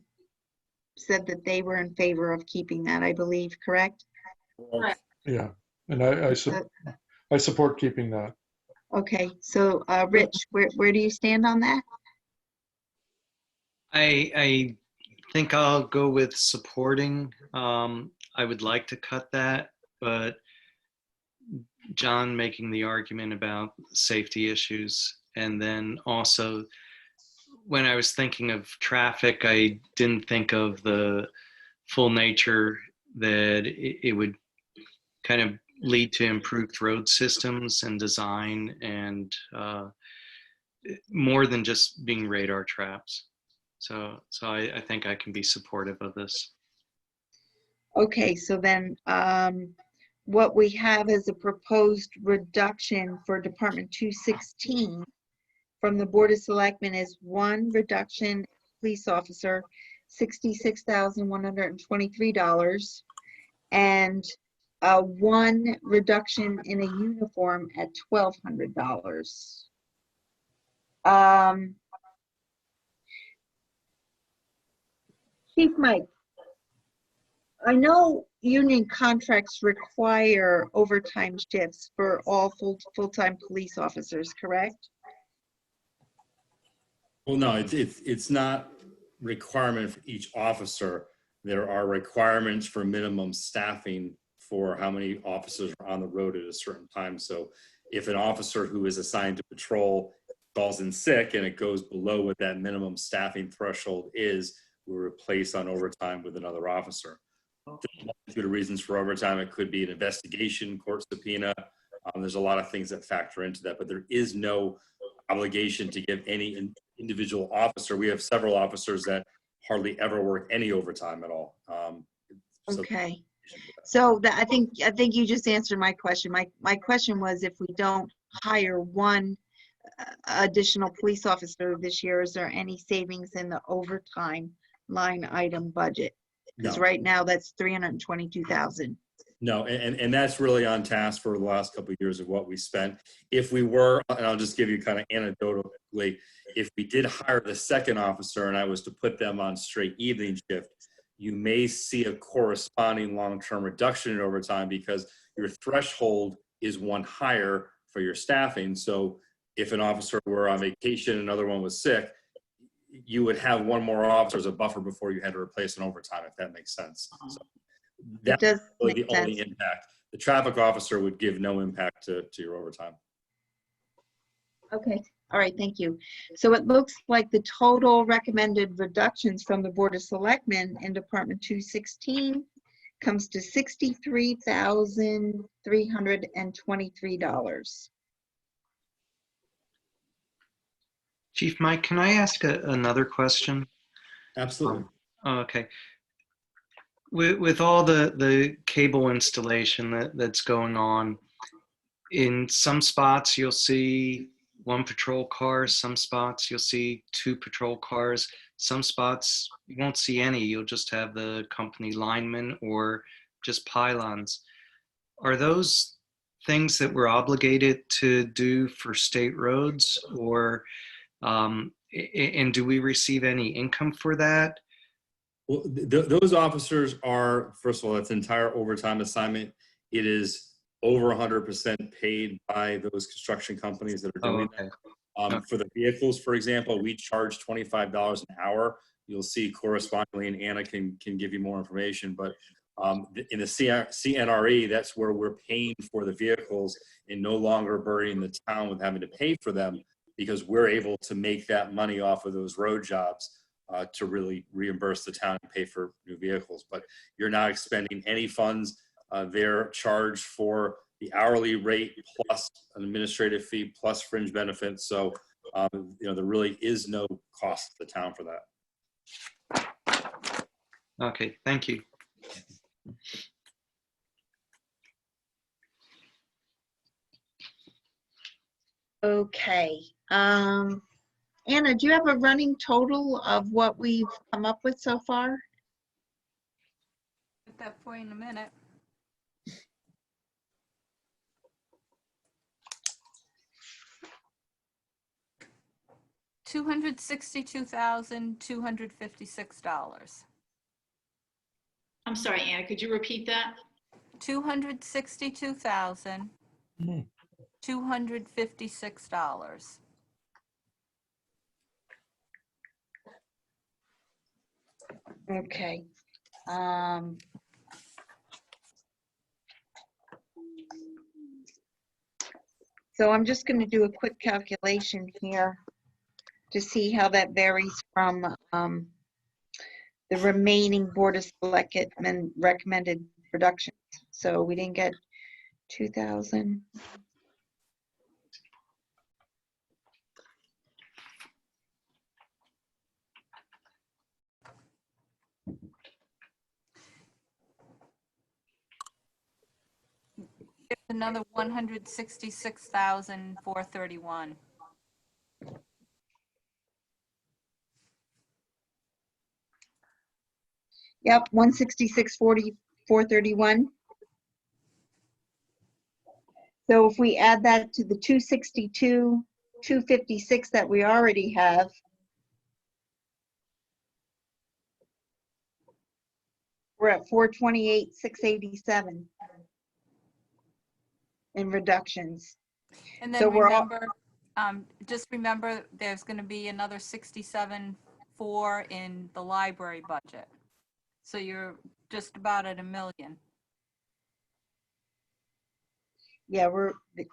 said that they were in favor of keeping that, I believe, correct? Yeah, and I support keeping that. Okay, so Rich, where do you stand on that? I think I'll go with supporting. I would like to cut that, but John making the argument about safety issues, and then also when I was thinking of traffic, I didn't think of the full nature that it would kind of lead to improved road systems and design, and more than just being radar traps. So I think I can be supportive of this. Okay, so then what we have as a proposed reduction for Department 216 from the Board of Selectmen is one reduction police officer, $66,123, and one reduction in a uniform at $1,200. Chief Mike, I know union contracts require overtime shifts for all full-time police officers, correct? Well, no, it's not requirement for each officer. There are requirements for minimum staffing for how many officers are on the road at a certain time. So if an officer who is assigned to patrol calls in sick and it goes below what that minimum staffing threshold is, we replace on overtime with another officer. There's a multitude of reasons for overtime. It could be an investigation, court subpoena. There's a lot of things that factor into that, but there is no obligation to give any individual officer. We have several officers that hardly ever work any overtime at all. Okay. So that, I think you just answered my question. My question was, if we don't hire one additional police officer this year, is there any savings in the overtime line item budget? Because No. right now that's 322,000. No, and that's really on task for the last couple of years of what we spent. If we were, and I'll just give you kind of anecdotally, if we did hire the second officer and I was to put them on straight evening shift, you may see a corresponding long-term reduction in overtime because your threshold is one higher for your staffing. So if an officer were on vacation and another one was sick, you would have one more officer as a buffer before you had to replace an overtime, if that makes sense. So that's does really make the only sense. impact. The traffic officer would give no impact to your overtime. Okay, all right, thank you. So it looks like the total recommended reductions from the Board of Selectmen in Department 216 comes to $63,323. Chief Mike, can I ask another question? Absolutely. Okay. With all the cable installation that's going on, in some spots you'll see one patrol car, some spots you'll see two patrol cars, some spots you won't see any, you'll just have the company linemen or just pylons. Are those things that we're obligated to do for state roads, or and do we receive any income for that? Well, those officers are, first of all, that's an entire overtime assignment. It is over 100% paid by those construction companies that are doing that. For the vehicles, for example, we charge $25 an hour. You'll see correspondingly, and Anna can give you more information, but in the CNRE, that's where we're paying for the vehicles and no longer burdening the town with having to pay for them, because we're able to make that money off of those road jobs to really reimburse the town and pay for new vehicles. But you're not expending any funds. They're charged for the hourly rate plus an administrative fee plus fringe benefits. So, there really is no cost to the town for that. Okay, thank you. Okay. Anna, do you have a running total of what we've come up with so far? Get that for you in a minute. $262,256. I'm sorry, Anna, could you repeat that? $262,256. Okay. So I'm just going to do a quick calculation here to see how that varies from the remaining Board of Selectmen recommended reductions. So we didn't get 2,000. Another 166,431. Yep, 166,431. So if we add that to the 262,256 that we already have, we're at 428,687 in reductions. And then So we're all- remember, just remember, there's going to be another 67,400 in the library budget. So you're just about at $1 million. Yeah,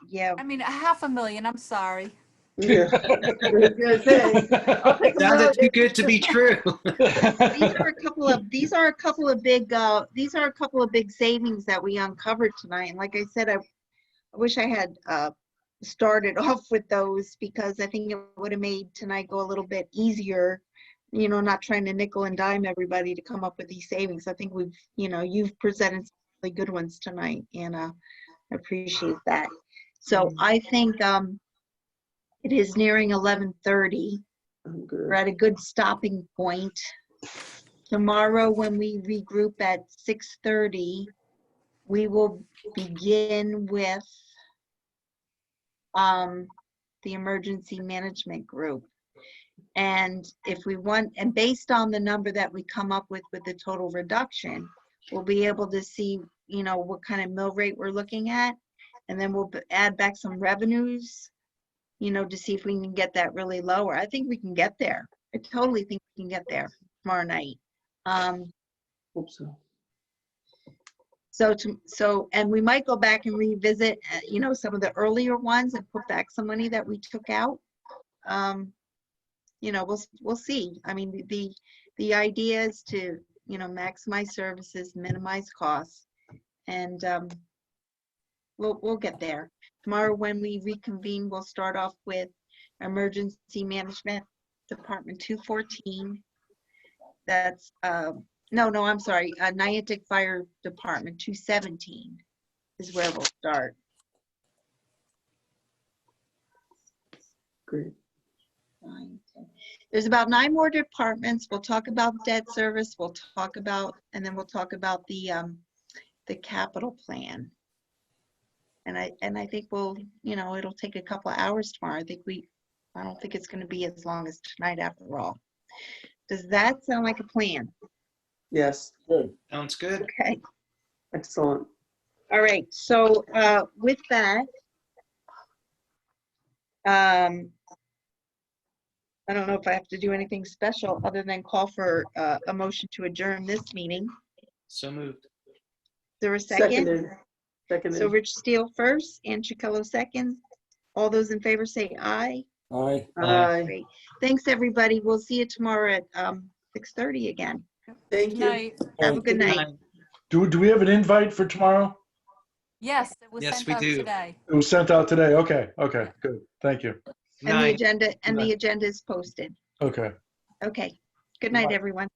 yeah. I mean, $500,000, I'm sorry. Yeah. I was gonna say, I'll take a Sounded vote. too good to be true. These are a couple of big savings that we uncovered tonight. And like I said, I wish I had started off with those, because I think it would have made tonight go a little bit easier, not trying to nickel and dime everybody to come up with these savings. I think you've presented some really good ones tonight, and I appreciate that. So I think it is nearing 11:30. I'm We're good. at a good stopping point. Tomorrow, when we regroup at 6:30, we will begin with the emergency management group. And if we want, and based on the number that we come up with the total reduction, we'll be able to see, what kind of mill rate we're looking at. And then we'll add back some revenues, to see if we can get that really lower. I think we can get there. I totally think we can get there tomorrow night. Hope so. And we might go back and revisit, some of the earlier ones and put back some money that we took out. We'll see. I mean, the idea is to, maximize services, minimize costs, and we'll get there. Tomorrow, when we reconvene, we'll start off with Emergency Management Department 214. That's no, I'm sorry. Niantic Fire Department 217 is where we'll start. Great. 9, 10. There's about 9 more departments. We'll talk about debt service. We'll talk about the capital plan. And I think it'll take a couple of hours tomorrow. I don't think it's going to be as long as tonight after all. Does that sound like a plan? Yes, Good. Sounds good. Okay. excellent. All right. So with that, I don't know if I have to do anything special other than call for a motion to adjourn this meeting. So moved. Is there a second? Seconded. So Rich Steele first, Ann Chicallo second. All those in favor say aye. Aye. Aye. Great. Thanks, everybody. We'll see you tomorrow at 6:30 again. Thank Good you. night. Have a good night. Do we have an invite for tomorrow? Yes, it was Yes, sent we out do. today. It was sent out today. Okay, good. Thank you. And the agenda is posted. Okay. Okay. Good night, everyone.